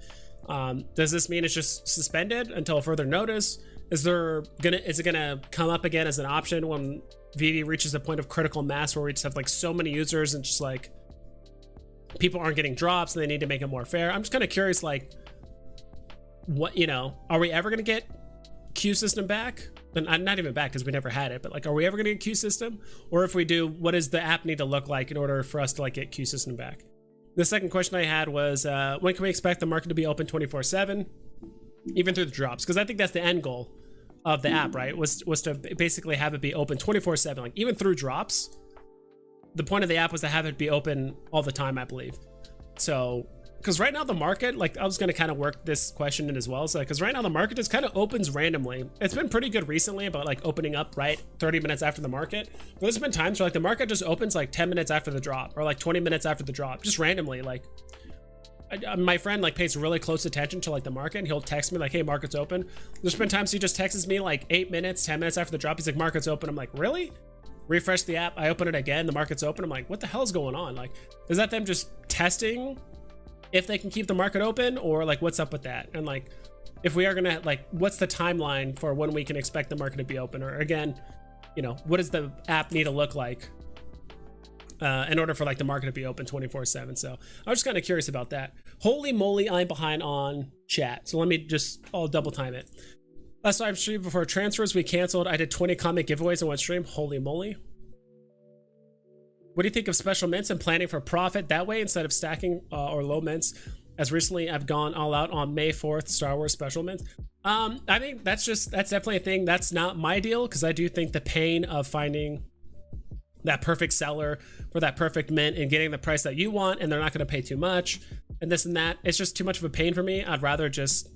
Does this mean it's just suspended until further notice? Is it gonna come up again as an option when Veve reaches a point of critical mass where we just have like so many users and just like people aren't getting drops and they need to make it more fair? I'm just kind of curious, like, what, you know, are we ever gonna get queue system back? And I'm not even back because we never had it, but like, are we ever gonna get queue system? Or if we do, what does the app need to look like in order for us to like get queue system back? The second question I had was, when can we expect the market to be open 24/7, even through the drops? Because I think that's the end goal of the app, right? Was to basically have it be open 24/7, like even through drops. The point of the app was to have it be open all the time, I believe. So, because right now the market, like I was going to kind of work this question in as well. So, because right now the market just kind of opens randomly. It's been pretty good recently about like opening up right 30 minutes after the market. But there's been times where like the market just opens like 10 minutes after the drop or like 20 minutes after the drop, just randomly. Like my friend like pays really close attention to like the market, and he'll text me like, hey, market's open. There's been times he just texts me like 8 minutes, 10 minutes after the drop. He's like, market's open. I'm like, really? refresh the app, I open it again, the market's open. I'm like, what the hell's going on? Like, is that them just testing if they can keep the market open, or like what's up with that? And like, if we are gonna, like, what's the timeline for when we can expect the market to be open? Or again, you know, what does the app need to look like in order for like the market to be open 24/7? So I was just kind of curious about that. Holy moly, I'm behind on chat. So let me just, I'll double time it. Last time stream before transfers, we canceled. I did 20 comic giveaways in one stream. Holy moly. What do you think of special mints and planning for profit that way instead of stacking or low mints? As recently I've gone all out on May 4th Star Wars special mints. I think that's definitely a thing. That's not my deal, because I do think the pain of finding that perfect seller for that perfect mint and getting the price that you want, and they're not going to pay too much and this and that, it's just too much of a pain for me. I'd rather just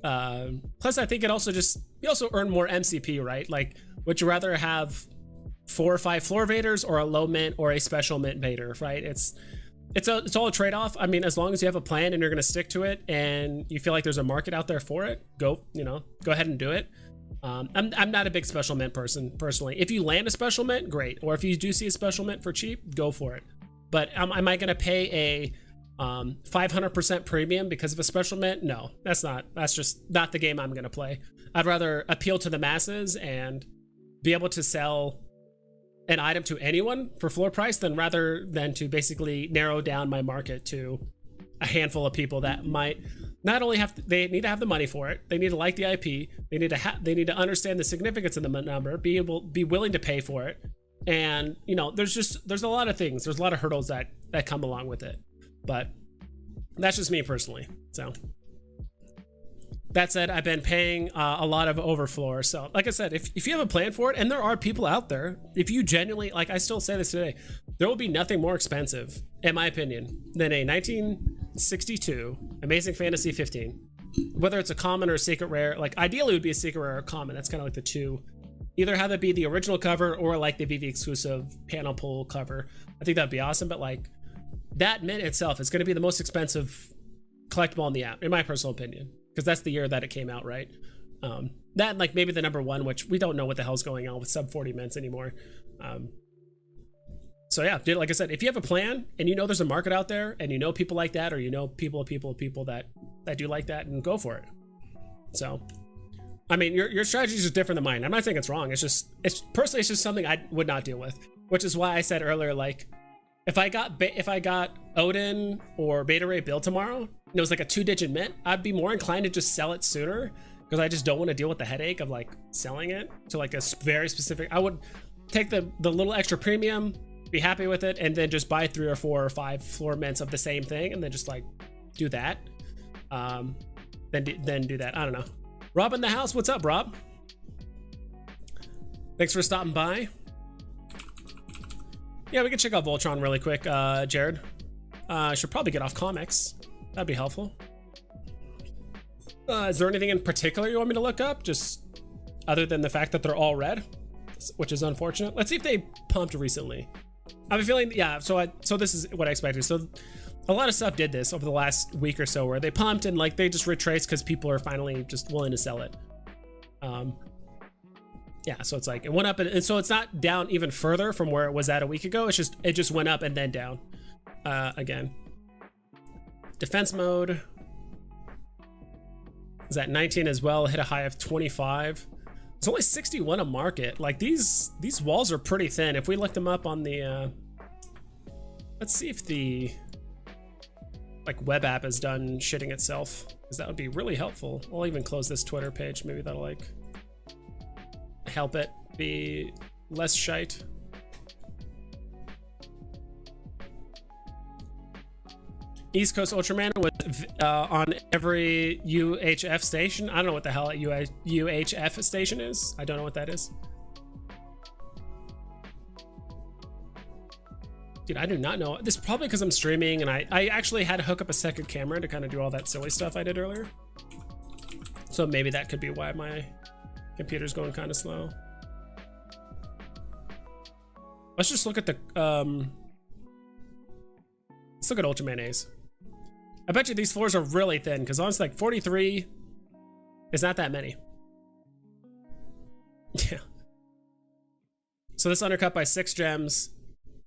plus I think it also just, you also earn more MCP, right? Like, would you rather have 4 or 5 floor vaders or a low mint or a special mint vader, right? It's all a trade-off. I mean, as long as you have a plan and you're going to stick to it and you feel like there's a market out there for it, go ahead and do it. I'm not a big special mint person personally. If you land a special mint, great. Or if you do see a special mint for cheap, go for it. But am I going to pay a 500% premium because of a special mint? No, that's just not the game I'm going to play. I'd rather appeal to the masses and be able to sell an item to anyone for floor price rather than to basically narrow down my market to a handful of people that might not only they need to have the money for it, they need to like the IP, they need to understand the significance of the number, be willing to pay for it. And you know, there's a lot of things, there's a lot of hurdles that come along with it. But that's just me personally. So that said, I've been paying a lot of overfloor. So like I said, if you have a plan for it, and there are people out there, if you genuinely, like I still say this today, there will be nothing more expensive, in my opinion, than a 1962 Amazing Fantasy 15. Whether it's a common or a secret rare, like ideally it would be a secret rare or common. That's kind of like the two. Either have it be the original cover or like the Veve exclusive panel pull cover. I think that'd be awesome, but like that mint itself is going to be the most expensive collectible in the app, in my personal opinion. Because that's the year that it came out, right? That and like maybe the number 1, which we don't know what the hell's going on with sub 40 mints anymore. So yeah, dude, like I said, if you have a plan and you know there's a market out there and you know people like that, or you know people that do like that, and go for it. So, I mean, your strategy is just different than mine. I'm not saying it's wrong. It's personally just something I would not deal with, which is why I said earlier, like, if I got Odin or Beta Ray build tomorrow, and it was like a 2-digit mint, I'd be more inclined to just sell it sooner, because I just don't want to deal with the headache of like selling it to like a very specific. I would take the little extra premium, be happy with it, and then just buy 3 or 4 or 5 floor mints of the same thing, and then just like do that. Then do that. I don't know. Rob in the house. What's up, Rob? Thanks for stopping by. Yeah, we can check out Voltron really quick, Jared. I should probably get off comics. That'd be helpful. Is there anything in particular you want me to look up? Just other than the fact that they're all red, which is unfortunate. Let's see if they pumped recently. I have a feeling, yeah, so this is what I expected. So a lot of stuff did this over the last week or so, where they pumped and like they just retraced because people are finally just willing to sell it. Yeah, so it's like it went up, and so it's not down even further from where it was at a week ago. It just went up and then down again. Defense mode is at 19 as well. Hit a high of 25. It's only 61 a market. Like these walls are pretty thin. If we look them up on the let's see if the like web app is done shitting itself, because that would be really helpful. I'll even close this Twitter page. Maybe that'll like help it be less shite. East Coast Ultraman with on every UHF station. I don't know what the hell a UHF station is. I don't know what that is. Dude, I do not know. This is probably because I'm streaming, and I actually had to hook up a second camera to kind of do all that silly stuff I did earlier. So maybe that could be why my computer's going kind of slow. Let's just look at the let's look at Ultraman A's. I bet you these floors are really thin, because honestly, like 43 is not that many. Yeah. So this undercut by 6 gems,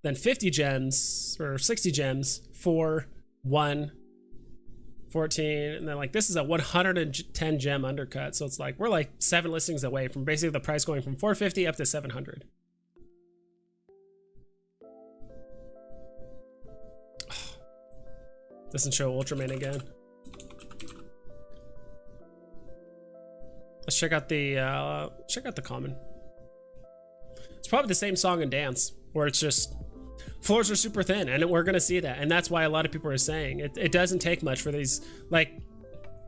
then 50 gems or 60 gems, 4, 1, 14, and then like this is a 110 gem undercut. So it's like we're like 7 listings away from basically the price going from 450 up to 700. Doesn't show Ultraman again. Let's check out the common. It's probably the same song and dance where it's just floors are super thin, and we're gonna see that, and that's why a lot of people are saying it doesn't take much for these like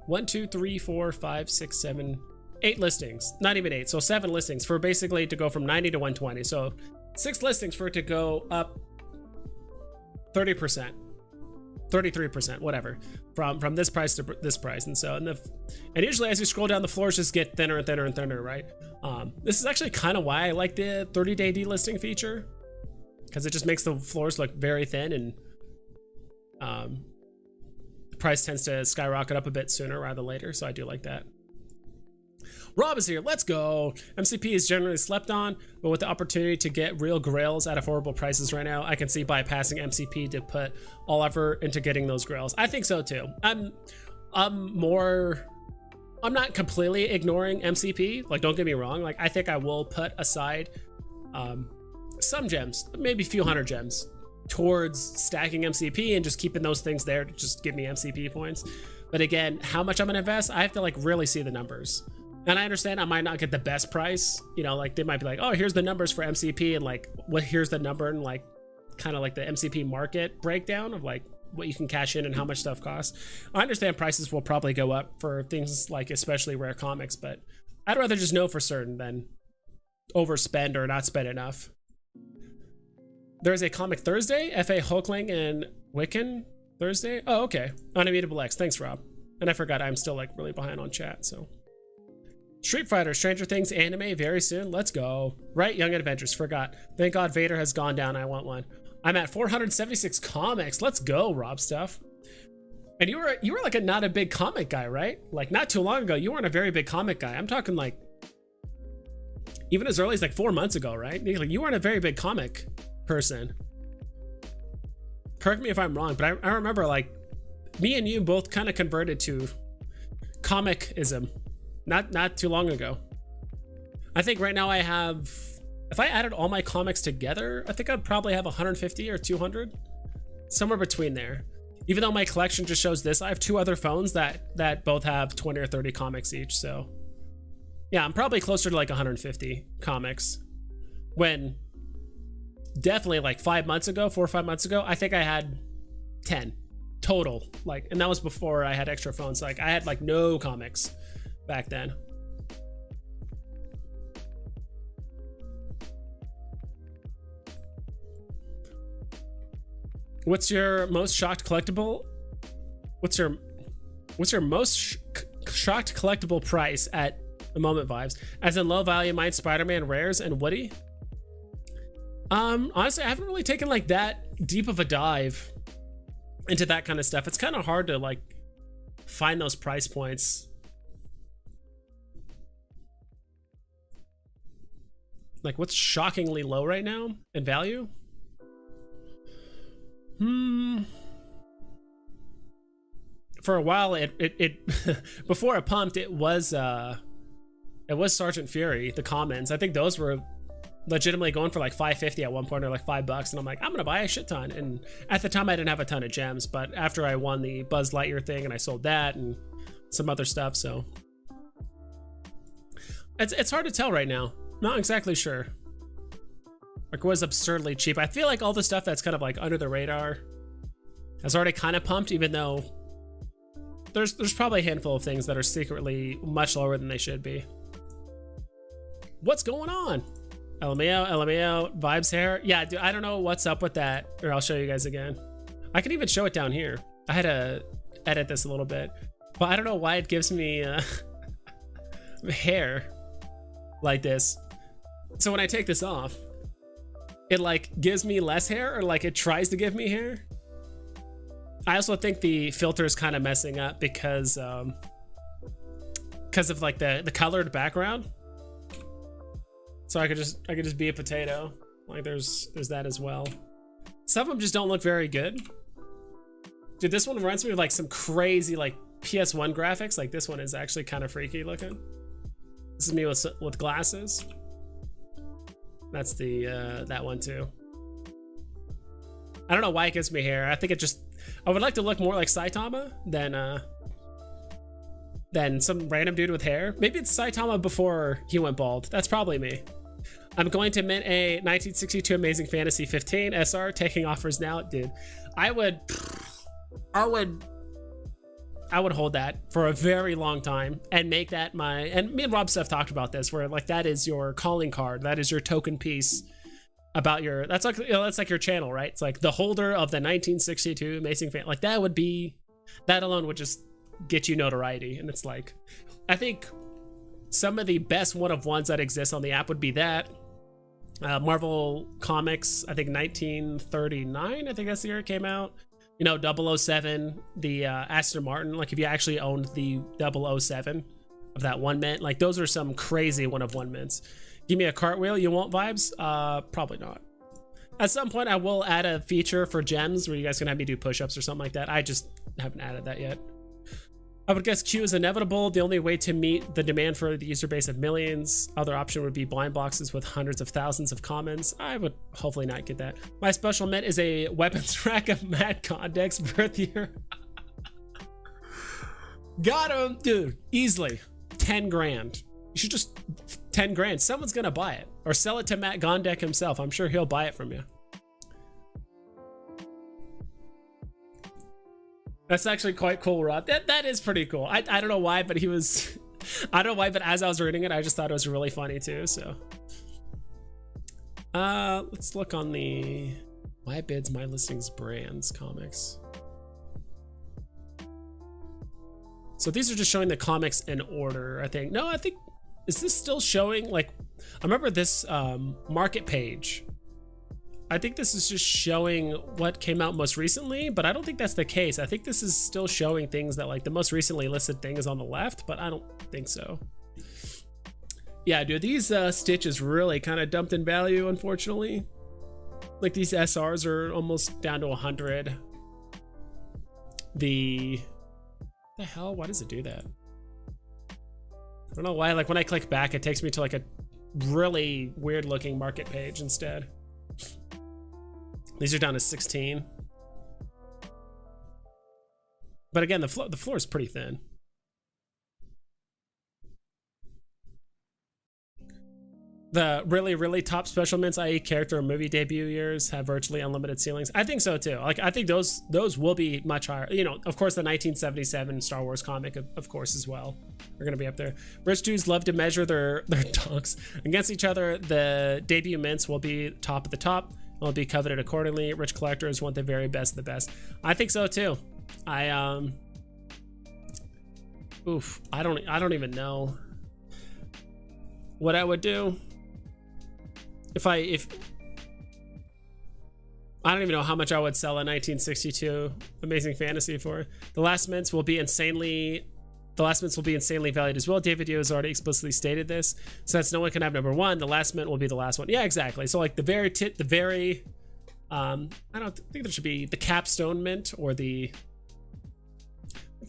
1, 2, 3, 4, 5, 6, 7, 8 listings, not even 8, so 7 listings for basically to go from 90 to 120. So 6 listings for it to go up 30%, 33%, whatever, from this price to this price. And so and usually as you scroll down, the floors just get thinner and thinner and thinner, right? This is actually kind of why I like the 30-day delisting feature, because it just makes the floors look very thin, and the price tends to skyrocket up a bit sooner rather than later. So I do like that. Rob is here. Let's go. MCP is generally slept on, but with the opportunity to get real grails at affordable prices right now, I can see bypassing MCP to put all effort into getting those grails. I think so too. I'm not completely ignoring MCP. Like, don't get me wrong. Like, I think I will put aside some gems, maybe a few hundred gems, towards stacking MCP and just keeping those things there to just give me MCP points. But again, how much I'm gonna invest, I have to like really see the numbers. And I understand I might not get the best price, you know, like they might be like, oh, here's the numbers for MCP, and like here's the number, and like kind of like the MCP market breakdown of like what you can cash in and how much stuff costs. I understand prices will probably go up for things like especially rare comics, but I'd rather just know for certain than overspend or not spend enough. There's a comic Thursday, F.A. Hulkling and Wiccan Thursday. Oh, okay. Unimmutable X. Thanks, Rob. And I forgot I'm still like really behind on chat, so. Street Fighter, Stranger Things anime very soon. Let's go. Right, Young Adventures. Forgot. Thank God Vader has gone down. I want one. I'm at 476 comics. Let's go, Rob Stuff. And you were like not a big comic guy, right? Like not too long ago, you weren't a very big comic guy. I'm talking like even as early as like 4 months ago, right? Like you weren't a very big comic person. Correct me if I'm wrong, but I remember like me and you both kind of converted to comicism not too long ago. I think right now I have, if I added all my comics together, I think I'd probably have 150 or 200, somewhere between there. Even though my collection just shows this, I have 2 other phones that both have 20 or 30 comics each. So yeah, I'm probably closer to like 150 comics, when definitely like 4 or 5 months ago, I think I had 10 total, like, and that was before I had extra phones. Like I had like no comics back then. What's your most shocked collectible? What's your most shocked collectible price at the moment, Vibes? As in low value, mine Spider-Man rares and Woody. Honestly, I haven't really taken like that deep of a dive into that kind of stuff. It's kind of hard to like find those price points. Like what's shockingly low right now in value? For a while, it before it pumped, it was Sergeant Fury, the commons. I think those were legitimately going for like $5.50 at one point, or like $5, and I'm like, I'm gonna buy a shit ton. And at the time, I didn't have a ton of gems, but after I won the Buzz Lightyear thing, and I sold that and some other stuff, so it's hard to tell right now. Not exactly sure. Like, it was absurdly cheap. I feel like all the stuff that's kind of like under the radar has already kind of pumped, even though there's probably a handful of things that are secretly much lower than they should be. What's going on? LMAO, Vibes hair. Yeah, dude, I don't know what's up with that. Or I'll show you guys again. I can even show it down here. I had to edit this a little bit, but I don't know why it gives me hair like this. So when I take this off, it like gives me less hair, or like it tries to give me hair. I also think the filter is kind of messing up because of like the colored background. So I could just be a potato. Like there's that as well. Some of them just don't look very good. Dude, this one reminds me of like some crazy like PS1 graphics. Like this one is actually kind of freaky looking. This is me with glasses. That's the that one too. I don't know why it gives me hair. I think it just, I would like to look more like Saitama than some random dude with hair. Maybe it's Saitama before he went bald. That's probably me. I'm going to mint a 1962 Amazing Fantasy 15 SR, taking offers now. Dude, I would hold that for a very long time and make that my, and me and Rob Steph talked about this, where like that is your calling card, that is your token piece about your, that's like, you know, that's like your channel, right? It's like the holder of the 1962 Amazing Fan, like that would be, that alone would just get you notoriety. And it's like, I think some of the best one-of-ones that exist on the app would be that. Marvel Comics, I think 1939, I think that's the year it came out. You know, 007, the Aston Martin, like if you actually owned the 007 of that one mint, like those are some crazy one-of-one mints. Give me a cartwheel, you want vibes? Probably not. At some point, I will add a feature for gems where you guys can have me do push-ups or something like that. I just haven't added that yet. I would guess Q is inevitable. The only way to meet the demand for the user base of millions. Other option would be blind boxes with hundreds of thousands of commons. I would hopefully not get that. My special mint is a weapons rack of Matt Condek's birth year. Got him, dude. Easily 10 grand. You should just 10 grand. Someone's gonna buy it or sell it to Matt Gondek himself. I'm sure he'll buy it from you. That's actually quite cool, Rod. That is pretty cool. I don't know why, but he was, I don't know why, but as I was reading it, I just thought it was really funny too. So, let's look on the My Bids, My Listings Brands comics. So these are just showing the comics in order, I think. No, I think, is this still showing, like, I remember this market page. I think this is just showing what came out most recently, but I don't think that's the case. I think this is still showing things that like the most recently listed thing is on the left, but I don't think so. Yeah, dude, these stitches really kind of dumped in value, unfortunately. Like these SRs are almost down to 100. The hell? Why does it do that? I don't know why. Like when I click back, it takes me to like a really weird looking market page instead. These are down to 16. But again, the floor is pretty thin. The really top special mints, i.e. character or movie debut years, have virtually unlimited ceilings. I think so too. Like I think those will be much higher. You know, of course the 1977 Star Wars comic, of course, as well, are gonna be up there. Rich dudes love to measure their dogs against each other. The debut mints will be top of the top. Will be coveted accordingly. Rich collectors want the very best of the best. I think so too. I don't even know what I would do if I don't even know how much I would sell a 1962 Amazing Fantasy for. The last mints will be insanely valued as well. David Yu has already explicitly stated this. So that's no one can have number one. The last mint will be the last one. Yeah, exactly. So like the very I don't think there should be the capstone mint or the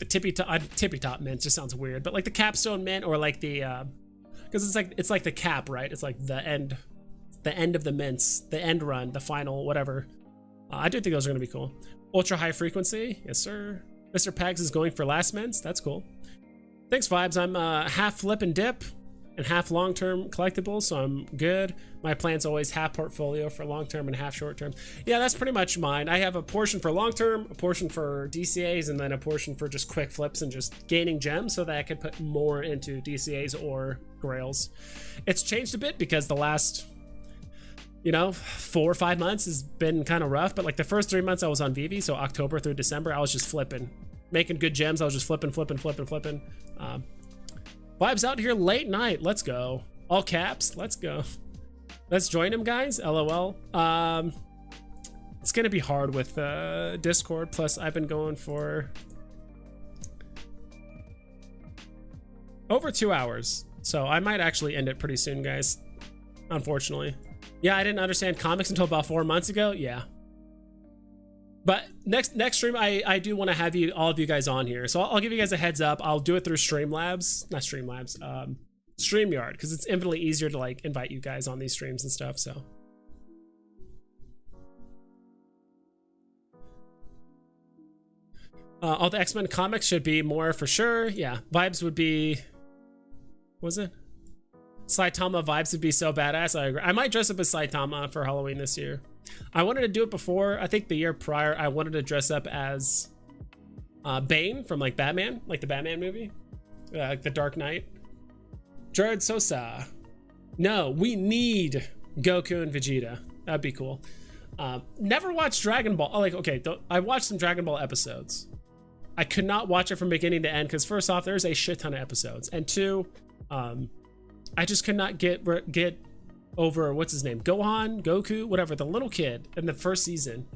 tippy top mint. Just sounds weird, but like the capstone mint or like the because it's like the cap, right? It's like the end of the mints, the end run, the final whatever. I do think those are gonna be cool. Ultra high frequency, yes sir. Mr. Pags is going for last mints. That's cool. Thanks, Vibes. I'm half flip and dip and half long-term collectibles, so I'm good. My plan's always half portfolio for long-term and half short-term. Yeah, that's pretty much mine. I have a portion for long-term, a portion for DCAs, and then a portion for just quick flips and just gaining gems so that I could put more into DCAs or grails. It's changed a bit because the last, you know, 4 or 5 months has been kind of rough, but like the first 3 months I was on Veve, so October through December, I was just flipping. Making good gems. I was just flipping. Vibes out here late night. Let's go. All caps. Let's go. Let's join him, guys. LOL. It's gonna be hard with Discord. Plus, I've been going for over 2 hours, so I might actually end it pretty soon, guys. unfortunately. Yeah, I didn't understand comics until about 4 months ago. Yeah. But next stream, I do want to have all of you guys on here. So I'll give you guys a heads up. I'll do it through StreamYard, because it's infinitely easier to like invite you guys on these streams and stuff. So all the X-Men comics should be more for sure. Yeah, vibes would be, what was it? Saitama vibes would be so badass. I agree. I might dress up as Saitama for Halloween this year. I wanted to do it before. I think the year prior, I wanted to dress up as Bane from like Batman, like the Batman movie, like the Dark Knight. Jared Sosa. No, we need Goku and Vegeta. That'd be cool. Never watched Dragon Ball. Oh, like, okay, I watched some Dragon Ball episodes. I could not watch it from beginning to end because first off, there's a shit ton of episodes, and two, I just could not get over, what's his name, Goku, whatever, the little kid in the first season,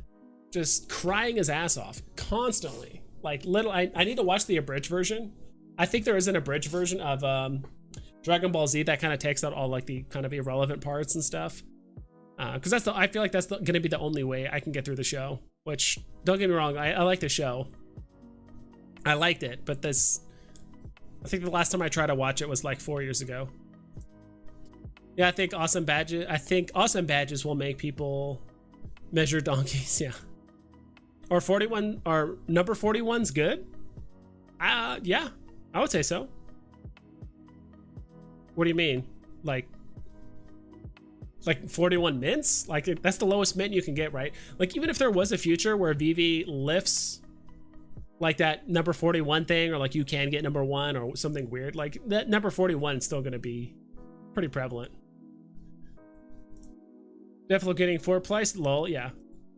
just crying his ass off constantly. Like I need to watch the abridged version. I think there is an abridged version of Dragon Ball Z that kind of takes out all like the kind of irrelevant parts and stuff. Because I feel like that's gonna be the only way I can get through the show. Which, don't get me wrong, I like the show. I liked it, but I think the last time I tried to watch it was like 4 years ago. Yeah, I think awesome badges will make people measure donkeys. Yeah. Or 41, or number 41's good. Yeah, I would say so. What do you mean? Like 41 mints? Like that's the lowest mint you can get, right? Like even if there was a future where Veve lifts like that number 41 thing, or like you can get number 1 or something weird, like that number 41 is still going to be pretty prevalent. Definitely getting 4th place. Lol, yeah.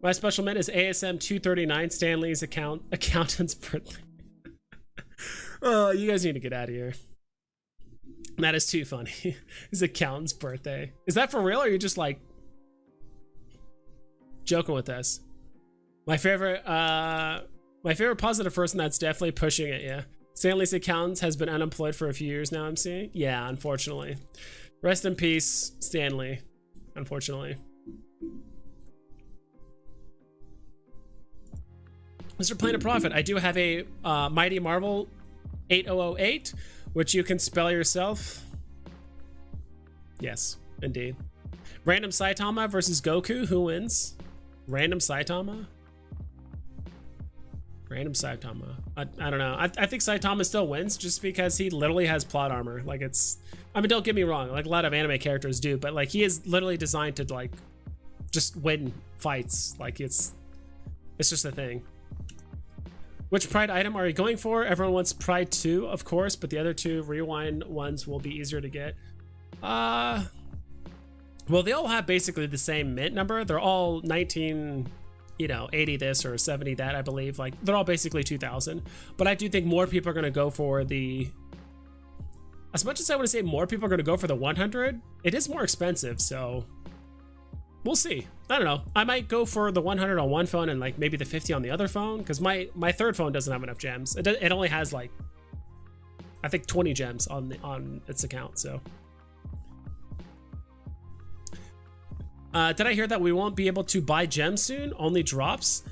My special mint is ASM 239, Stanley's accountant's birthday. Oh, you guys need to get out of here. That is too funny. His accountant's birthday. Is that for real, or are you just like joking with us? My favorite positive person that's definitely pushing it, yeah. Stanley's accountant has been unemployed for a few years now, I'm seeing. Yeah, unfortunately. Rest in peace, Stanley. Unfortunately. Mr. Planet Profit, I do have a Mighty Marvel 8008, which you can spell yourself. Yes, indeed. Random Saitama versus Goku, who wins? Random Saitama? Random Saitama. I don't know. I think Saitama still wins just because he literally has plot armor. Like I mean, don't get me wrong, like a lot of anime characters do, but like he is literally designed to like just win fights. Like it's just a thing. Which Pride item are you going for? Everyone wants Pride 2, of course, but the other two Rewind ones will be easier to get. Well, they all have basically the same mint number. They're all 80 this or 70 that, I believe. Like they're all basically 2000. But I do think more people are going to go for as much as I want to say more people are going to go for the 100, it is more expensive, so we'll see. I don't know. I might go for the 100 on one phone and like maybe the 50 on the other phone, because my third phone doesn't have enough gems. It only has like, I think 20 gems on its account. So did I hear that we won't be able to buy gems soon? Only drops?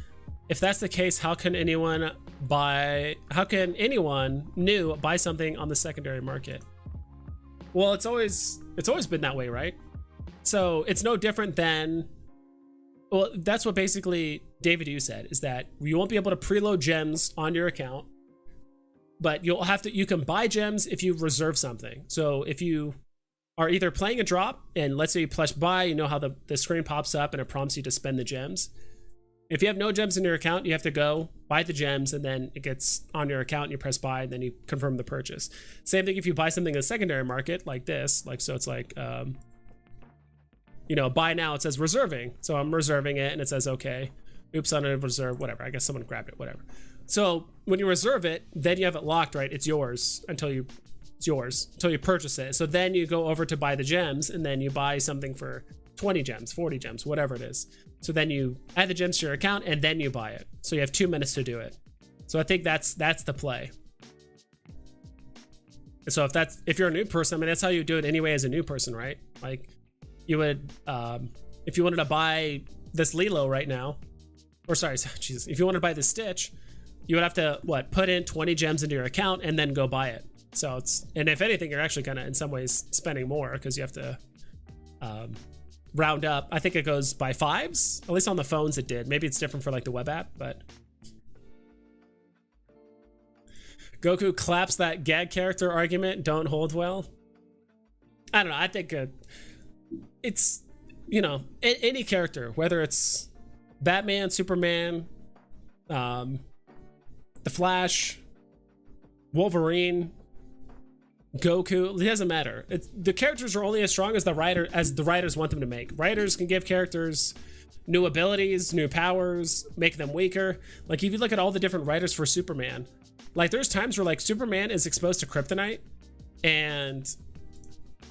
If that's the case, how can anyone new buy something on the secondary market? Well, it's always been that way, right? So it's no different than, well, that's what basically David Yu said, is that you won't be able to preload gems on your account, but you can buy gems if you reserve something. So if you are either playing a drop and let's say you press buy, you know how the screen pops up and it prompts you to spend the gems. If you have no gems in your account, you have to go buy the gems and then it gets on your account and you press buy and then you confirm the purchase. Same thing if you buy something in the secondary market like this, like, so it's like, buy now, it says reserving. So I'm reserving it and it says, okay, oops, I didn't reserve, whatever. I guess someone grabbed it, whatever. So when you reserve it, then you have it locked, right? It's yours until you purchase it. So then you go over to buy the gems and then you buy something for 20 gems, 40 gems, whatever it is. So then you add the gems to your account and then you buy it. So you have 2 minutes to do it. So I think that's the play. And so if you're a new person, I mean, that's how you do it anyway as a new person, right? Like you would, if you wanted to buy this Lilo right now, or sorry, Jesus, if you wanted to buy this Stitch, you would have to, what, put in 20 gems into your account and then go buy it. So it's, and if anything, you're actually kind of in some ways spending more because you have to round up. I think it goes by fives, at least on the phones it did. Maybe it's different for like the web app, but. Goku claps that gag character argument don't hold well. I don't know. I think it's, you know, any character, whether it's Batman, Superman, the Flash, Wolverine, Goku, it doesn't matter. The characters are only as strong as the writers want them to make. Writers can give characters new abilities, new powers, make them weaker. Like if you look at all the different writers for Superman, like there's times where like Superman is exposed to kryptonite and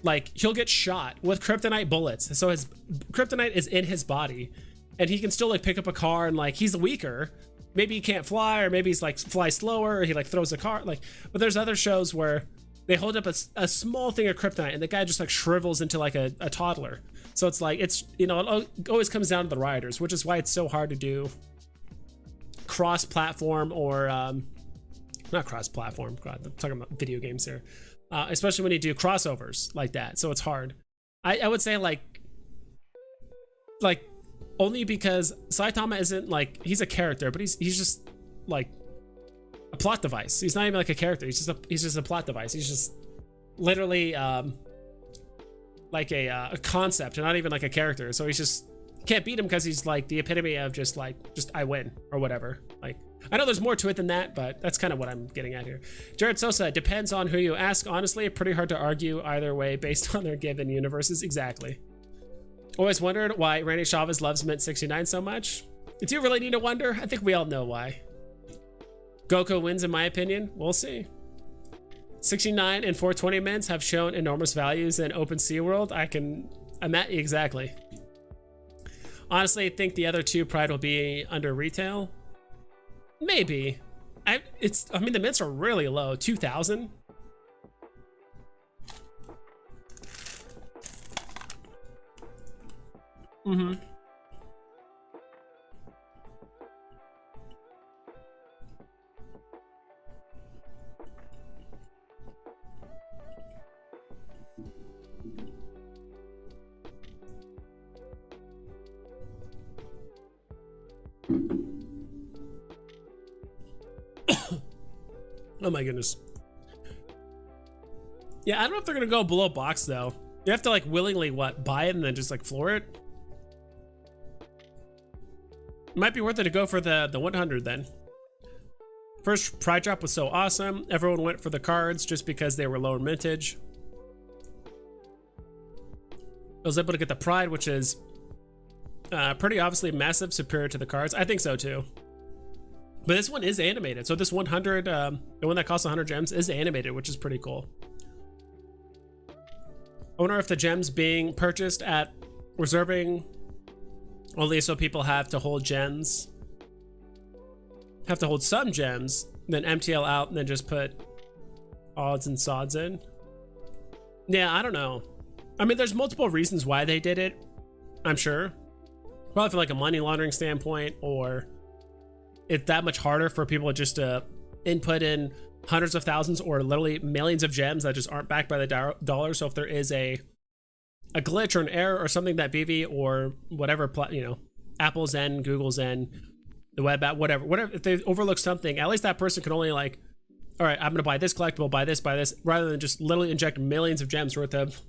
like he'll get shot with kryptonite bullets. So his kryptonite is in his body and he can still like pick up a car and like he's weaker. Maybe he can't fly, or maybe he's like fly slower, or he like throws a car. Like, but there's other shows where they hold up a small thing of kryptonite and the guy just like shrivels into like a toddler. So it's like, it's, you know, it always comes down to the writers, which is why it's so hard to do cross-platform or not cross-platform. God, I'm talking about video games here. Especially when you do crossovers like that. So it's hard. I would say like only because Saitama isn't like, he's a character, but he's just like a plot device. He's not even like a character. He's just a plot device. He's just literally like a concept and not even like a character. So he's just, can't beat him because he's like the epitome of just I win or whatever. Like, I know there's more to it than that, but that's kind of what I'm getting at here. Jared Sosa, depends on who you ask. Honestly, pretty hard to argue either way based on their given universes. Exactly. Always wondered why Randy Chavez loves Mint 69 so much. Do you really need to wonder? I think we all know why. Goku wins in my opinion. We'll see. 69 and 420 mints have shown enormous values in OpenSea world. I'm at exactly. Honestly, I think the other two probably will be under retail. Maybe. I mean, the mints are really low. 2,000. Mm-hmm. Oh my goodness. Yeah, I don't know if they're gonna go below box though. You have to like willingly buy it and then just like floor it. Might be worth it to go for the 100 then. First Pride drop was so awesome. Everyone went for the cards just because they were lower mintage. I was able to get the Pride, which is pretty obviously massive, superior to the cards. I think so too. But this one is animated. So this 100, the one that costs 100 gems is animated, which is pretty cool. I wonder if the gems being purchased at reserving only so people have to hold gems, have to hold some gems, then MTL out and then just put odds and sods in. Yeah, I don't know. I mean, there's multiple reasons why they did it, I'm sure. Probably from like a money laundering standpoint, or it's that much harder for people just to input in hundreds of thousands or literally millions of gems that just aren't backed by the dollar. So if there is a glitch or an error or something that Veve or whatever, you know, Apple's end, Google's end, the web app, whatever, if they overlook something, at least that person can only like, all right, I'm gonna buy this collectible, buy this, rather than just literally inject millions of gems worth of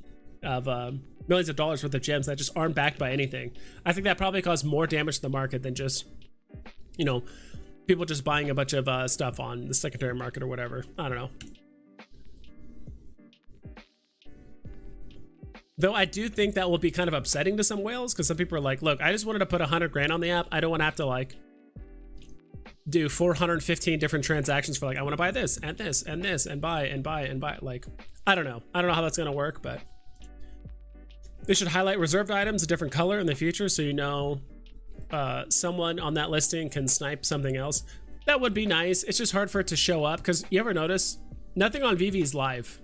millions of dollars worth of gems that just aren't backed by anything. I think that probably caused more damage to the market than just, you know, people just buying a bunch of stuff on the secondary market or whatever. I don't know. Though I do think that will be kind of upsetting to some whales, because some people are like, look, I just wanted to put 100 grand on the app. I don't want to have to like do 415 different transactions for like, I want to buy this and this and this and buy and buy and buy. Like, I don't know how that's going to work, but they should highlight reserved items a different color in the future, so you know someone on that listing can snipe something else. That would be nice. It's just hard for it to show up, because you ever notice nothing on Veve is live.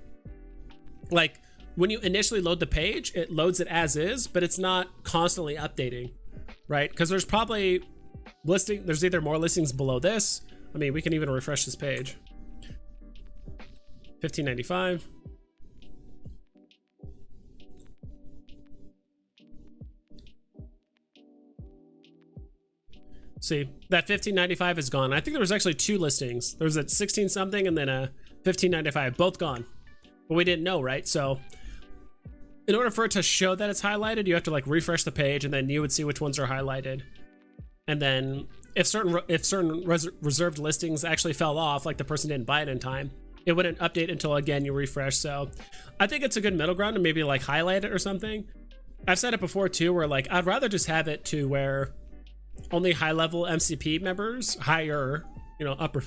Like when you initially load the page, it loads it as is, but it's not constantly updating, right? Because there's probably there's either more listings below this. I mean, we can even refresh this page. 1595. See, that 1595 is gone. I think there was actually 2 listings. There was a 16 something and then a 1595, both gone. But we didn't know, right? So in order for it to show that it's highlighted, you have to like refresh the page, and then you would see which ones are highlighted. And then if certain reserved listings actually fell off, like the person didn't buy it in time, it wouldn't update until again you refresh. So I think it's a good middle ground to maybe like highlight it or something. I've said it before too, where like I'd rather just have it to where only high level MCP members, higher, you know, upper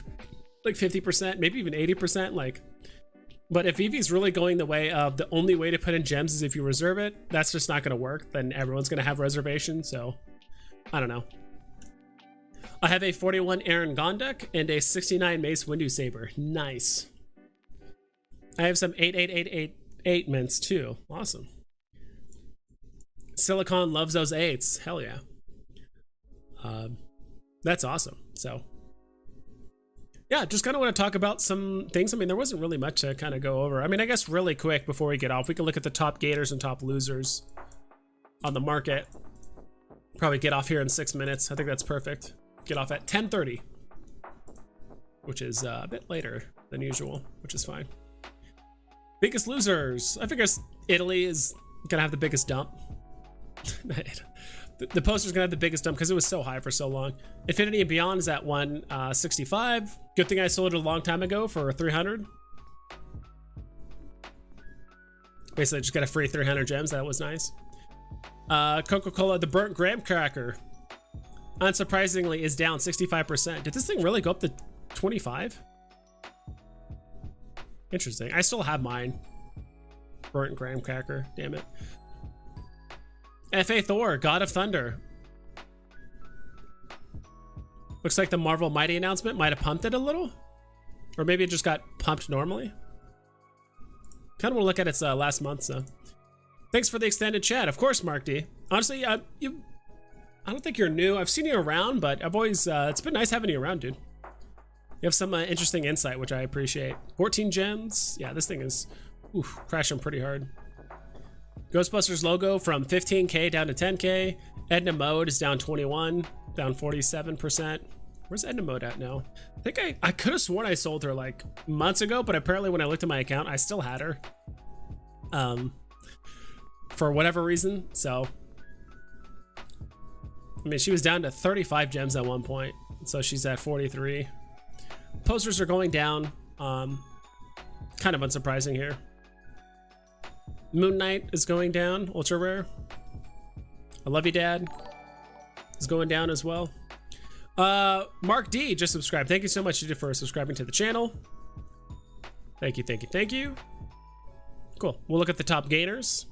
like 50%, maybe even 80%, like. But if Veve's really going the way of the only way to put in gems is if you reserve it, that's just not going to work. Then everyone's going to have reservations. So I don't know. I have a 41 Aaron Gondek and a 69 Mace Windu Saber. Nice. I have some 8888 mints too. Awesome. Silicon loves those 8s. Hell yeah. That's awesome. So yeah, just kind of want to talk about some things. I mean, there wasn't really much to kind of go over. I mean, I guess really quick before we get off, we can look at the top gators and top losers on the market. Probably get off here in 6 minutes. I think that's perfect. Get off at 10:30, which is a bit later than usual, which is fine. Biggest losers. I figure Italy is gonna have the biggest dump. The poster's gonna have the biggest dump because it was so high for so long. Infinity and Beyond is at 165. Good thing I sold it a long time ago for 300. Basically, just got a free 300 gems. That was nice. Coca-Cola, the burnt graham cracker, unsurprisingly, is down 65%. Did this thing really go up to 25? Interesting. I still have mine. Burnt graham cracker. Damn it. FA Thor, God of Thunder. Looks like the Marvel Mighty announcement might have pumped it a little. Or maybe it just got pumped normally. Kind of want to look at its last month, so. Thanks for the extended chat. Of course, Mark D. Honestly, I don't think you're new. I've seen you around, but I've always, it's been nice having you around, dude. You have some interesting insight, which I appreciate. 14 gems. Yeah, this thing is crashing pretty hard. Ghostbusters logo from 15K down to 10K. Edna Mode is down 21, down 47%. Where's Edna Mode at now? I think I could have sworn I sold her like months ago, but apparently when I looked at my account, I still had her. For whatever reason, so. I mean, she was down to 35 gems at one point, so she's at 43. Posters are going down. Kind of unsurprising here. Moon Knight is going down, ultra rare. I love you, Dad. Is going down as well. Mark D just subscribed. Thank you so much, for subscribing to the channel. Thank you, thank you, thank you. Cool. We'll look at the top gainers.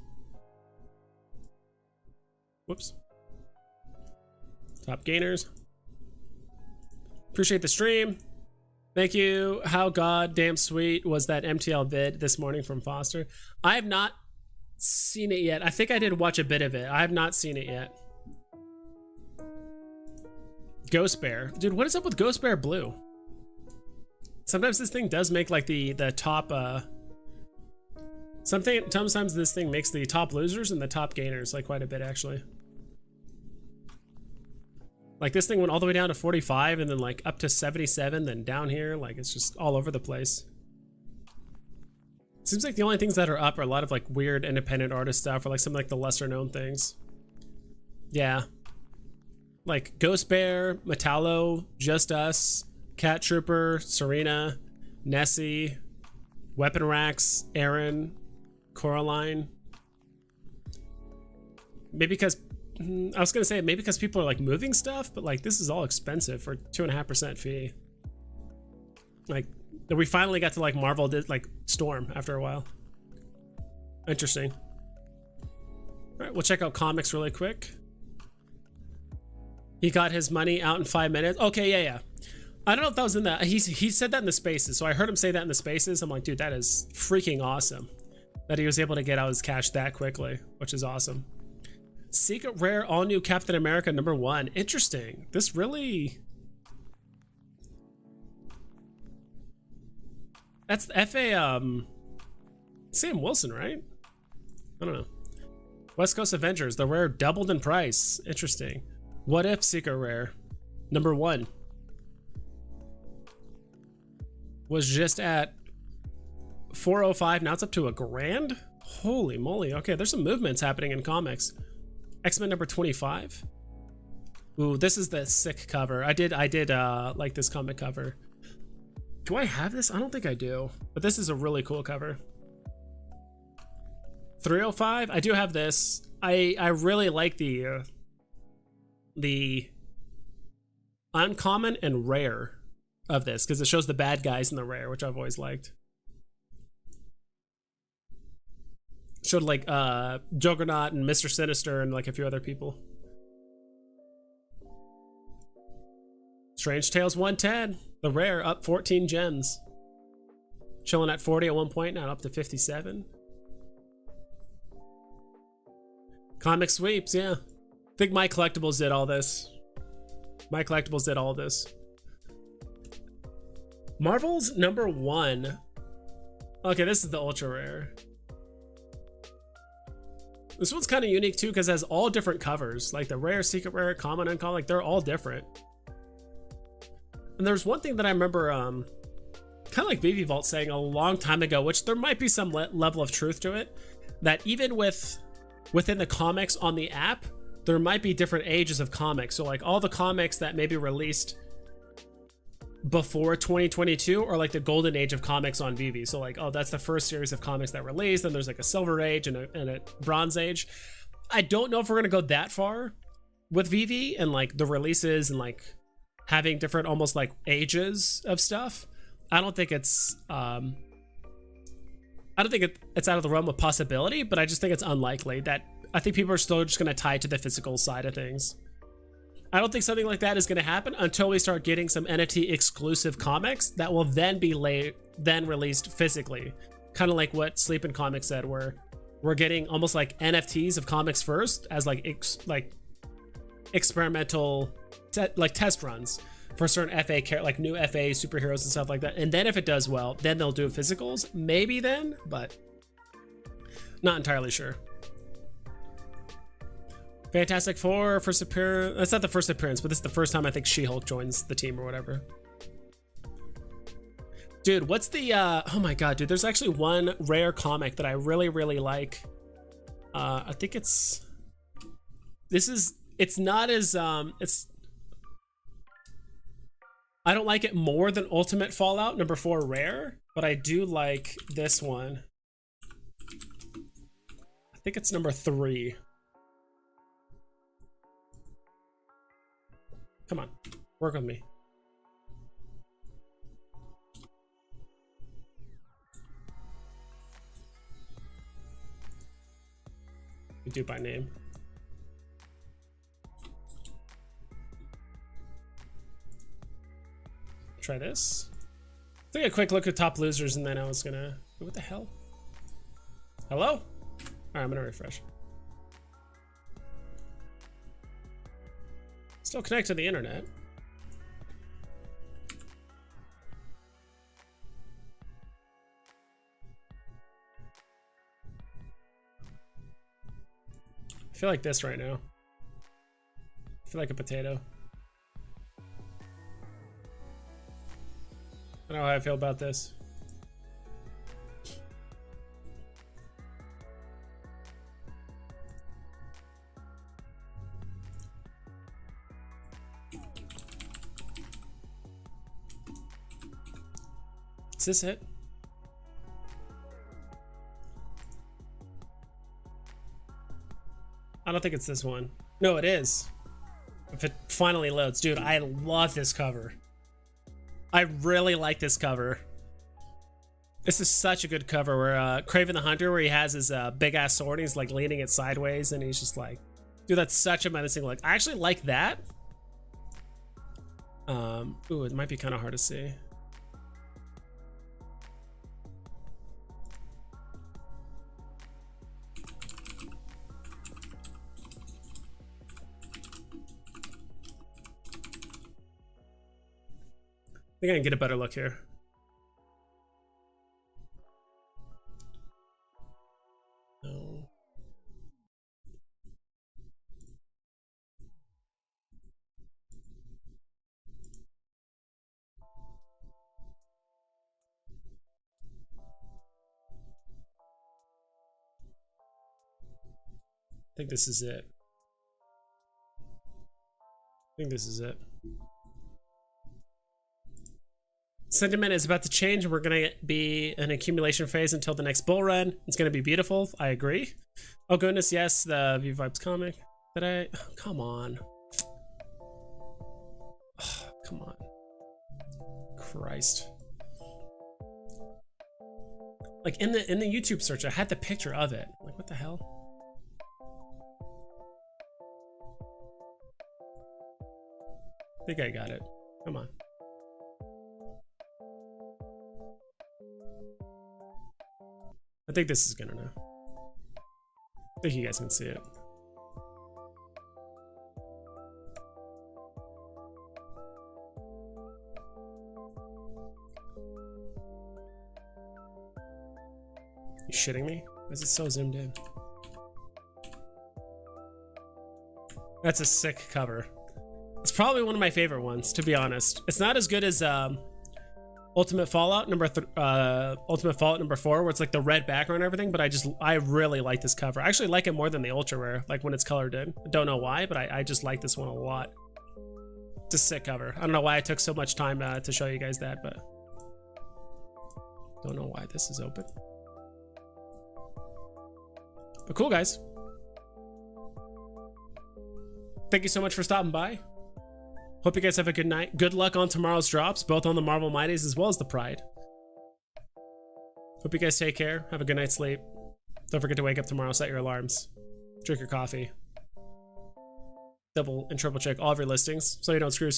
Whoops. Top gainers. Appreciate the stream. Thank you. How goddamn sweet was that MTL vid this morning from Foster? I have not seen it yet. I think I did watch a bit of it. I have not seen it yet. Ghost Bear. Dude, what is up with Ghost Bear Blue? Sometimes this thing does make like the top sometimes this thing makes the top losers and the top gainers like quite a bit actually. Like this thing went all the way down to 45 and then like up to 77, then down here, like it's just all over the place. Seems like the only things that are up are a lot of like weird independent artist stuff or like some like the lesser known things. Yeah. Like Ghost Bear, Metallo, Just Us, Cat Trooper, Serena, Nessie, Weapon Racks, Aaron, Coraline. Maybe because I was gonna say maybe because people are like moving stuff, but like this is all expensive for 2.5% fee. Like we finally got to like Marvel did like Storm after a while. Interesting. All right, we'll check out comics really quick. He got his money out in 5 minutes. Okay, yeah. I don't know if that was in that. He said that in the spaces, so I heard him say that in the spaces. I'm like, dude, that is freaking awesome. that he was able to get out his cash that quickly, which is awesome. Secret rare all new Captain America #1. Interesting. This really... That's the FA, Sam Wilson, right? I don't know. West Coast Avengers, the rare doubled in price. Interesting. What if secret rare #1 was just at $405, now it's up to $1,000? Holy moly. Okay, there's some movements happening in comics. X-Men #25. Ooh, this is the sick cover. I did like this comic cover. Do I have this? I don't think I do, but this is a really cool cover. 305. I do have this. I really like the uncommon and rare of this because it shows the bad guys in the rare, which I've always liked. Showed like Juggernaut and Mr. Sinister and like a few other people. Strange Tales 110. The rare up 14 gems. Chilling at 40 at one point, now up to 57. Comic sweeps, yeah. I think My Collectibles did all this. My Collectibles did all this. Marvel's #1. Okay, this is the ultra rare. This one's kind of unique too because it has all different covers. Like the rare, secret rare, common, uncommon, like they're all different. And there's one thing that I remember kind of like Veve Vault saying a long time ago, which there might be some level of truth to it, that even within the comics on the app, there might be different ages of comics. So like all the comics that may be released before 2022 are like the golden age of comics on Veve. So like, oh, that's the first series of comics that released. Then there's like a silver age and a bronze age. I don't know if we're going to go that far with Veve and like the releases and like having different almost like ages of stuff. I don't think it's it's out of the realm of possibility, but I just think it's unlikely. That I think people are still just going to tie it to the physical side of things. I don't think something like that is going to happen until we start getting some NFT exclusive comics that will then be released physically. Kind of like what Sleep and Comics said, where we're getting almost like NFTs of comics first as like experimental test runs for certain FA like new FA superheroes and stuff like that. And then if it does well, then they'll do physicals. Maybe then, but not entirely sure. Fantastic Four, first appearance. That's not the first appearance, but this is the first time I think She-Hulk joins the team or whatever. Dude, what's the oh my god, dude, there's actually one rare comic that I really, really like. I think it's not as I don't like it more than Ultimate Fallout #4 rare, but I do like this one. I think it's #3. Come on, work with me. We do by name. Try this. Take a quick look at top losers, and then I was gonna. What the hell? Hello? All right, I'm gonna refresh. Still connect to the internet. I feel like this right now. I feel like a potato. I don't know how I feel about this. Is this it? I don't think it's this one. No, it is. If it finally loads. Dude, I love this cover. I really like this cover. This is such a good cover where Kraven the Hunter, where he has his big ass sword and he's like leaning it sideways and he's just like, dude, that's such a menacing look. I actually like that. Ooh, it might be kind of hard to see. think I can get a better look here. No. I think this is it. I think this is it. Sentiment is about to change, and we're going to be in an accumulation phase until the next bull run. It's going to be beautiful. I agree. Oh, goodness, yes, the Veve Vibes comic. Did I? Oh, come on. Oh, come on. Christ. Like, in the YouTube search, I had the picture of it. Like, what the hell? I think I got it. Come on. I think this is good enough. I think you guys can see it. You shitting me? Why is it so zoomed in? That's a sick cover. It's probably one of my favorite ones, to be honest. It's not as good as Ultimate Fallout number 4, where it's like the red background and everything, but I really like this cover. I actually like it more than the ultra rare, like when it's colored in. I don't know why, but I just like this one a lot. It's a sick cover. I don't know why I took so much time to show you guys that, but don't know why this is open. But cool, guys. Thank you so much for stopping by. Hope you guys have a good night. Good luck on tomorrow's drops, both on the Marvel Mighties as well as the Pride. Hope you guys take care. Have a good night's sleep. Don't forget to wake up tomorrow, set your alarms, drink your coffee, double and triple check all of your listings so you don't screw yourself.